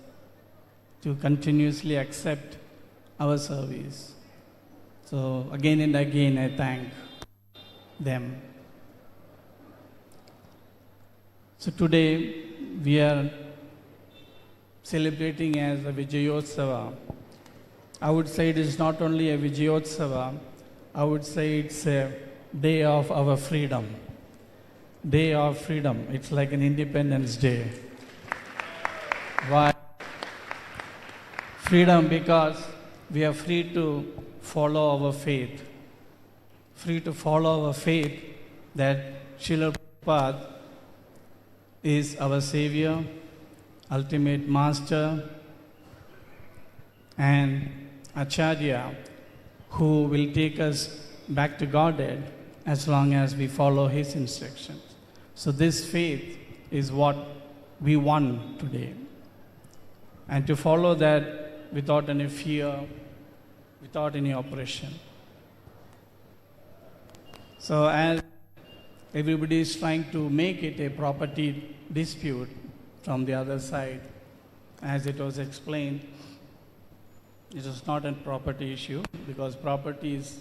to continuously accept our service. So again and again I thank them. So today we are celebrating as a Vijayotsava. I would say it is not only a Vijayotsava, I would say it's a day of our freedom. Day of freedom. It's like an Independence Day. Why? Freedom because we are free to follow our faith. Free to follow our faith that Srila Prabhupada is our Savior, ultimate Master, and Acharya, who will take us back to Godhead as long as we follow His instructions. So this faith is what we want today. And to follow that without any fear, without any oppression. So as everybody is trying to make it a property dispute from the other side, as it was explained, it is not a property issue because property is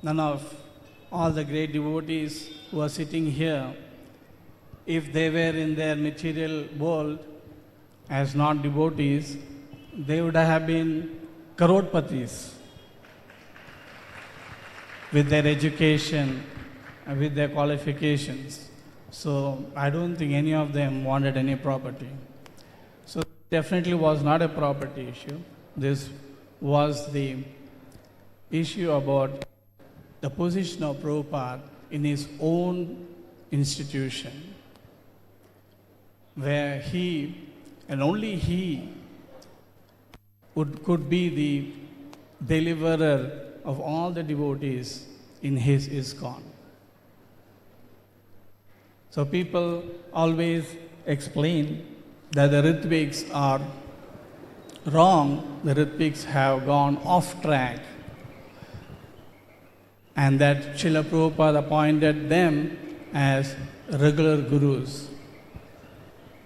none of all the great devotees who are sitting here, if they were in their material world as not devotees, they would have been crorepati's with their education and with their qualifications. So I don't think any of them wanted any property. So definitely was not a property issue. This was the issue about the position of Prabhupada in his own institution, where he and only he could be the deliverer of all the devotees in his ISKCON. So people always explain that the Ritviks are wrong, the Ritviks have gone off track, and that Srila Prabhupada appointed them as regular gurus.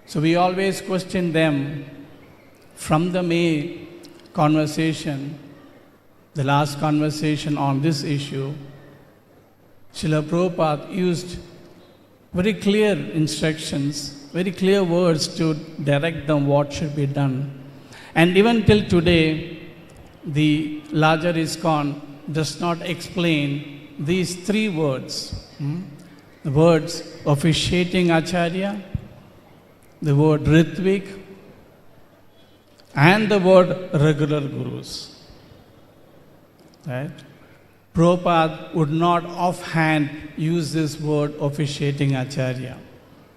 So we always question them from the May conversation, the last conversation on this issue. Srila Prabhupada used very clear instructions, very clear words to direct them what should be done. And even till today, the larger ISKCON does not explain these three words. The words officiating Acharya, the word Ritvik, and the word regular gurus. Right? Prabhupada would not offhand use this word officiating Acharya.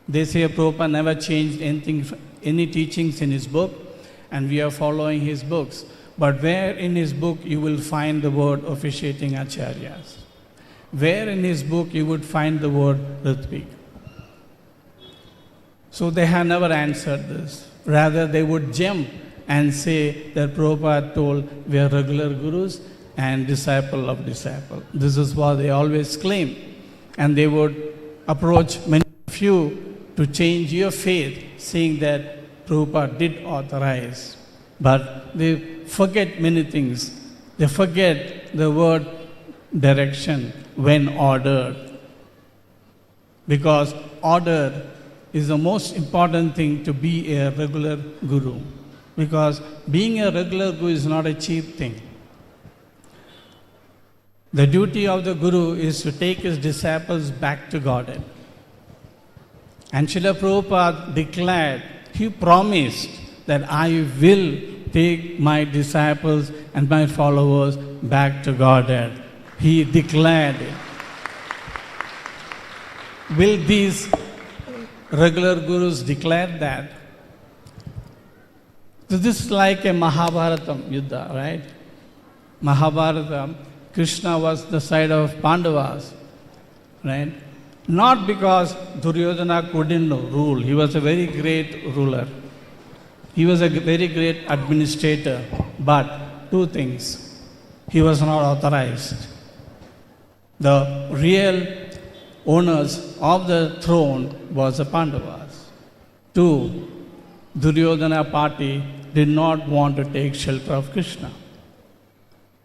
They say Prabhupada never changed anything, any teachings in his book, and we are following his books. But where in his book you will find the word officiating Acharyas? Where in his book you would find the word Ritvik? So they have never answered this. Rather, they would jump and say that Prabhupada told we are regular gurus and disciple of disciple. This is what they always claim. And they would approach many of you to change your faith, saying that Prabhupada did authorize. But they forget many things. They forget the word direction when ordered. Because order is the most important thing to be a regular guru. Because being a regular guru is not a cheap thing. The duty of the guru is to take his disciples back to Godhead. And Srila Prabhupada declared, he promised that I will take my disciples and my followers back to Godhead. He declared it. Will these regular gurus declare that? So this is like a Mahabharata Yuddha, right? Mahabharata, Krishna was the side of Pandavas, right? Not because Duryodhana couldn't rule. He was a very great ruler. He was a very great administrator. But two things. He was not authorized. The real owners of the throne was the Pandavas. to Duryodhana party did not want to take shelter of Krishna.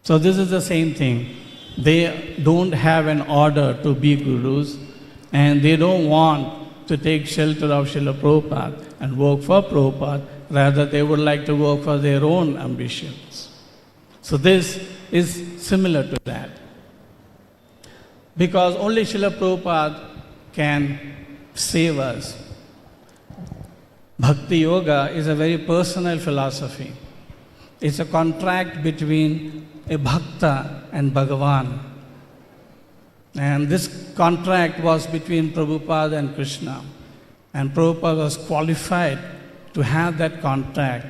So this is the same thing. They don't have an order to be gurus, and they don't want to take shelter of Srila Prabhupada and work for Prabhupada. Rather, they would like to work for their own ambitions. So this is similar to that. Because only Srila Prabhupada can save us. Bhakti Yoga is a very personal philosophy. It's a contract between a Bhakta and Bhagavan. And this contract was between Prabhupada and Krishna. And Prabhupada was qualified to have that contract,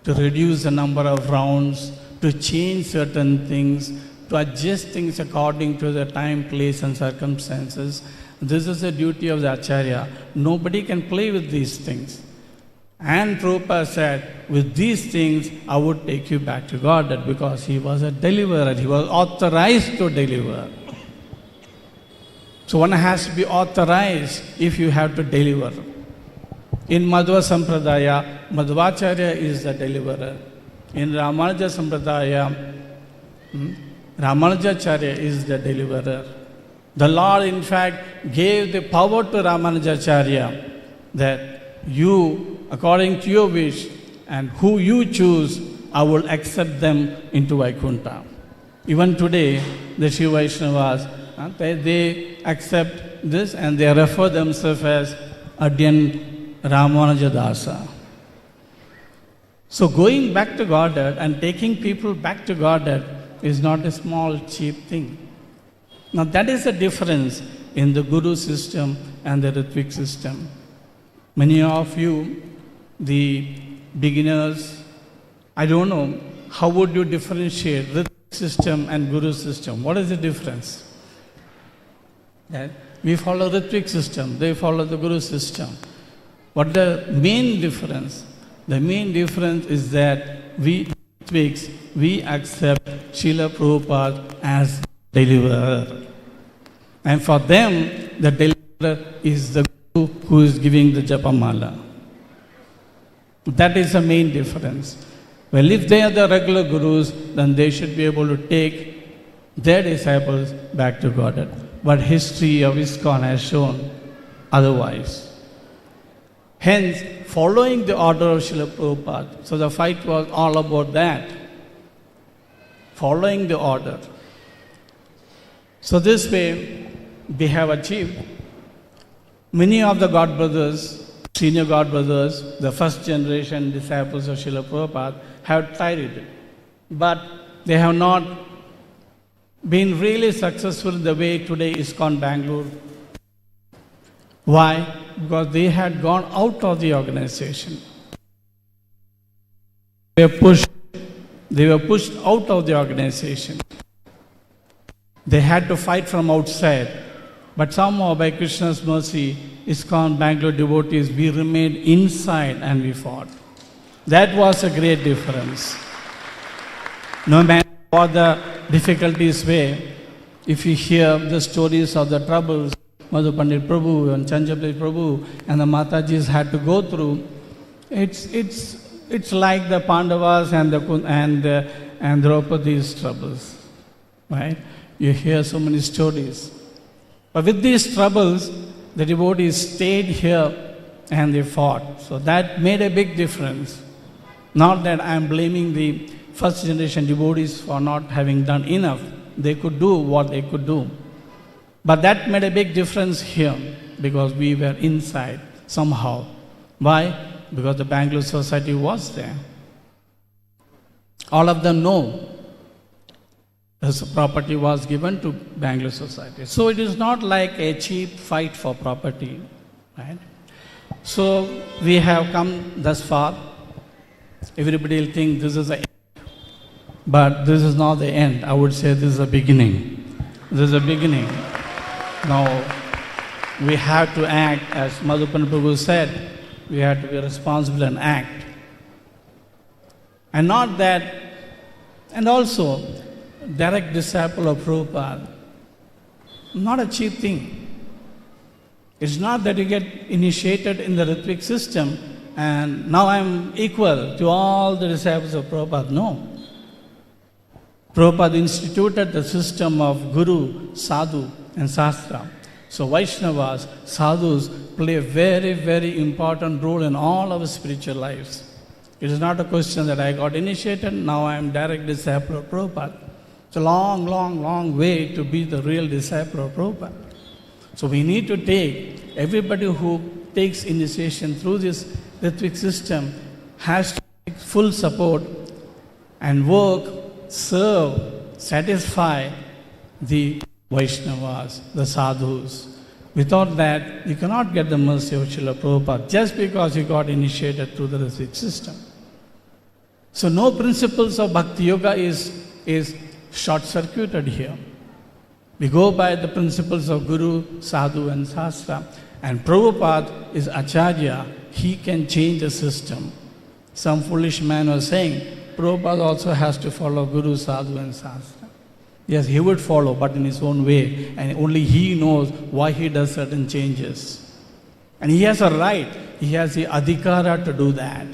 to reduce the number of rounds, to change certain things, to adjust things according to the time, place and circumstances. This is the duty of the Acharya. Nobody can play with these things. And Prabhupada said, with these things, I would take you back to Godhead, because he was a deliverer. He was authorized to deliver. So one has to be authorized if you have to deliver. In Madhva Sampradaya, Madhvacharya is the deliverer. In Ramanuja Sampradaya, Ramanujacharya is the deliverer. The Lord, in fact, gave the power to Ramanujacharya that you, according to your wish, and who you choose, I will accept them into Vaikuntha. Even today, the Shiva Vaishnavas, they accept this and they refer themselves as Adyan Ramanuja Dasa. So going back to Godhead and taking people back to Godhead is not a small, cheap thing. Now that is the difference in the Guru system and the Ritvik system. Many of you, the beginners, I don't know, how would you differentiate Ritvik system and Guru system? What is the difference? That we follow the Ritvik system, they follow the Guru system. What the main difference? The main difference is that we Ritviks, we accept Srila Prabhupada as deliverer. And for them, the deliverer is the Guru who is giving the Japamala. That is the main difference. Well, if they are the regular Gurus, then they should be able to take their disciples back to Godhead. But history of ISKCON has shown otherwise. Hence, following the order of Srila Prabhupada, so the fight was all about that. Following the order. So this way, we have achieved. Many of the God brothers, senior God brothers, the first generation disciples of Srila Prabhupada, have tried it. But they have not been really successful the way today ISKCON Bangalore. Why? Because they had gone out of the organization. They were pushed out of the organization. They had to fight from outside. But somehow, by Krishna's mercy, ISKCON Bangalore devotees, we remained inside and we fought. That was a great difference. No matter what the difficulties were, if you hear the stories of the troubles Madhu Pandit Prabhu and Chanchalapathi Prabhu and the Matajis had to go through, it's like the Pandavas and Draupadi's troubles, right? You hear so many stories. But with these troubles, the devotees stayed here and they fought. So that made a big difference. Not that I am blaming the first generation devotees for not having done enough. They could do what they could do. But that made a big difference here because we were inside somehow. Why? Because the Bangalore society was there. All of them know this property was given to Bangalore society. So it is not like a cheap fight for property, right? So we have come thus far. Everybody will think this is the end. But this is not the end. I would say this is a beginning. This is a beginning. Now, we have to act, as Madhu Prabhu said, we have to be responsible and act. And not that, and also, direct disciple of Prabhupada, not a cheap thing. It's not that you get initiated in the Ritvik system and now I'm equal to all the disciples of Prabhupada. No. Prabhupada instituted the system of Guru, Sadhu and Sastra. So Vaishnavas, Sadhus play a very, very important role in all our spiritual lives. It is not a question that I got initiated, now I am direct disciple of Prabhupada. It's a long, long, long way to be the real disciple of Prabhupada. So we need to take, everybody who takes initiation through this Ritvik system has to take full support and work, serve, satisfy the Vaishnavas, the sadhus. Without that, you cannot get the mercy of Srila Prabhupada just because you got initiated through the Ritvik system. So no principles of Bhakti Yoga is short-circuited here. We go by the principles of Guru, Sadhu and Sastra. And Prabhupada is Acharya. He can change the system. Some foolish man was saying, Prabhupada also has to follow Guru, Sadhu and Sastra. Yes, he would follow, but in his own way. And only he knows why he does certain changes. And he has a right, he has the adhikara to do that.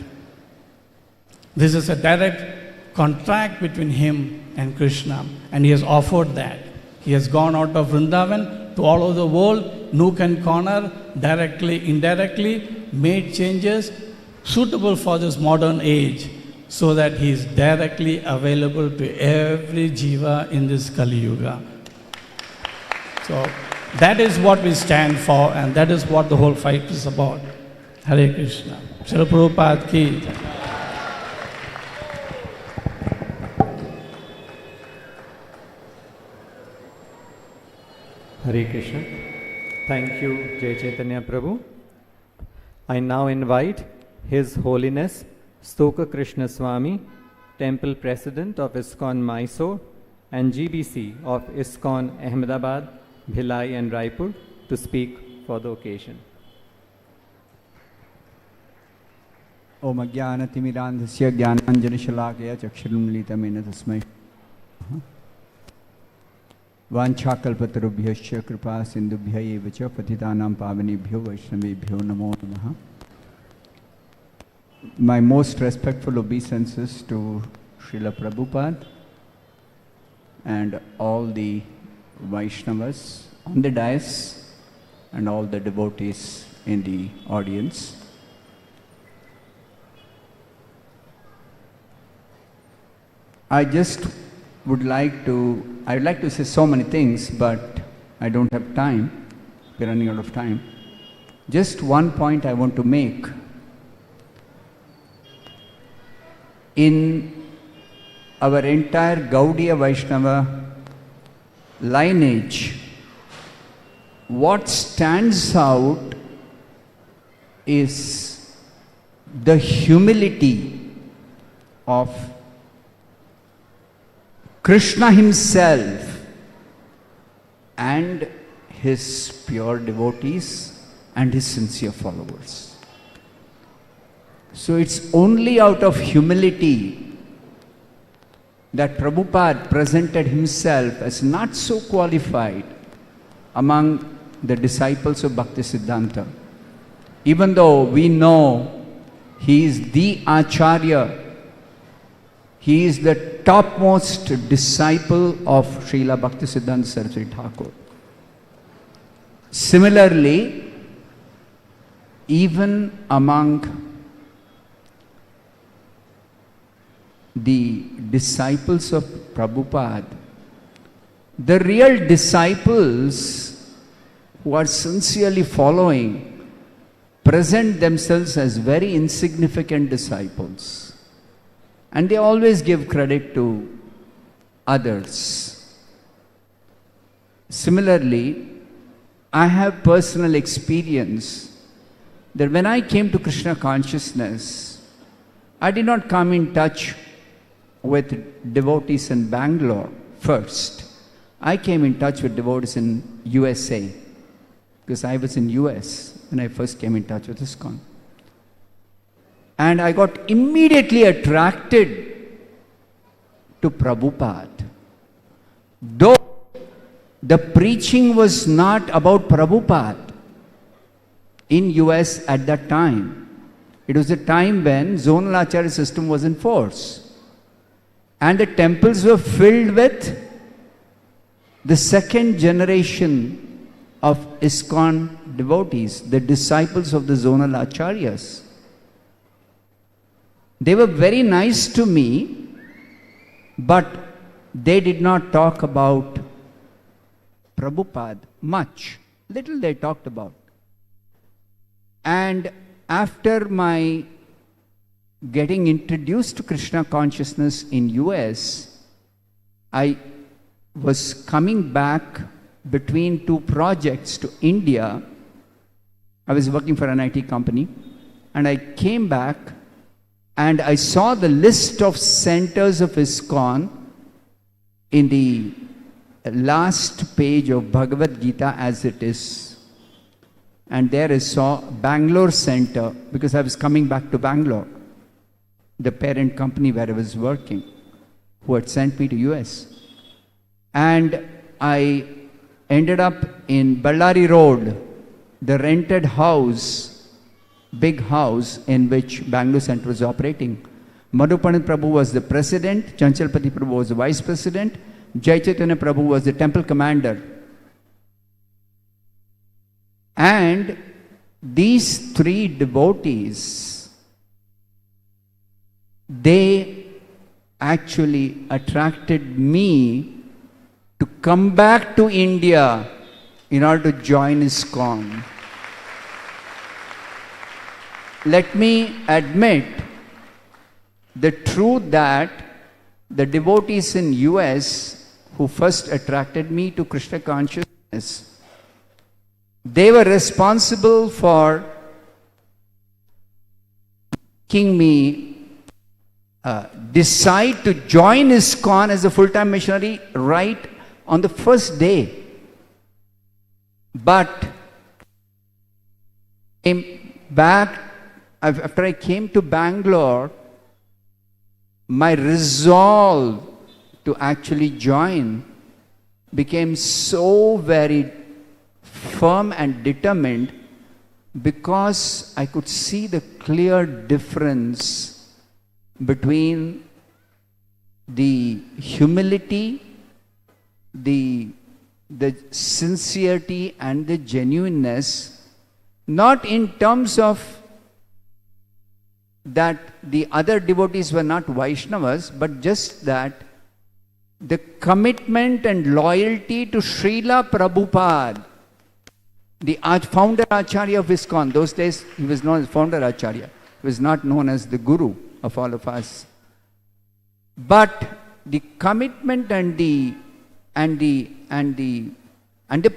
This is a direct contract between him and Krishna. And he has offered that. He has gone out of Vrindavan to all over the world, nook and corner, directly, indirectly, made changes suitable for this modern age, so that he is directly available to every jiva in this Kali Yuga. So that is what we stand for, and that is what the whole fight is about. Hare Krishna. Srila Prabhupada ki. Hare Krishna. Thank you, Jai Chaitanya Prabhu. I now invite His Holiness Stoka Krishna Swami, Temple President of ISKCON Mysore and GBC of ISKCON Ahmedabad, Bhilai and Raipur, to speak for the occasion. Om Ajnanatimirandhasya Jnananjanashalakaya Chakshurunmilitamena Tasmai Vanchakalpatarubhyascha Kripa Sindhubhya Evacha Patitanam Pavanebhyo Vaishnavebhyo Namo Namaha. My most respectful obeisances to Srila Prabhupada and all the Vaishnavas on the dais and all the devotees in the audience. I would like to say so many things, but I don't have time. We're running out of time. Just one point I want to make. In our entire Gaudiya Vaishnava lineage, what stands out is the humility of Krishna himself and his pure devotees and his sincere followers. So it's only out of humility that Prabhupada presented himself as not so qualified among the disciples of Bhakti Siddhanta. Even though we know he is the Acharya, he is the topmost disciple of Srila Bhakti Siddhanta Saraswati Thakur. Similarly, even among the disciples of Prabhupada, the real disciples who are sincerely following present themselves as very insignificant disciples. And they always give credit to others. Similarly, I have personal experience that when I came to Krishna consciousness, I did not come in touch with devotees in Bangalore first. I came in touch with devotees in USA, because I was in US when I first came in touch with ISKCON. And I got immediately attracted to Prabhupada. Though the preaching was not about Prabhupada, in US at that time. It was a time when zonal Acharya system was in force. And the temples were filled with the second generation of ISKCON devotees, the disciples of the zonal Acharyas. They were very nice to me, but they did not talk about Prabhupada much. Little they talked about. And after my getting introduced to Krishna consciousness in US, I was coming back between two projects to India. I was working for an IT company, and I came back and I saw the list of centers of ISKCON in the last page of Bhagavad Gita as it is. And there I saw Bangalore Center, because I was coming back to Bangalore, the parent company where I was working, who had sent me to US. And I ended up in Ballari Road, the rented house, big house in which Bangalore Center was operating. Madhu Prabhu was the president, Chanchalapathi Prabhu was the vice president, Jaya Prabhu was the temple commander. And these three devotees, they actually attracted me to come back to India in order to join ISKCON. Let me admit the truth that the devotees in US who first attracted me to Krishna consciousness, they were responsible for making me decide to join ISKCON as a full-time missionary right on the first day. But after I came to Bangalore, my resolve to actually join became so very firm and determined, because I could see the clear difference between the humility, the sincerity and the genuineness, not in terms of that the other devotees were not Vaishnavas, but just that the commitment and loyalty to Srila Prabhupada, the founder Acharya of ISKCON. Those days he was known as founder Acharya. He was not known as the guru of all of us. But the commitment and the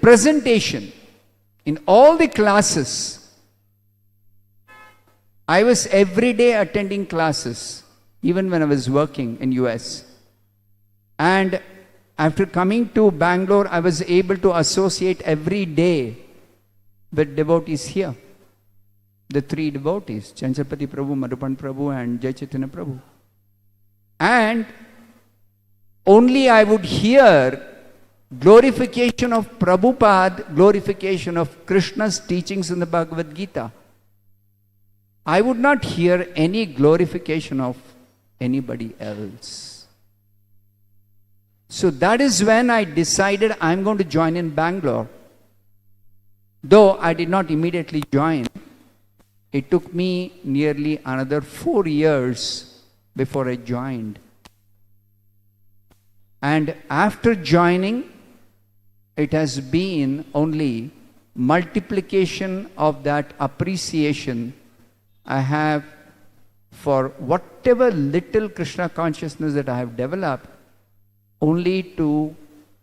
presentation in all the classes. I was every day attending classes, even when I was working in US. And after coming to Bangalore, I was able to associate every day with devotees here. The three devotees, Chanchalapathi Prabhu, Madhu Prabhu and Jaya Prabhu. And only I would hear glorification of Prabhupada, glorification of Krishna's teachings in the Bhagavad Gita. I would not hear any glorification of anybody else. So that is when I decided I'm going to join in Bangalore. Though I did not immediately join, it took me nearly another 4 years before I joined. And after joining, it has been only multiplication of that appreciation I have for whatever little Krishna consciousness that I have developed, only to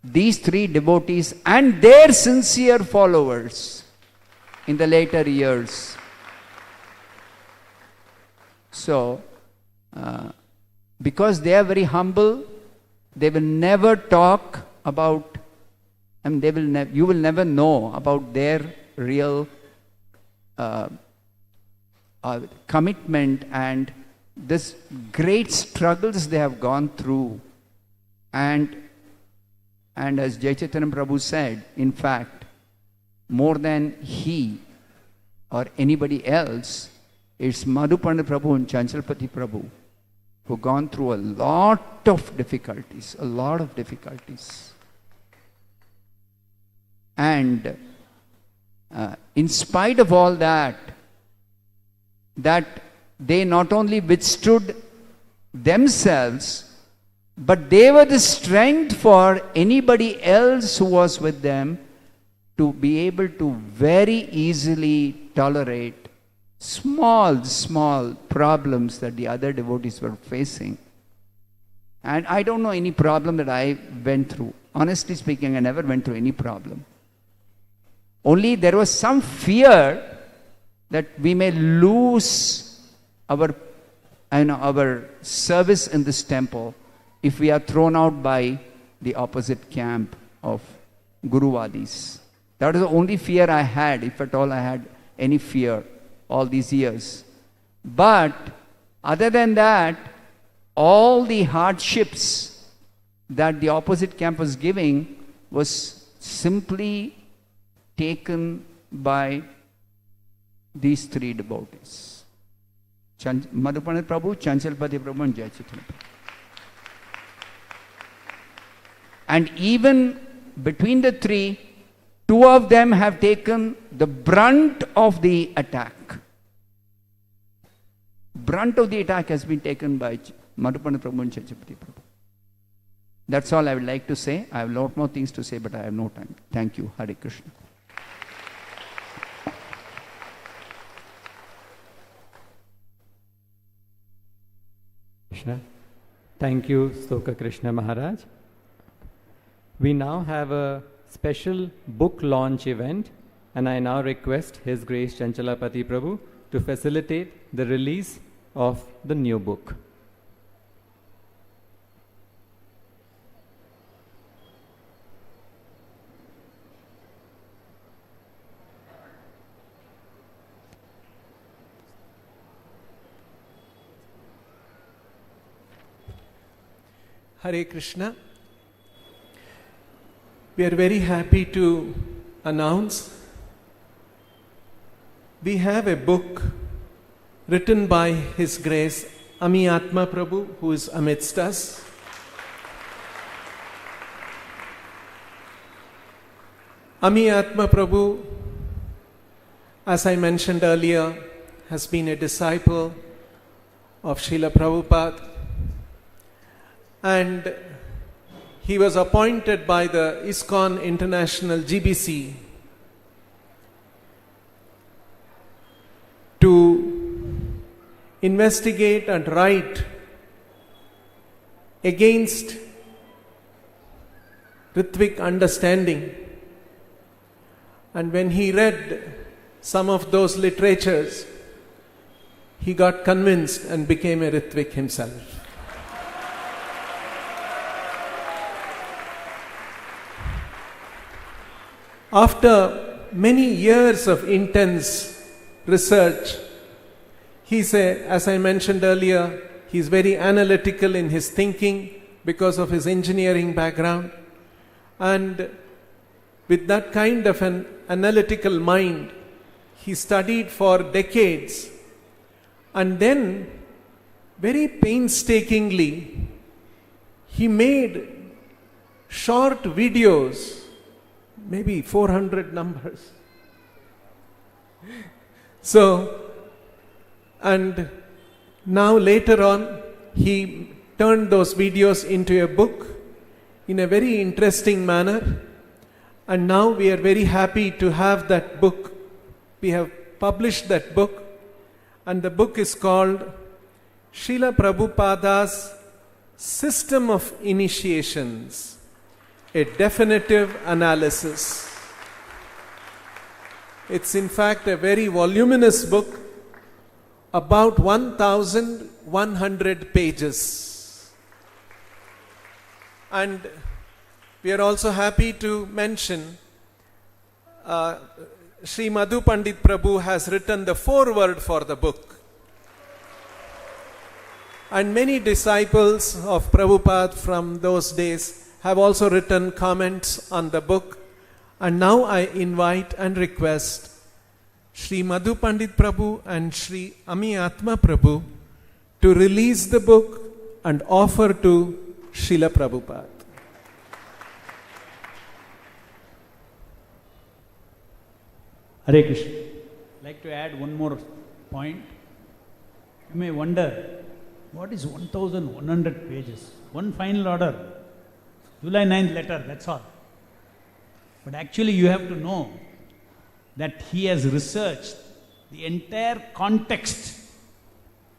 these three devotees and their sincere followers in the later years. So, because they are very humble, they will never talk about, and you will never know about their real commitment and this great struggles they have gone through. And as Jaya Prabhu said, in fact, more than he, or anybody else. It's Madhu Pandit Prabhu and Chanchalapathi Prabhu who've gone through a lot of difficulties. And in spite of all that they not only withstood themselves, but they were the strength for anybody else who was with them to be able to very easily tolerate small problems that the other devotees were facing. And I don't know any problem that I went through. Honestly speaking, I never went through any problem. Only there was some fear that we may lose our service in this temple if we are thrown out by the opposite camp of Guruvadis. That was the only fear I had, if at all I had any fear all these years. But other than that, all the hardships that the opposite camp was giving was simply taken by these three devotees. Madhu Pandit Prabhu, Chanchalapathi Prabhu and Jaya. And even between the three, two of them have taken the brunt of the attack. Brunt of the attack has been taken by Madhu Pandit Prabhu and Chanchalapathi Prabhu. That's all I would like to say. I have a lot more things to say, but I have no time. Thank you. Hare Krishna. Krishna. Thank you, Stoka Krishna Maharaj. We now have a special book launch event, and I now request His Grace Chanchalapathi Prabhu to facilitate the release of the new book. Hare Krishna. We are very happy to announce we have a book written by His Grace Ameyatma Prabhu, who is amidst us. Ameyatma Prabhu, as I mentioned earlier, has been a disciple of Srila Prabhupada, and he was appointed by the ISKCON International GBC to investigate and write against Ritvik understanding. And when he read some of those literatures, he got convinced and became a Ritvik himself. After many years of intense research, as I mentioned earlier, he's very analytical in his thinking because of his engineering background. And with that kind of an analytical mind, he studied for decades. And then, very painstakingly, he made short videos, maybe 400 numbers. So, and now later on, he turned those videos into a book in a very interesting manner. And now we are very happy to have that book. We have published that book. And the book is called Srila Prabhupada's System of Initiations, a Definitive Analysis. It's in fact a very voluminous book, about 1,100 pages. And we are also happy to mention Sri Madhu Pandit Prabhu has written the foreword for the book. And many disciples of Prabhupada from those days have also written comments on the book. And now I invite and request Sri Madhu Pandit Prabhu and Sri Ameyatma Prabhu to release the book and offer to Srila Prabhupada. Hare Krishna. I'd like to add one more point. You may wonder, what is 1100 pages? One final order, July 9th letter, that's all. But actually you have to know that he has researched the entire context.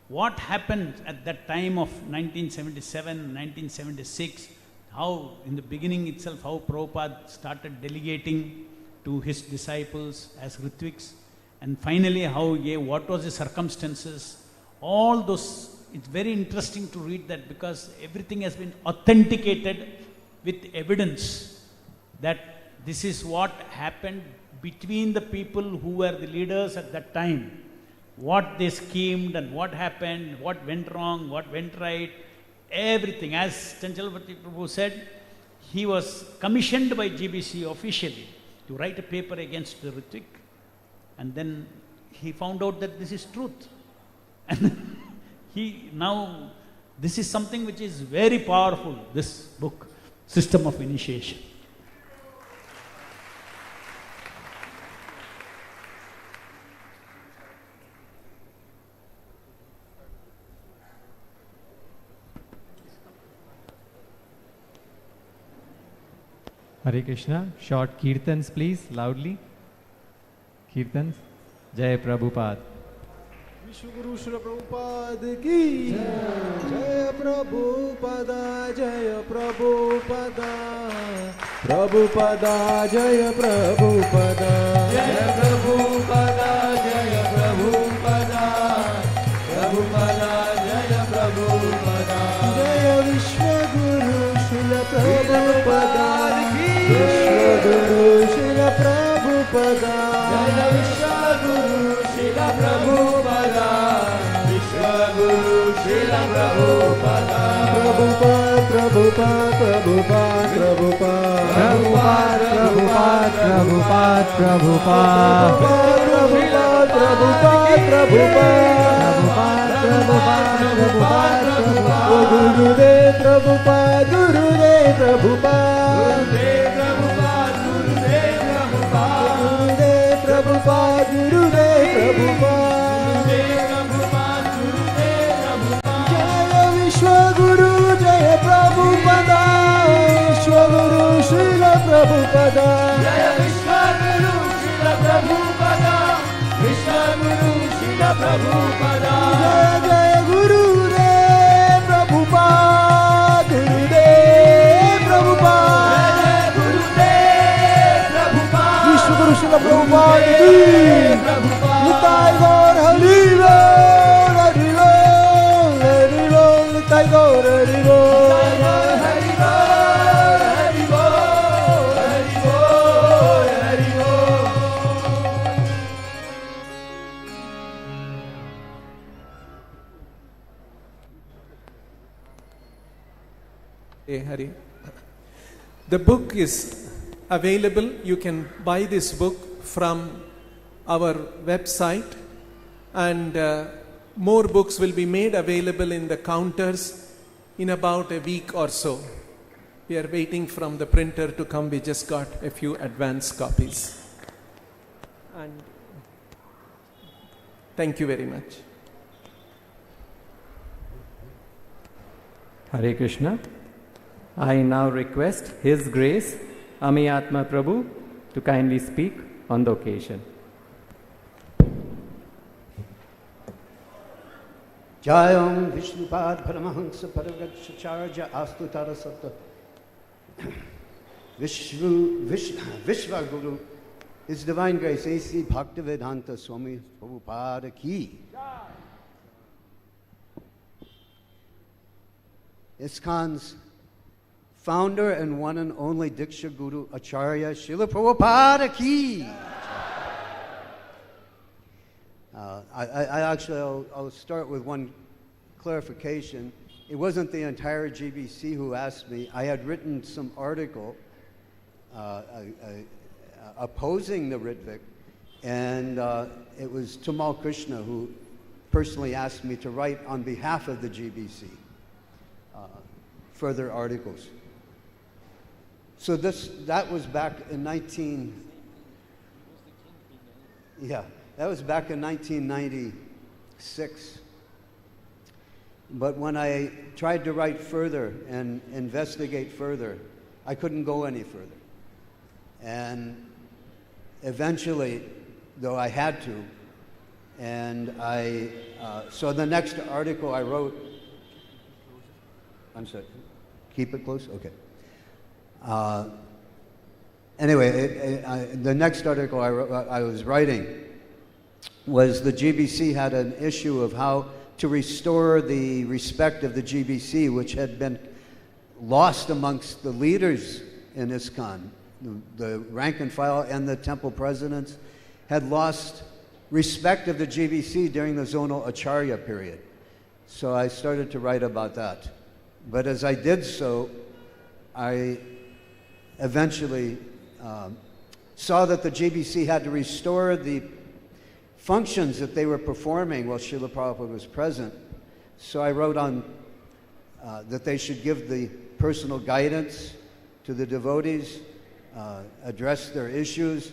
What happened at that time of 1977, 1976, how in the beginning itself, how Prabhupada started delegating to his disciples as Ritviks, and finally how what was the circumstances, all those. It's very interesting to read that because everything has been authenticated with evidence that this is what happened between the people who were the leaders at that time, what they schemed and what happened, what went wrong, what went right, everything. As Chanchalapathi Prabhu said, he was commissioned by GBC officially to write a paper against the Ritvik, and then he found out that this is truth. And now this is something which is very powerful, this book, System of Initiation. Hare Krishna. Short Kirtans, please, loudly. Kirtans. Jaya Prabhupada. Vishwa Guru Srila Prabhupada ki Jaya Prabhupada, Jaya Prabhupada, Prabhupada, Jaya Prabhupada, Jaya Prabhupada, Jaya Prabhupada, Prabhupada, Jaya Prabhupada, Jaya Vishwa Guru Srila Prabhupada ki Vishwa Guru Srila Prabhupada, Jaya Vishwa Guru Srila Prabhupada, Vishwa Guru Srila Prabhupada, Prabhupada, Prabhupada, Prabhupada, Prabhupada, Prabhupada, Prabhupada, Prabhupada, Prabhupada, Prabhupada, Prabhupada, Prabhupada, Gurudev Prabhupada, Gurudev Prabhupada, Gurudev Prabhupada, Prabhupada, Gurudev Prabhupada, Jaya Vishwa Guru, Jaya Prabhupada, Vishwa Guru Srila Prabhupada, Jaya Vishwa Guru Srila Prabhupada, Vishwa Guru Srila Prabhupada, Jaya Jaya Gurudev Prabhupada, Gurudev Prabhupada, Jaya Gurudev Prabhupada, Vishwa Guru Srila Prabhupada ki Nitai Gaur Hari Bol, Hari Bol, Hari Bol, Nitai Gaur Hari Bol, Hari Bol, Hari Bol, Hari Bol, Hari Bol. Hey, Hare. The book is available. You can buy this book from our website, and more books will be made available in the counters in about a week or so. We are waiting from the printer to come. We just got a few advance copies. And thank you very much. Hare Krishna. I now request His Grace Ameyatma Prabhu to kindly speak on the occasion. Jayam Vishnupad Paramahansa Paragacharya Astutara Satta Vishwa Guru, His Divine Grace A.C. Bhaktivedanta Swami Prabhupada ki. ISKCON's founder and one and only Diksha Guru Acharya Srila Prabhupada ki. I'll start with one clarification. It wasn't the entire GBC who asked me. I had written some article opposing the Ritvik, And it was Tamal Krishna who personally asked me to write on behalf of the GBC further articles. So that was back in 1996. But when I tried to write further and investigate further, I couldn't go any further. And eventually, though I had to, and so the next article I wrote, I'm sorry, keep it close? Okay. Anyway, the next article I was writing was the GBC had an issue of how to restore the respect of the GBC, which had been lost amongst the leaders in ISKCON. The rank and file and the temple presidents had lost respect of the GBC during the zonal Acharya period. So I started to write about that. But as I did so, I eventually saw that the GBC had to restore the functions that they were performing while Srila Prabhupada was present. So I wrote on that they should give the personal guidance to the devotees, address their issues.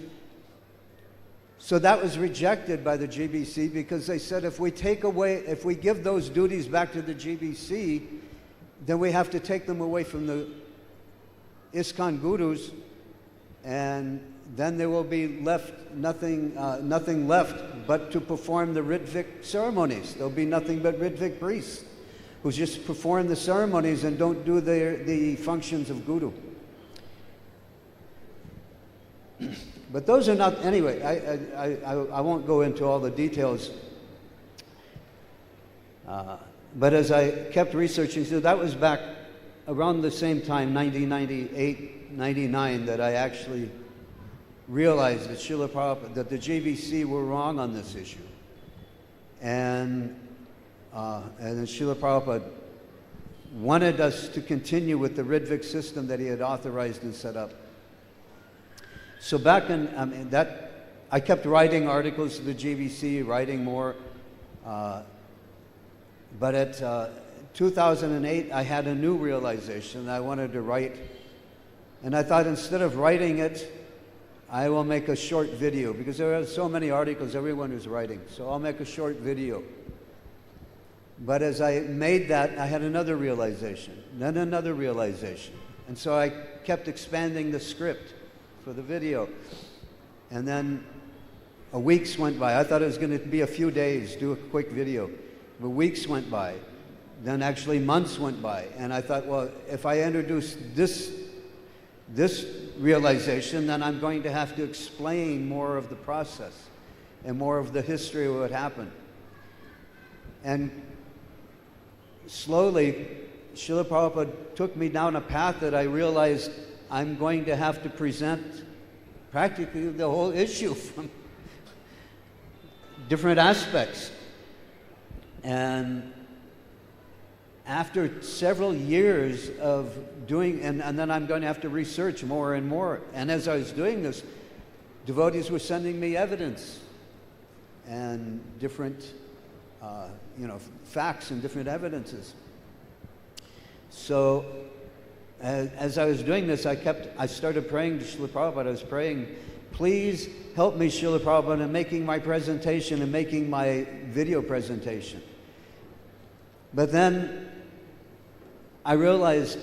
So that was rejected by the GBC because they said if we give those duties back to the GBC, then we have to take them away from the ISKCON gurus, and then there will be nothing left but to perform the Ritvik ceremonies. There'll be nothing but Ritvik priests who just perform the ceremonies and don't do the functions of guru. But those are not, anyway, I won't go into all the details. But as I kept researching, so that was back around the same time, 1998, 99, that I actually realized that Srila Prabhupada, that the GBC were wrong on this issue. And then Srila Prabhupada wanted us to continue with the Ritvik system that he had authorized and set up. So back in, I kept writing articles to the GBC, writing more. But at 2008, I had a new realization. I wanted to write. And I thought instead of writing it, I will make a short video, because there are so many articles, everyone is writing. So I'll make a short video. But as I made that, I had another realization, then another realization. And so I kept expanding the script for the video. And then weeks went by. I thought it was going to be a few days, do a quick video. But weeks went by. Then actually months went by. And I thought, well, if I introduce this realization, then I'm going to have to explain more of the process and more of the history of what happened. And slowly, Srila Prabhupada took me down a path that I realized I'm going to have to present practically the whole issue from different aspects. And after several years of doing, and then I'm going to have to research more and more. And as I was doing this, devotees were sending me evidence and different, facts and different evidences. So as I was doing this, I started praying to Srila Prabhupada. I was praying, please help me, Srila Prabhupada, in making my presentation and making my video presentation. But then I realized,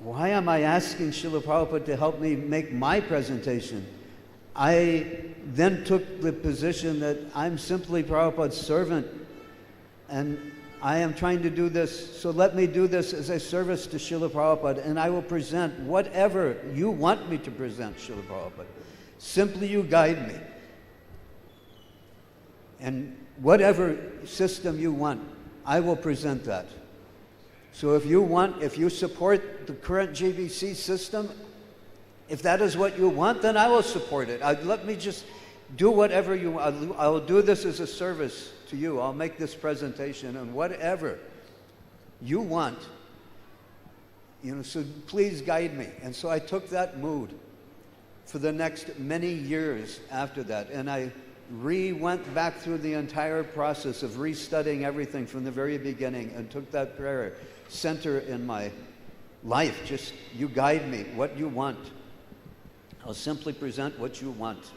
why am I asking Srila Prabhupada to help me make my presentation? I then took the position that I'm simply Prabhupada's servant, and I am trying to do this, so let me do this as a service to Srila Prabhupada, and I will present whatever you want me to present, Srila Prabhupada. Simply you guide me. And whatever system you want, I will present that. So if you support the current GBC system, if that is what you want, then I will support it. Let me just do whatever you want. I will do this as a service to you. I'll make this presentation, and whatever you want, so please guide me. And so I took that mood for the next many years after that. And I went back through the entire process of restudying everything from the very beginning and took that prayer center in my life. Just, you guide me, what you want. I'll simply present what you want.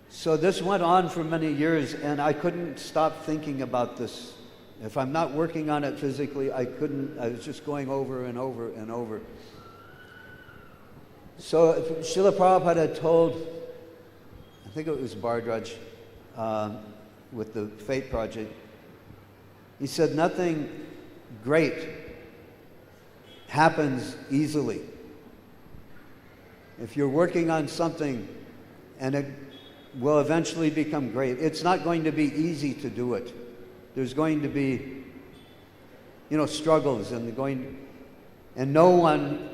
So this went on for many years, and I couldn't stop thinking about this. If I'm not working on it physically, I was just going over and over and over. So Srila Prabhupada told, I think it was Bhardraj, with the Fate Project, he said, nothing great happens easily. If you're working on something and it will eventually become great, it's not going to be easy to do it. There's going to be, struggles, and no one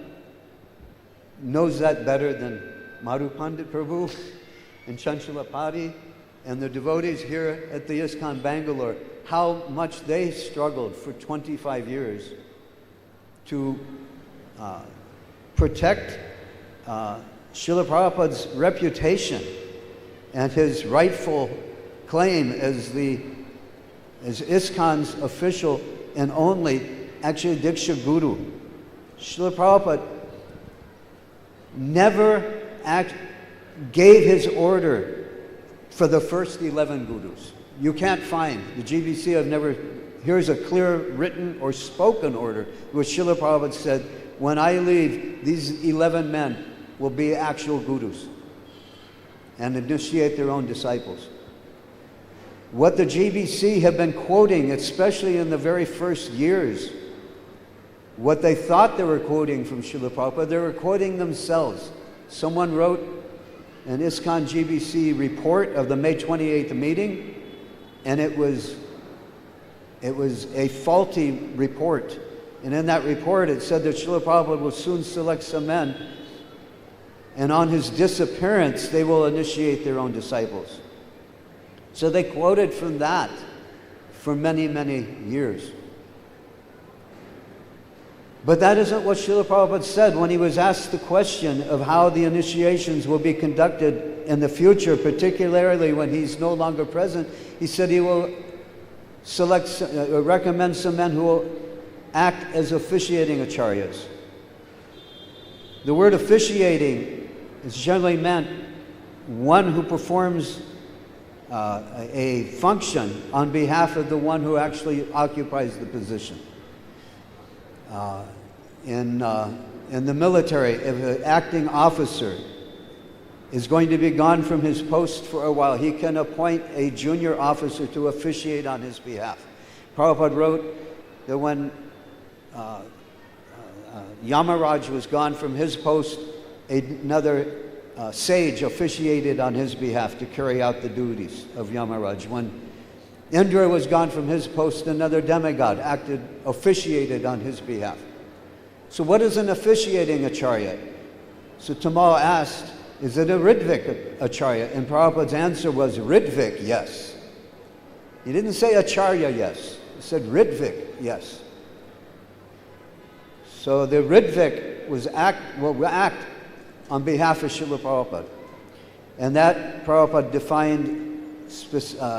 knows that better than Madhu Pandit Prabhu and Chanchalapathi and the devotees here at the ISKCON Bangalore, how much they struggled for 25 years to protect Srila Prabhupada's reputation and his rightful claim as ISKCON's official and only actually Diksha Guru. Srila Prabhupada never gave his order for the first 11 gurus. You can't find, the GBC have never, here's a clear written or spoken order which Srila Prabhupada said, when I leave, these 11 men will be actual gurus and initiate their own disciples. What the GBC have been quoting, especially in the very first years, what they thought they were quoting from Srila Prabhupada, they were quoting themselves. Someone wrote an ISKCON GBC report of the May 28th meeting, and it was a faulty report. And in that report it said that Srila Prabhupada will soon select some men, and on his disappearance they will initiate their own disciples. So they quoted from that for many, many years. But that isn't what Srila Prabhupada said when he was asked the question of how the initiations will be conducted in the future, particularly when he's no longer present. He said he will recommend some men who will act as officiating acharyas. The word officiating is generally meant one who performs a function on behalf of the one who actually occupies the position. In the military, if an acting officer is going to be gone from his post for a while, he can appoint a junior officer to officiate on his behalf. Prabhupada wrote that when Yamaraj was gone from his post, another sage officiated on his behalf to carry out the duties of Yamaraj. When Indra was gone from his post, another demigod officiated on his behalf. So what is an officiating acharya? So Tamal asked, is it a Ritvik acharya? And Prabhupada's answer was Ritvik, yes. He didn't say acharya, yes. He said Ritvik, yes. So the Ritvik will act on behalf of Srila Prabhupada. And that Prabhupada defined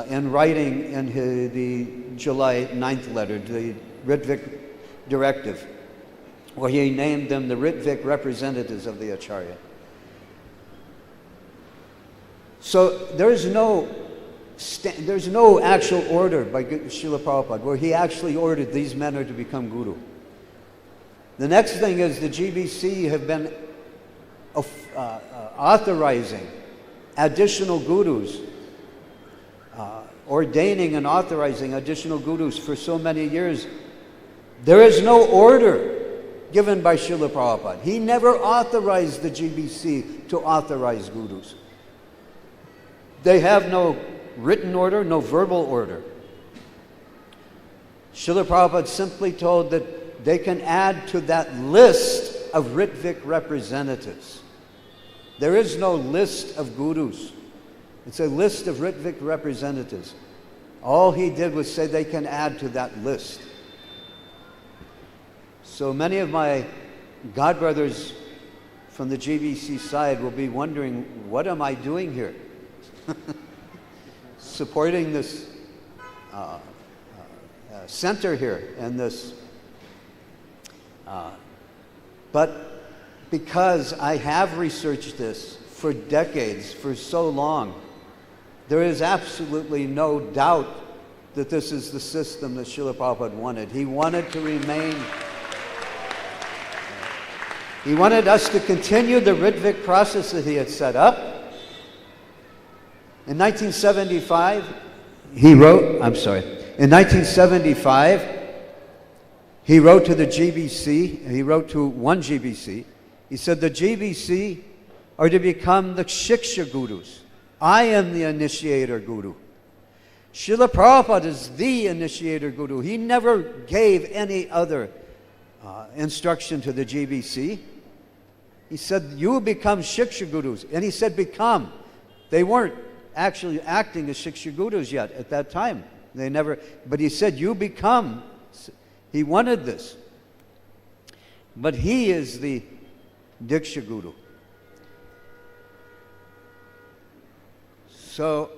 in writing in the July 9th letter, the Ritvik directive, where he named them the Ritvik representatives of the Acharya. So there's no actual order by Srila Prabhupada where he actually ordered these men are to become guru. The next thing is the GBC have been authorizing additional gurus, ordaining and authorizing additional gurus for so many years. There is no order given by Srila Prabhupada. He never authorized the GBC to authorize gurus. They have no written order, no verbal order. Srila Prabhupada simply told that they can add to that list of Ritvik representatives. There is no list of gurus. It's a list of Ritvik representatives. All he did was say they can add to that list. So many of my godbrothers from the GBC side will be wondering, what am I doing here? supporting this center here and this. But because I have researched this for decades, for so long, there is absolutely no doubt that this is the system that Srila Prabhupada wanted. He wanted to remain, he wanted us to continue the Ritvik process that he had set up. In 1975, he wrote to the GBC, he wrote to one GBC, he said, the GBC are to become the Shiksha Gurus. I am the initiator Guru. Srila Prabhupada is the initiator Guru. He never gave any other instruction to the GBC. He said, you become Shiksha Gurus. And he said, become. They weren't actually acting as Shiksha Gurus yet at that time. They never, but he said, you become. He wanted this. But he is the Diksha Guru. So,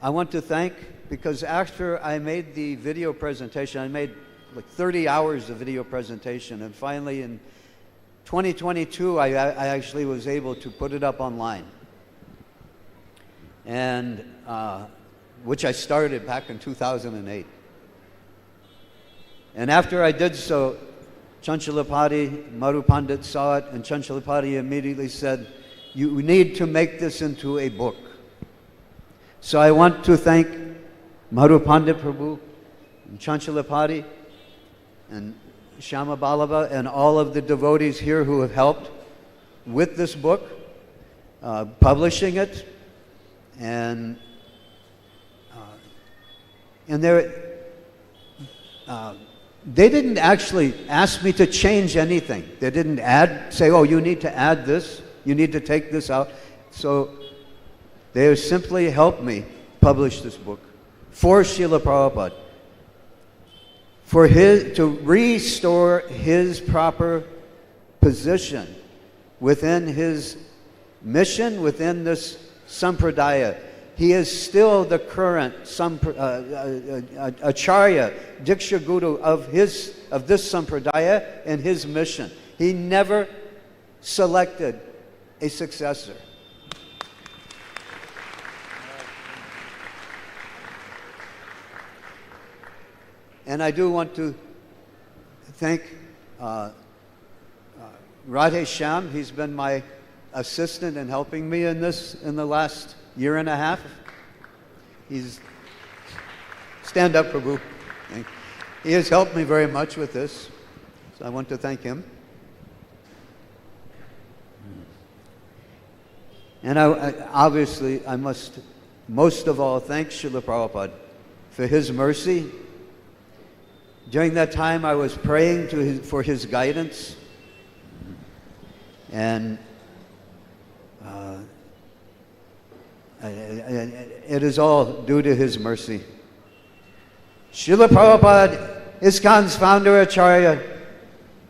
I want to thank, because after I made the video presentation, I made like 30 hours of video presentation, and finally in 2022, I actually was able to put it up online. And, which I started back in 2008. And after I did so, Chanchalapathi, Madhu Pandit saw it, and Chanchalapathi immediately said, you need to make this into a book. So I want to thank Madhu Pandit Prabhu, and Chanchalapathi, and Shama Balaba, and all of the devotees here who have helped with this book, publishing it, and they didn't actually ask me to change anything. They didn't say, oh, you need to add this, you need to take this out. So they simply helped me publish this book for Srila Prabhupada, to restore his proper position within his mission, within this sampradaya. He is still the current Acharya, Diksha Guru of this sampradaya and his mission. He never selected a successor. And I do want to thank Radhe Shyam. He's been my assistant in helping me in this in the last year and a half. Stand up, Prabhu. He has helped me very much with this, so I want to thank him. And obviously, I must most of all thank Srila Prabhupada for his mercy. During that time, I was praying for his guidance, and it is all due to his mercy. Srila Prabhupada, ISKCON's founder Acharya,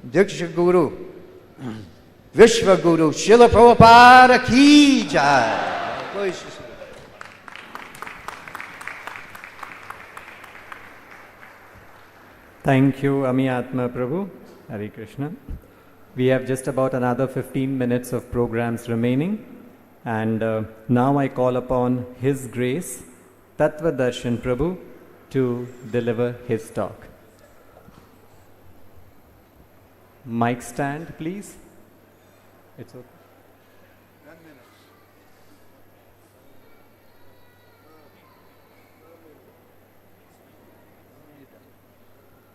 Diksha Guru, Vishwa Guru, Srila Prabhupada ki Jaya. Thank you, Ameyatma Prabhu. Hare Krishna. We have just about another 15 minutes of programs remaining. And now I call upon His Grace, Tattva Darshan Prabhu, to deliver his talk. Mic stand, please. It's okay. 10 minutes.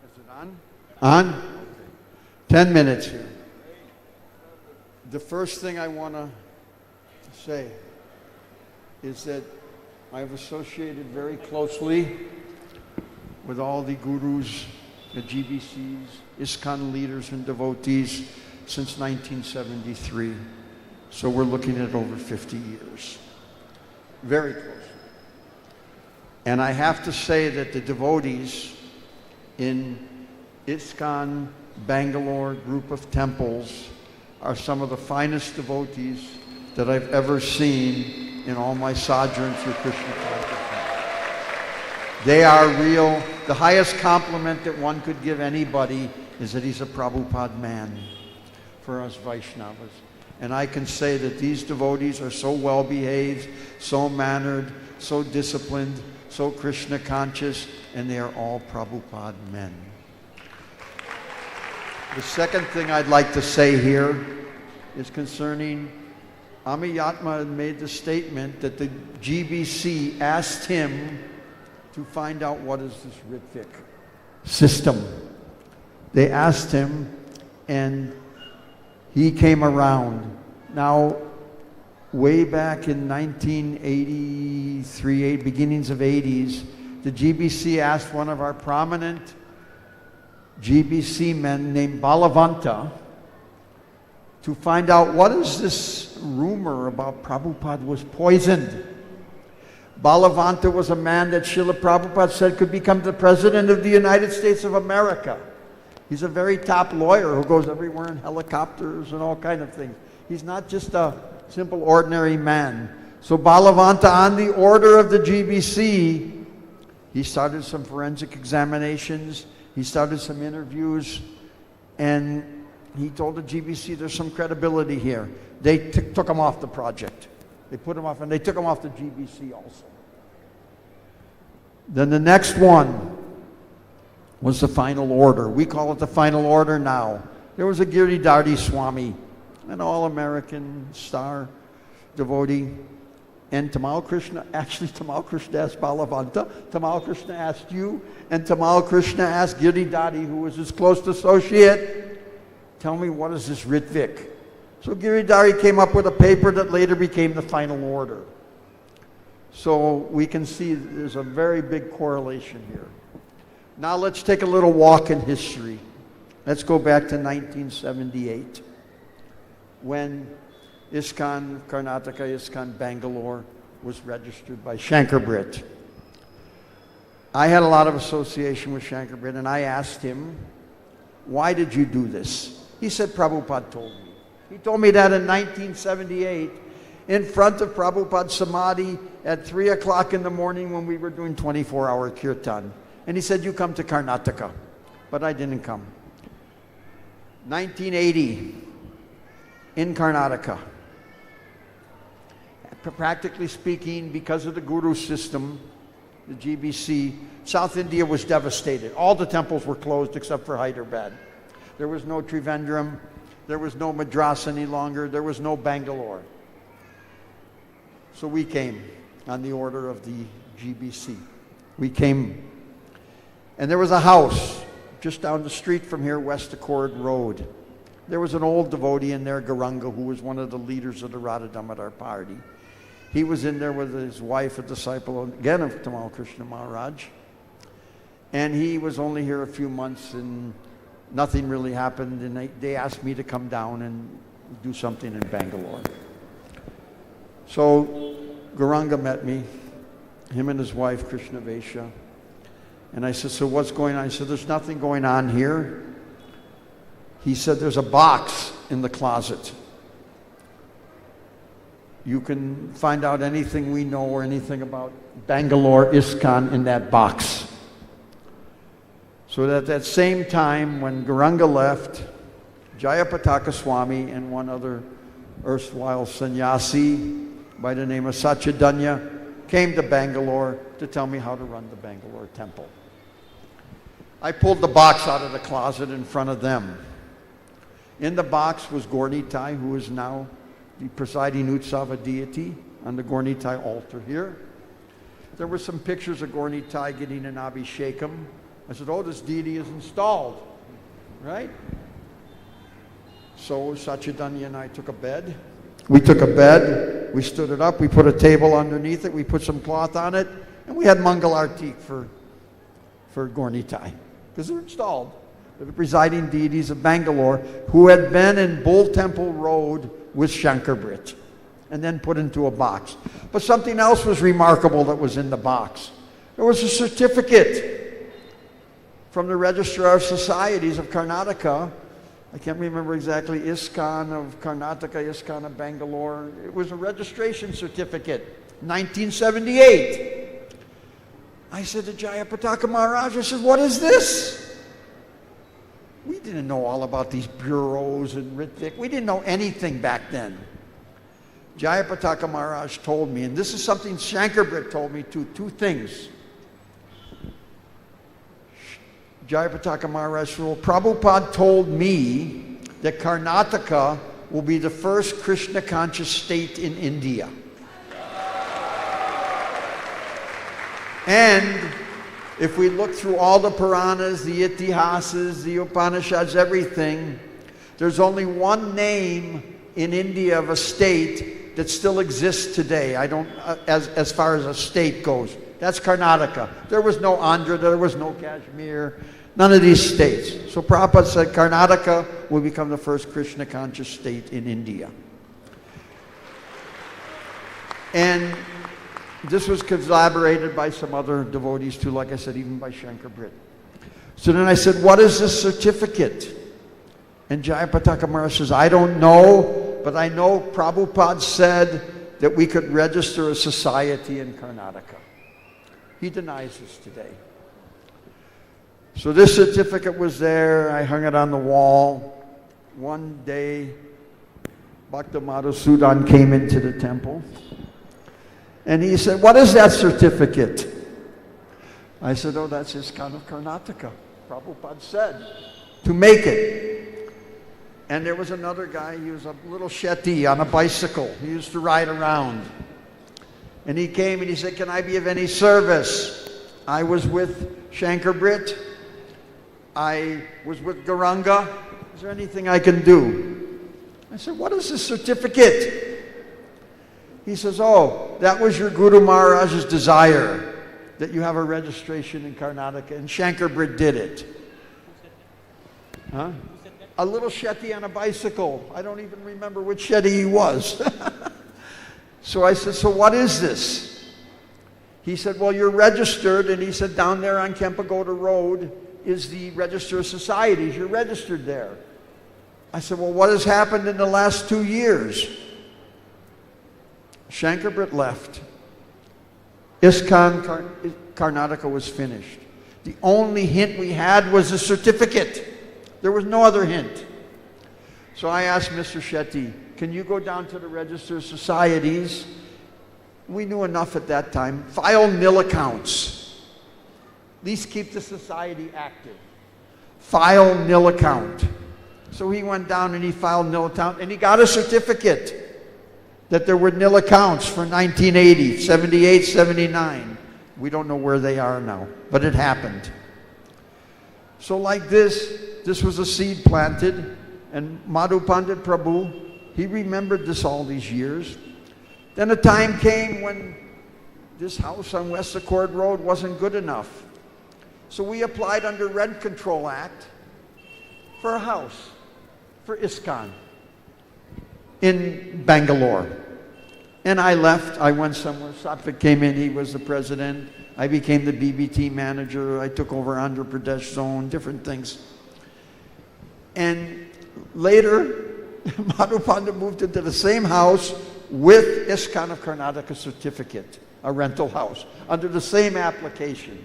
Is it on? On? Okay. 10 minutes here. The first thing I want to say is that I've associated very closely with all the gurus, the GBCs, ISKCON leaders and devotees since 1973. So we're looking at over 50 years. Very close. And I have to say that the devotees in ISKCON Bangalore group of temples are some of the finest devotees that I've ever seen in all my sojourn through Krishna consciousness. They are real. The highest compliment that one could give anybody is that he's a Prabhupada man for us Vaishnavas. And I can say that these devotees are so well behaved, so mannered, so disciplined, so Krishna conscious, and they are all Prabhupada men. The second thing I'd like to say here is concerning Ameyatma had made the statement that the GBC asked him to find out what is this Ritvik system. They asked him, and he came around. Now, way back in 1983, beginnings of 80s, the GBC asked one of our prominent GBC men named Balavanta to find out what is this rumor about Prabhupada was poisoned. Balavanta was a man that Srila Prabhupada said could become the President of the United States of America. He's a very top lawyer who goes everywhere in helicopters and all kind of things. He's not just a simple ordinary man. So Balavanta, on the order of the GBC, he started some forensic examinations, he started some interviews, and he told the GBC there's some credibility here. They took him off the project. They put him off, and they took him off the GBC also. Then the next one was the final order. We call it the final order now. There was a Giridhari Swami, an all-American star devotee. And Tamal Krishna asked Balavanta, Tamal Krishna asked you, and Tamal Krishna asked Giridhari, who was his close associate, tell me, what is this Ritvik? So Giridhari came up with a paper that later became the final order. So we can see there's a very big correlation here. Now let's take a little walk in history. Let's go back to 1978, when ISKCON Karnataka, ISKCON Bangalore was registered by Shankarbrit. I had a lot of association with Shankarbrit, and I asked him, why did you do this? He said, Prabhupada told me. He told me that in 1978 in front of Prabhupada's Samadhi at 3 o'clock in the morning when we were doing 24-hour Kirtan. And he said, you come to Karnataka. But I didn't come. 1980, in Karnataka. Practically speaking, because of the Guru system, the GBC, South India was devastated. All the temples were closed except for Hyderabad. There was no Trivandrum. There was no Madras any longer. There was no Bangalore. So we came on the order of the GBC. We came, and there was a house just down the street from here, West Accord Road. There was an old devotee in there, Gauranga, who was one of the leaders of the Radha Damodar party. He was in there with his wife, a disciple, again, of Tamal Krishna Maharaj. And he was only here a few months, and nothing really happened, and they asked me to come down and do something in Bangalore. So Gauranga met me, him and his wife, Krishna Vaishya. And I said, so what's going on? He said, there's nothing going on here. He said, there's a box in the closet. You can find out anything we know or anything about Bangalore ISKCON in that box. So at that same time, when Gauranga left, Jaya Swami and one other erstwhile sannyasi by the name of Satchidanya came to Bangalore to tell me how to run the Bangalore temple. I pulled the box out of the closet in front of them. In the box was Gaurnitai, who is now the presiding Utsava deity on the Gaurnitai altar here. There were some pictures of Gaurnitai getting an Abhishekam. I said, oh, this deity is installed, right? So Satchidanya and I took a bed. We took a bed, we stood it up, we put a table underneath it, we put some cloth on it, and we had Mangal Artik for Gaurnitai, because they're installed. They're the presiding deities of Bangalore, who had been in Bull Temple Road with Shankarbrit, and then put into a box. But something else was remarkable that was in the box. There was a certificate from the Registrar of Societies of Karnataka I can't remember exactly, ISKCON of Karnataka, ISKCON of Bangalore. It was a registration certificate, 1978. I said to Jayapataka Maharaj, I said, what is this? We didn't know all about these bureaus and Ritvik. We didn't know anything back then. Jayapataka Maharaj told me, and this is something Shankarabrit told me too, two things. Jayapataka Maharaj, Prabhupada told me that Karnataka will be the first Krishna conscious state in India. And if we look through all the Puranas, the Itihasas, the Upanishads, everything, there's only one name in India of a state that still exists today. I don't, as far as a state goes. That's Karnataka. There was no Andhra, there was no Kashmir, none of these states. So Prabhupada said Karnataka will become the first Krishna conscious state in India. And this was collaborated by some other devotees too, like I said, even by Shankarabrit. So then I said, what is this certificate? And Jayapataka Maharaj says, I don't know, but I know Prabhupada said that we could register a society in Karnataka. He denies this today. So this certificate was there. I hung it on the wall. One day, Bhakta Madhusudan came into the temple. And he said, what is that certificate? I said, oh, that's ISKCON of Karnataka. Prabhupada said to make it. And there was another guy, he was a little shetty on a bicycle. He used to ride around. And he came and he said, can I be of any service? I was with Shankarabrit. I was with Gauranga. Is there anything I can do? I said, what is this certificate? He says, oh, that was your Guru Maharaj's desire, that you have a registration in Karnataka, and Shankarabrit did it. Huh? A little shetty on a bicycle. I don't even remember which shetty he was. So I said, so what is this? He said, well, you're registered, and he said, down there on Kempagoda Road is the Register of Societies. You're registered there. I said, well, what has happened in the last 2 years? Shankarabrit left. ISKCON Karnataka was finished. The only hint we had was a certificate. There was no other hint. So I asked Mr. Shetty, can you go down to the Register of Societies? We knew enough at that time. File nil accounts. At least keep the society active. File nil account. So he went down and he filed nil account and he got a certificate that there were nil accounts for 1980, 78, 79. We don't know where they are now, but it happened. So like this was a seed planted, and Madhu Pandit Prabhu, he remembered this all these years. Then a time came when this house on West Accord Road wasn't good enough. So we applied under Rent Control Act for a house for ISKCON in Bangalore. And I left, I went somewhere. Satvik came in, he was the president. I became the BBT manager. I took over Andhra Pradesh zone, different things. And later, Madhu Pandit moved into the same house with ISKCON of Karnataka certificate, a rental house, under the same application.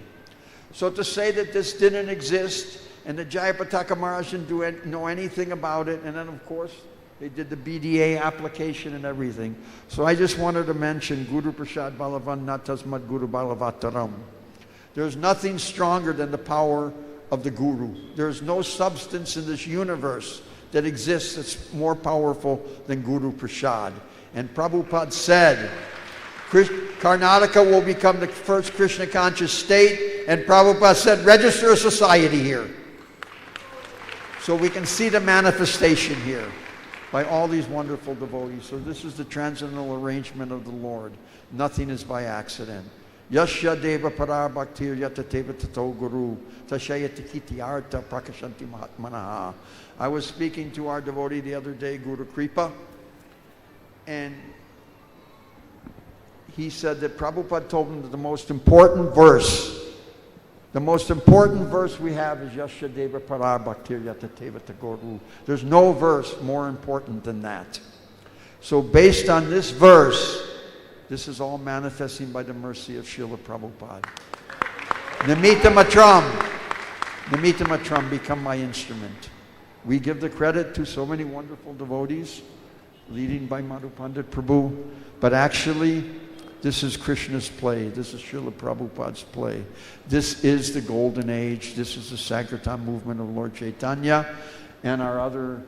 So to say that this didn't exist, and that Jayapataka Maharaj didn't know anything about it, and then of course, they did the BDA application and everything. So I just wanted to mention Guru Prasad Balavan Natasmad Guru Balavataram. There's nothing stronger than the power of the Guru. There's no substance in this universe that exists that's more powerful than Guru Prasad. And Prabhupada said, Karnataka will become the first Krishna conscious state, and Prabhupada said, register a society here. So we can see the manifestation here by all these wonderful devotees. So this is the transcendental arrangement of the Lord. Nothing is by accident. Yasya deva parar bhaktir yatateva tato guru tashayati kiti arta prakashanti mahatmanaha. I was speaking to our devotee the other day, Guru Kripa, and he said that Prabhupada told him that the most important verse The most important verse we have is Yashadeva Parar Bhaktir Yatateva Tagoru. There's no verse more important than that. So based on this verse, this is all manifesting by the mercy of Srila Prabhupada. Nimitta Matram. Nimitta Matram, become my instrument. We give the credit to so many wonderful devotees, leading by Madhu Pandit Prabhu, but actually, this is Krishna's play. This is Srila Prabhupada's play. This is the golden age. This is the Sankirtan movement of Lord Chaitanya. And our other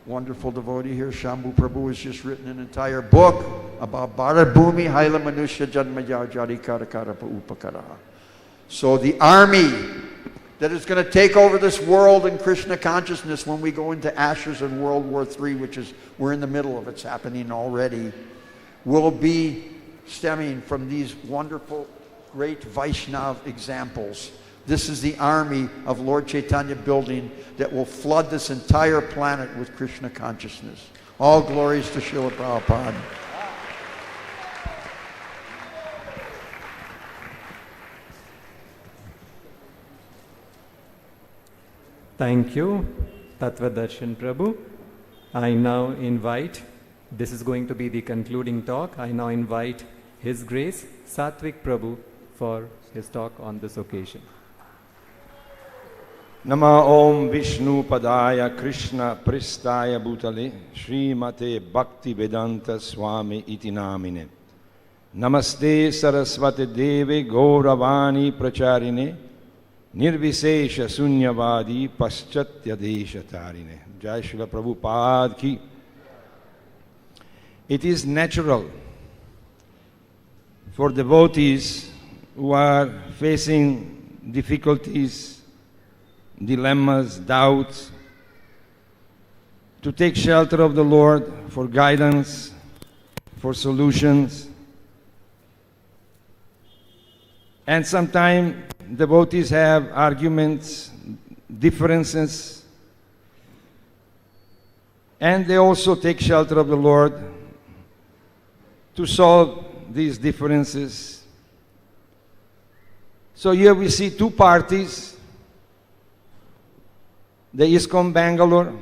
wonderful devotee here, Shambhu Prabhu, has just written an entire book about Bharat Bhumi Haila Manusya Janmaya Jari Karakarapa Upakaraha. So the army that is going to take over this world in Krishna consciousness when we go into ashes in World War III, which is, we're in the middle of it's happening already, will be stemming from these wonderful, great Vaishnav examples. This is the army of Lord Chaitanya building that will flood this entire planet with Krishna consciousness. All glories to Srila Prabhupada. Thank you, Tattva Darshan Prabhu. I now invite, this is going to be the concluding talk, I now invite His Grace Satvik Prabhu for his talk on this occasion. Nama Om Vishnu Padaya Krishna Pristaya Bhutale Srimate Bhakti Vedanta Swami Iti Namine Namaste Saraswate Deve Gauravani Pracharine Nirvisesha Sunyavadi Paschatya Desha Tarine. Jai Srila Prabhupada ki. It is natural for devotees who are facing difficulties, dilemmas, doubts, to take shelter of the Lord for guidance, for solutions. And sometimes devotees have arguments, differences, and they also take shelter of the Lord to solve these differences. So here we see two parties, the ISKCON Bangalore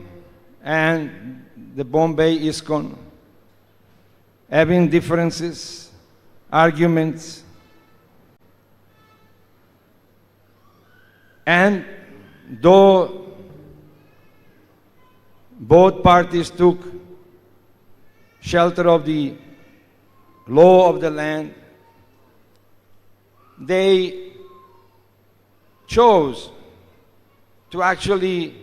and the Bombay ISKCON, having differences, arguments, and though both parties took shelter of the law of the land, they chose to actually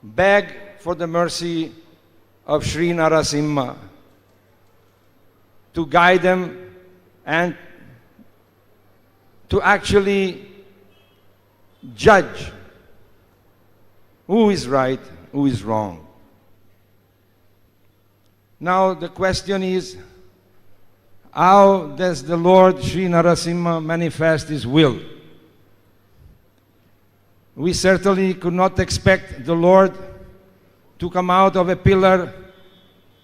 beg for the mercy of Sri Narasimha to guide them and to actually judge who is right, who is wrong. Now the question is, how does the Lord Sri Narasimha manifest His will? We certainly could not expect the Lord to come out of a pillar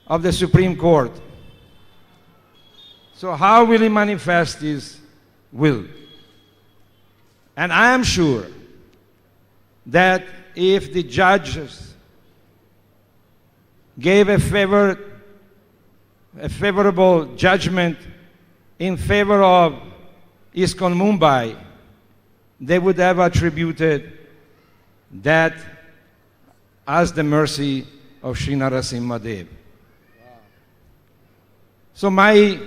of the Supreme Court. So how will He manifest His will? And I am sure that if the judges gave a favorable judgment in favor of ISKCON Mumbai, they would have attributed that as the mercy of Sri Narasimha Dev. So my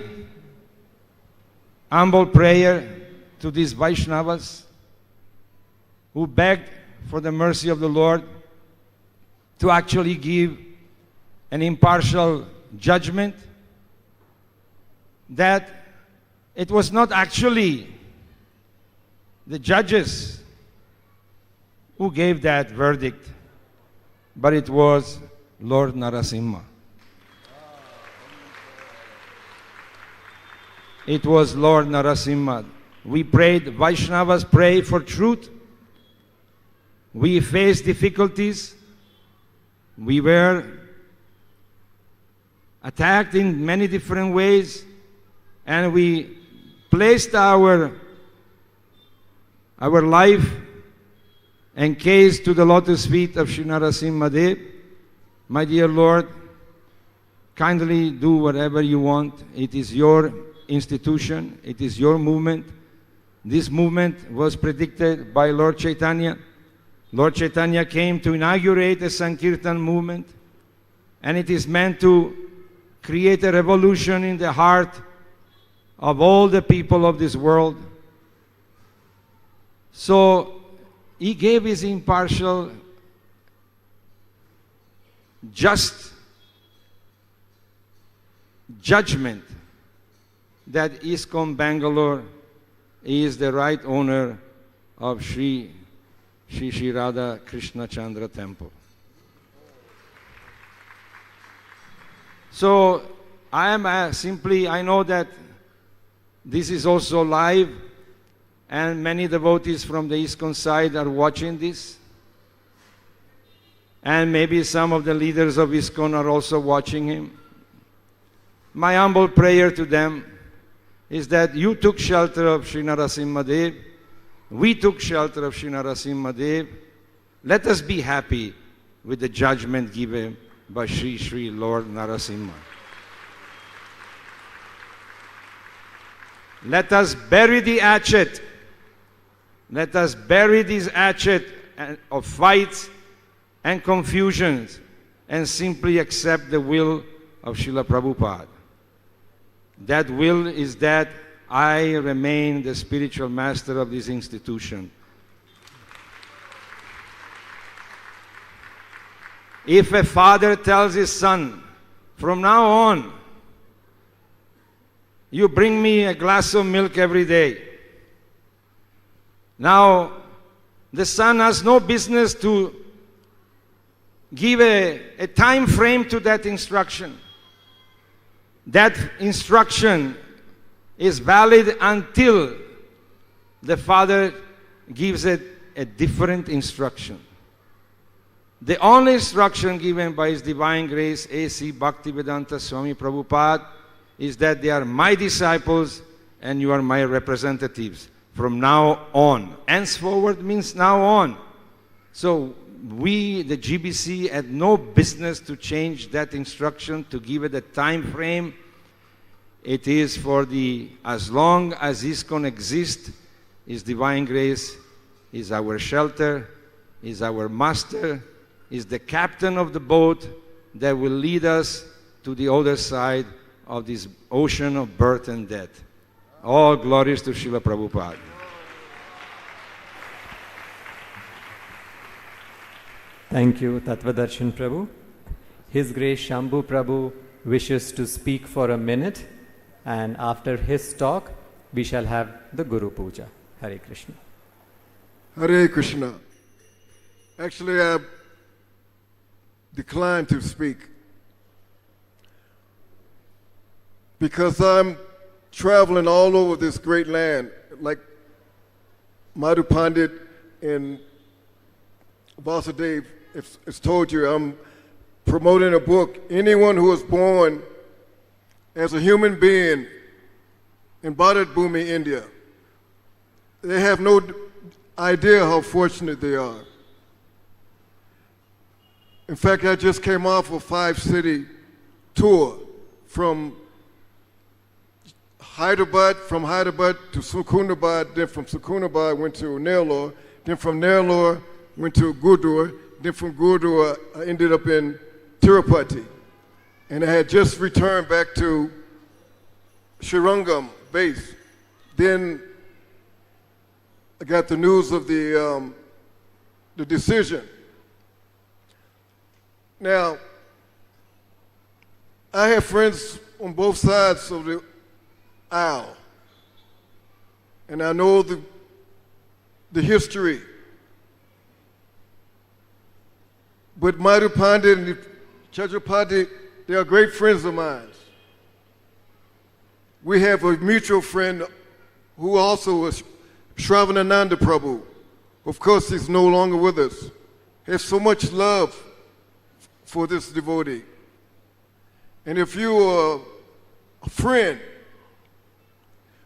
humble prayer to these Vaishnavas who begged for the mercy of the Lord to actually give an impartial judgment, that it was not actually the judges who gave that verdict, but it was Lord Narasimha. It was Lord Narasimha. We prayed, Vaishnavas pray for truth. We faced difficulties. We were attacked in many different ways, and we placed our our life encased to the lotus feet of Sri Narasimhadev. My dear Lord, kindly do whatever you want. It is your institution. It is your movement. This movement was predicted by Lord Chaitanya. Lord Chaitanya came to inaugurate a Sankirtan movement, and it is meant to create a revolution in the heart of all the people of this world. So he gave his impartial, just judgment that ISKCON Bangalore is the right owner of Sri Radha Krishna Chandra Temple. So I am I know that this is also live, and many devotees from the ISKCON side are watching this. And maybe some of the leaders of ISKCON are also watching him. My humble prayer to them is that you took shelter of Sri Narasimhadev, we took shelter of Sri Narasimhadev. Let us be happy with the judgment given by Sri Lord Narasimha. Let us bury the hatchet. Let us bury this hatchet of fights and confusions and simply accept the will of Srila Prabhupada. That will is that I remain the spiritual master of this institution. If a father tells his son, from now on, you bring me a glass of milk every day. Now, the son has no business to give a time frame to that instruction. That instruction is valid until the father gives it a different instruction. The only instruction given by His Divine Grace, A.C. Bhaktivedanta Swami Prabhupada, is that they are my disciples and you are my representatives from now on. Henceforward means now on. So we, the GBC, had no business to change that instruction, to give it a time frame. It is for as long as ISKCON exists, His Divine Grace is our shelter, is our master, is the captain of the boat that will lead us to the other side of this ocean of birth and death. All glories to Srila Prabhupada. Thank you, Tattvadarshan Prabhu. His Grace Shambhu Prabhu wishes to speak for a minute, and after his talk, we shall have the Guru Puja. Hare Krishna. Hare Krishna. Actually, I declined to speak because I'm traveling all over this great land, like Madhu Pandit and Vasudev has told you. I'm promoting a book. Anyone who was born as a human being in Bharat Bhumi, India, they have no idea how fortunate they are. In fact, I just came off a 5-city tour from Hyderabad to Secunderabad, then from Secunderabad went to Nellore, then from Nellore went to Gurdur, then from Gurdur I ended up in Tirupati. And I had just returned back to Srirangam base. Then I got the news of the decision. Now, I have friends on both sides of the aisle, and I know the history. But Madhu Pandit and Chanchalapathi, they are great friends of mine. We have a mutual friend who also was Shravanananda Prabhu. Of course, he's no longer with us. He has so much love for this devotee. And if you are a friend,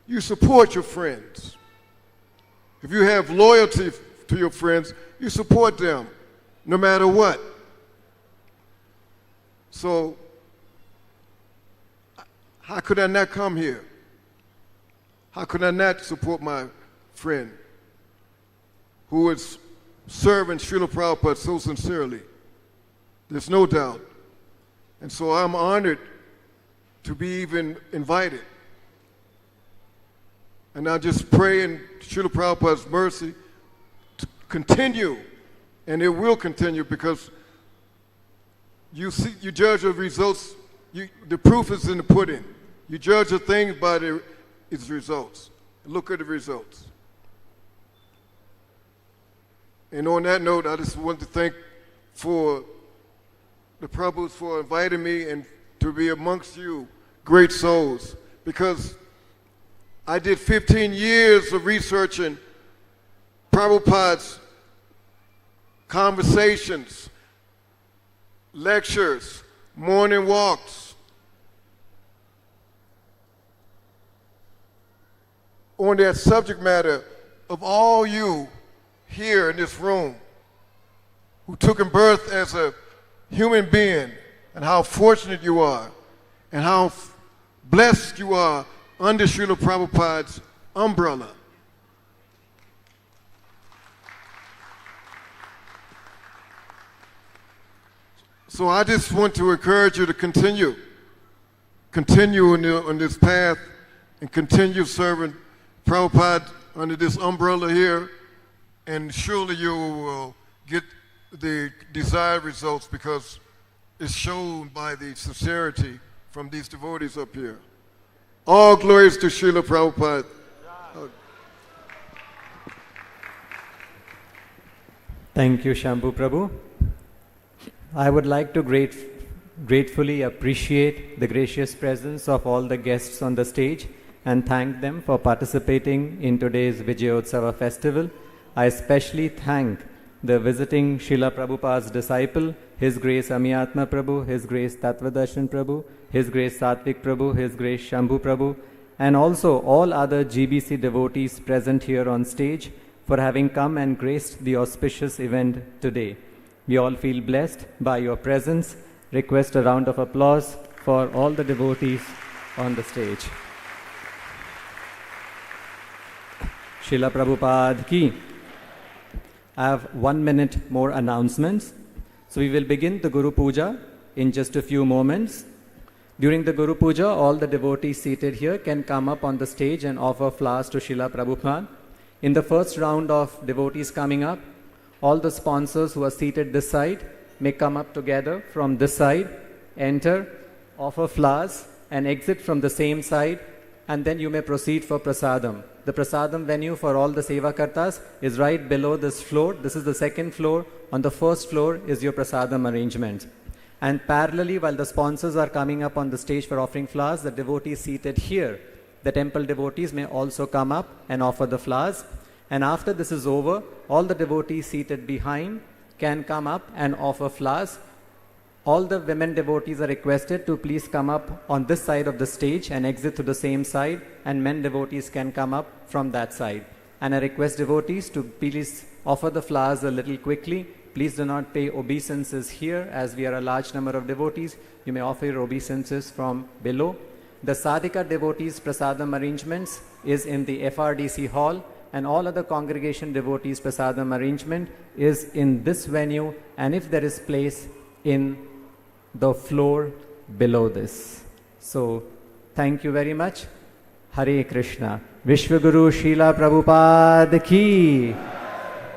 you support your friends. If you have loyalty to your friends, you support them no matter what. So, how could I not come here? How could I not support my friend who is serving Srila Prabhupada so sincerely? There's no doubt. And so I'm honored to be even invited. And I just pray in Srila Prabhupada's mercy to continue, and it will continue, because you judge the results. The proof is in the pudding. You judge a thing by its results. Look at the results. And on that note, I just want to thank for the Prabhus for inviting me and to be amongst you, great souls, because I did 15 years of researching Prabhupada's conversations, lectures, morning walks on that subject matter of all you here in this room who took in birth as a human being, and how fortunate you are, and how blessed you are under Srila Prabhupada's umbrella. So I just want to encourage you to continue on this path, and continue serving Prabhupada under this umbrella here, and surely you will get the desired results, because it's shown by the sincerity from these devotees up here. All glories to Srila Prabhupada. Thank you, Shambhu Prabhu. I would like to gratefully appreciate the gracious presence of all the guests on the stage and thank them for participating in today's Vijayotsava festival. I especially thank the visiting Srila Prabhupada's disciple, His Grace Ameyatma Prabhu, His Grace Tattva Prabhu, His Grace Satvik Prabhu, His Grace Shambhu Prabhu, and also all other GBC devotees present here on stage for having come and graced the auspicious event today. We all feel blessed by your presence. Request a round of applause for all the devotees on the stage. Srila Prabhupada ki. I have 1 minute more announcements. So we will begin the Guru Puja in just a few moments. During the Guru Puja, all the devotees seated here can come up on the stage and offer flowers to Srila Prabhupada. In the first round of devotees coming up, all the sponsors who are seated this side may come up together from this side, enter, offer flowers, and exit from the same side, and then you may proceed for prasadam. The prasadam venue for all the Sevakartas is right below this floor. This is the second floor. On the first floor is your prasadam arrangement. And parallelly, while the sponsors are coming up on the stage for offering flowers, the devotees seated here, the temple devotees, may also come up and offer the flowers. And after this is over, all the devotees seated behind can come up and offer flowers. All the women devotees are requested to please come up on this side of the stage and exit to the same side, and men devotees can come up from that side. And I request devotees to please offer the flowers a little quickly. Please do not pay obeisances here, as we are a large number of devotees. You may offer your obeisances from below. The Sadhika devotees prasadam arrangements is in the FRDC hall, and all other congregation devotees prasadam arrangement is in this venue, and if there is place, in the floor below this. So, thank you very much. Hare Krishna. Vishwa Guru Srila Prabhupada ki.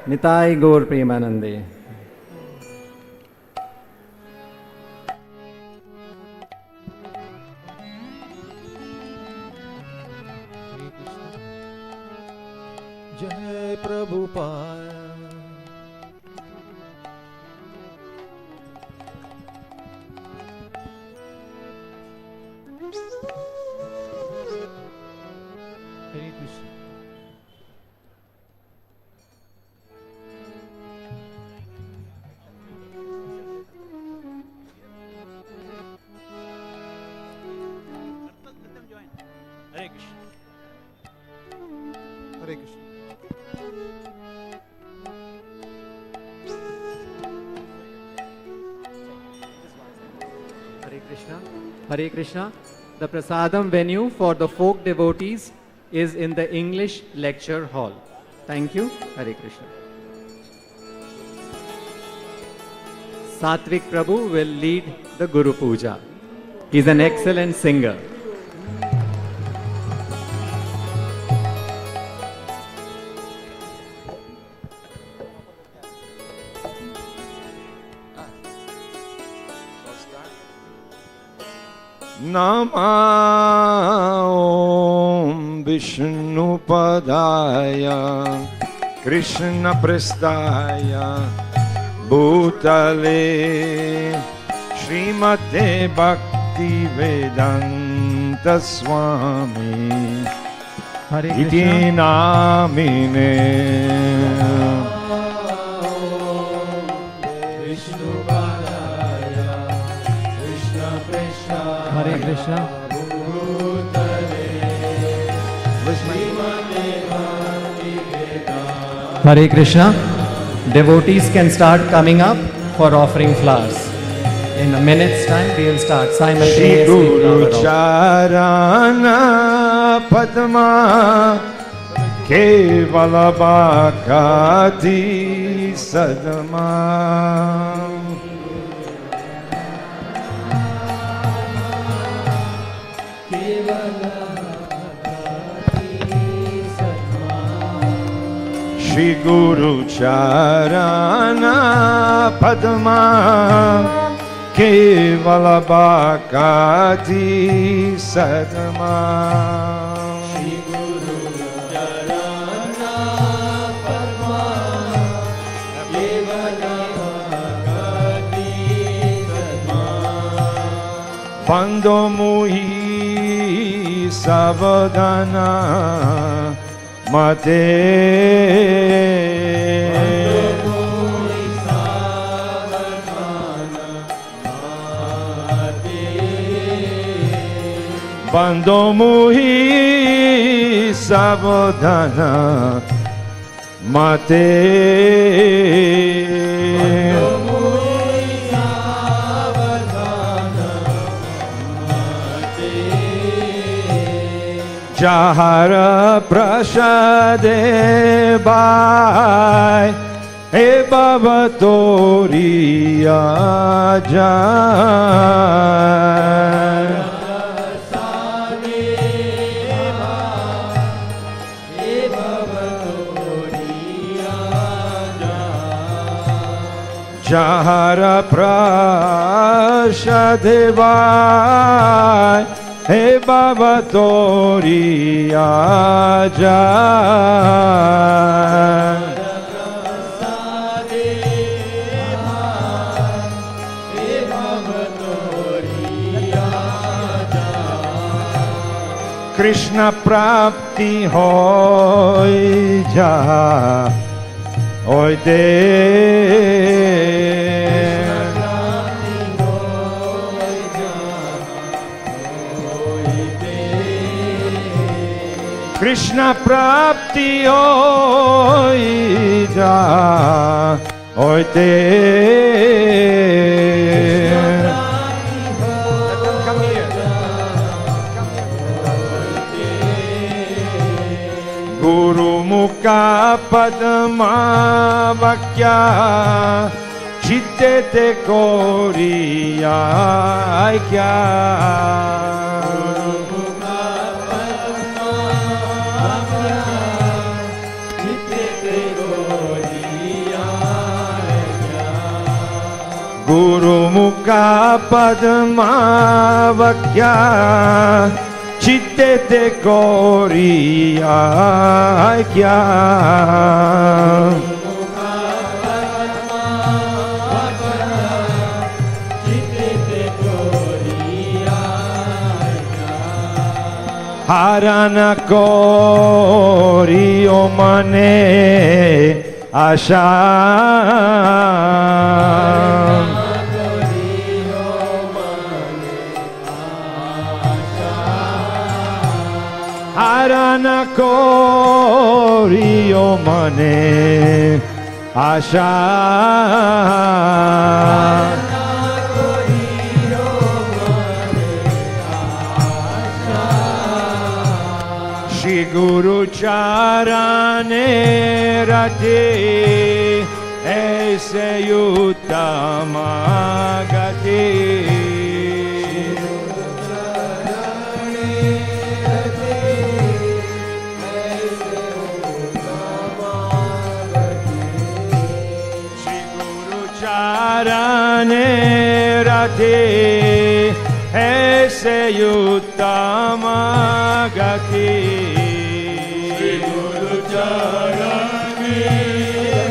Nitai Gaur Premanande. Jai Prabhupada. Hare Krishna. Hare Krishna. Hare Krishna. Krishna. Hare Krishna. The prasadam venue for the folk devotees is in the English lecture hall. Thank you. Hare Krishna. Satvik Prabhu will lead the Guru Puja. He is an excellent singer. Namah Vishnu Padaya Krishna Prestaya Bhutale Srimate Bhakti Vedanta Swami Iti Namine Hare Krishna. Hare Krishna. Devotees can start coming up for offering flowers. In a minute's time, we will start simultaneously. Guru Charana Padma Kevala Bhakati Sadma Shri Guru Charana Padma Kevala Bhakati Sadma Shri Guru Charana Padma Kevala Bhakati Sadma Bando Muhi Savadana Mate Bando Muhi Savadana Mate Jahara Prasade Bai E Baba Toriya Jai Jahara Prasade Bai Hey Baba Toriya Jai Krishna Prapti Hoy Ja Hoy De Krishna Prapti Oida Oite Guru Mukha Padma Vakya Chitte Te Koriya Aikya Guru Mukha Padma Vakya Chitte Te Koriya Aikya Harana Koriyo Mane Asha Harana Koriyo Mane Asha Guru Charane Rati Aise Uttama Gati. Charane Rati Aise Uttama Gati. Shri Guru Charane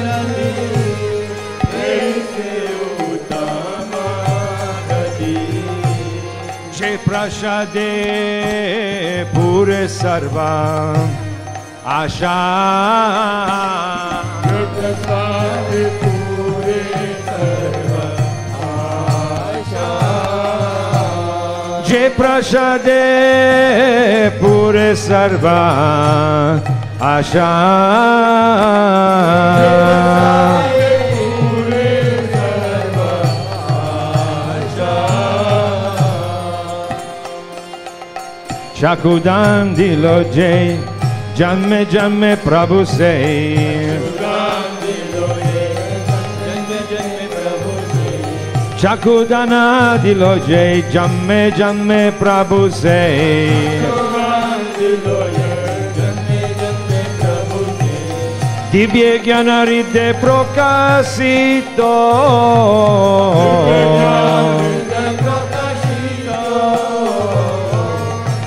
Rati Aise Uttama Gati. Jai Prashade Pure Sarva Asha. Jai Prashade Pure Sarva Asha. Jai Prashade Pure Sarva Asha. Shakudan dilo jai Jamme jamme Prabhu say. Chakudana dilo jai jamme jamme Prabhu say. Dibye gyana rite prokasito.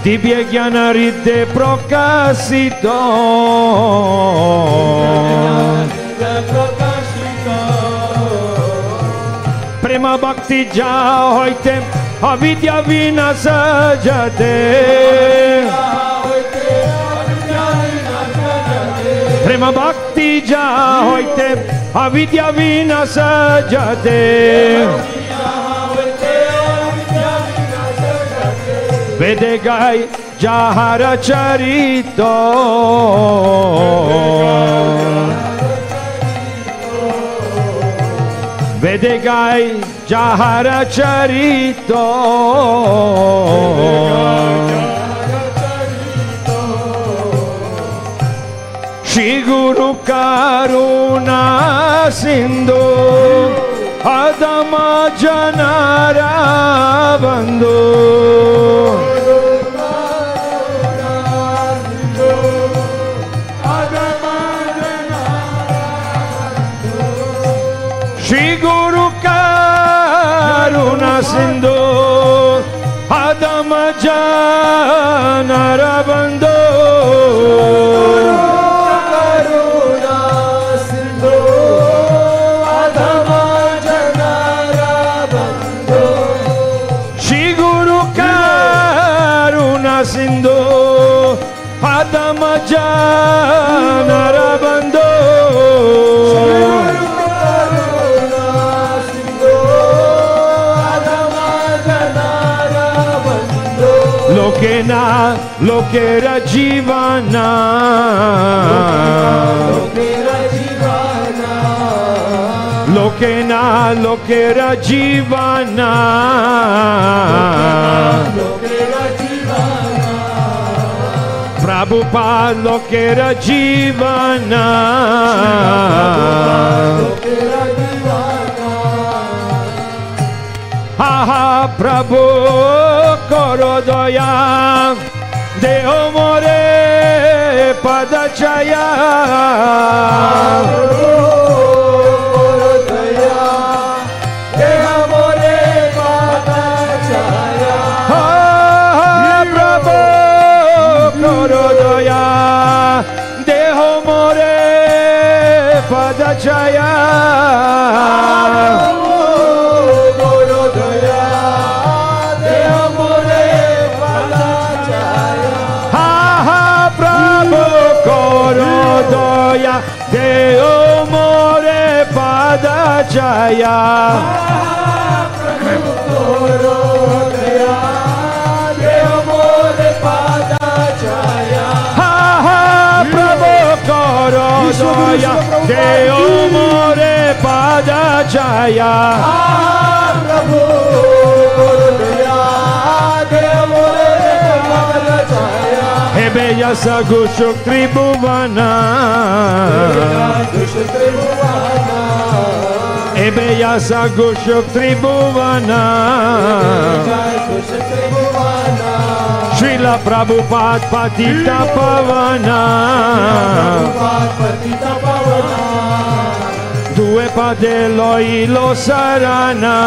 Dibye gyana rite prokasito. Prema bhakti ja hoite avidya vinasajate. Prema bhakti ja hoite avidya vinasajate. Vedegai Jahara Charito. Vedegai Jahara Charito. Shri Guru Karuna Sindhu Adama Janara Bandhu. Shri Guru Karuna Sindhu Adama Janara Bandhu. Sindhu Adama Janara Bandhu. Lokena Lokera Jivana. Lokena Lokera Jivana. Prabhupada Lokera Jivana. Ha ha Prabhu Korodoya Deo More Padachaya. Deho more padachaya. Deho more padachaya. Ha ha Prabhu Korodoya. Deho more padachaya. Prabhu Korodoya. Deho more padachaya. Korodoya Deo More Padachaya. Prabhu Korodoya Deo More Padachaya. Yasa Gushuk Tribhuvana Ebe Yasa Gushuk Tribhuvana Srila Prabhupada Patita Pavana Due pade loilo sarana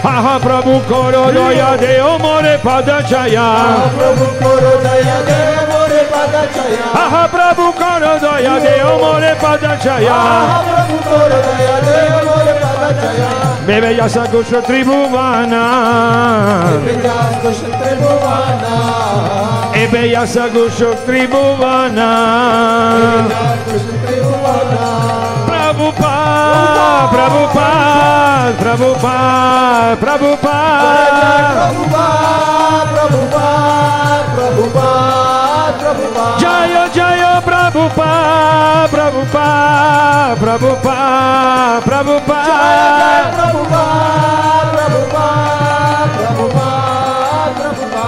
Aha Prabhu Koro Doya Deo More Pada Jaya Aha Prabhu Koro Doya Deo More Pada Jaya Bebe Yasa Gusha Tribhuvana Ebe Yasa Gusha Tribhuvana Prabhupada Prabhupada Prabhupada Prabhupada Jaya Jaya Prabhupada Prabhupada Prabhupada Prabhupada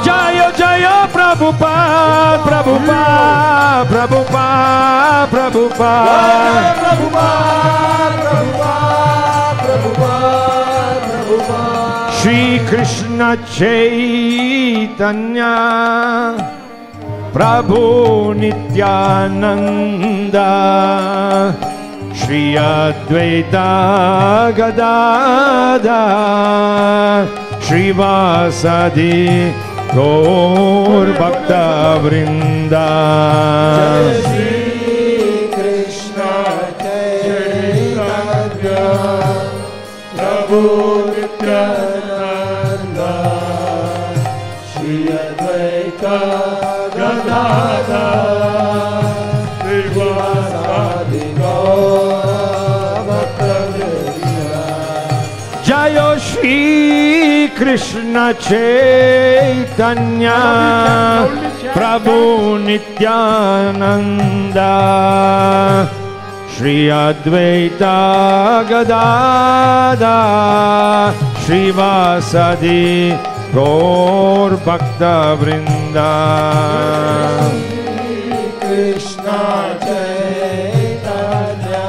Jaya Jaya Prabhupada Prabhupada Prabhupada Prabhupada Shri Krishna Chaitanya Prabhu Nityananda Shri Advaita Gadadhar Shri Vasadi Gaur Bhakta Vrinda Shri Krishna Chaitanya Prabhu Nityananda Shri Advaita Jaya Shri Krishna Chaitanya Prabhu Nityananda Shri Advaita Gadadhar Shri Vasadi Gaur Bhakta Vrinda Krishna Chaitanya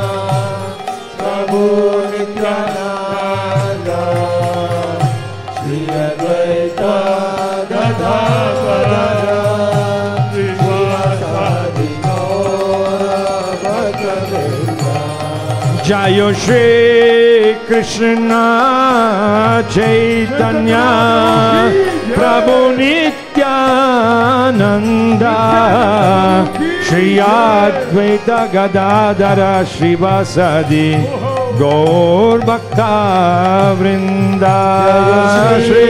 Prabhu Nityananda Shri Advaita Gadadhar Shri Vasadi Gaur Bhakta Vrinda Jaya Shri Krishna Chaitanya Prabhu Nityananda Shri Advaita Gadadhara Shri Vasadi Gaur Bhakta Vrinda Shri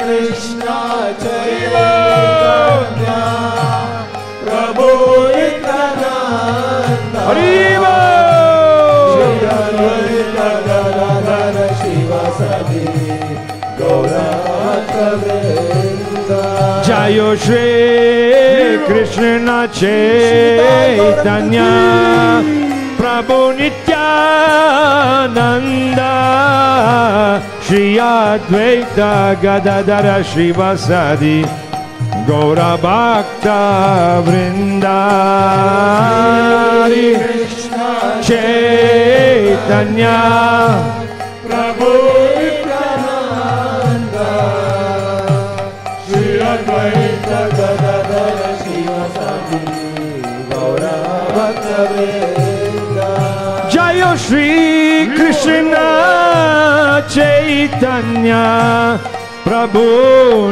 Krishna Chaitanya Prabhu Nityananda Hariva Jaya Shri Krishna Chaitanya Prabhu Nityananda Shri Advaita Gadadhara Shri Vasadi Gaura Bhakta Vrinda Krishna Chaitanya Prabhu Nityananda Shri Advaita Gadadhara Shri Vasadi Gaura Bhakta Vrinda Jaya Shri Krishna Chaitanya Prabhu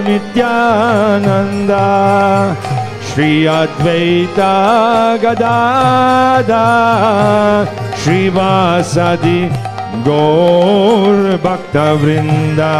Nityananda Shri Advaita Gadadhar Shri Vasadi Gaur Bhakta Vrinda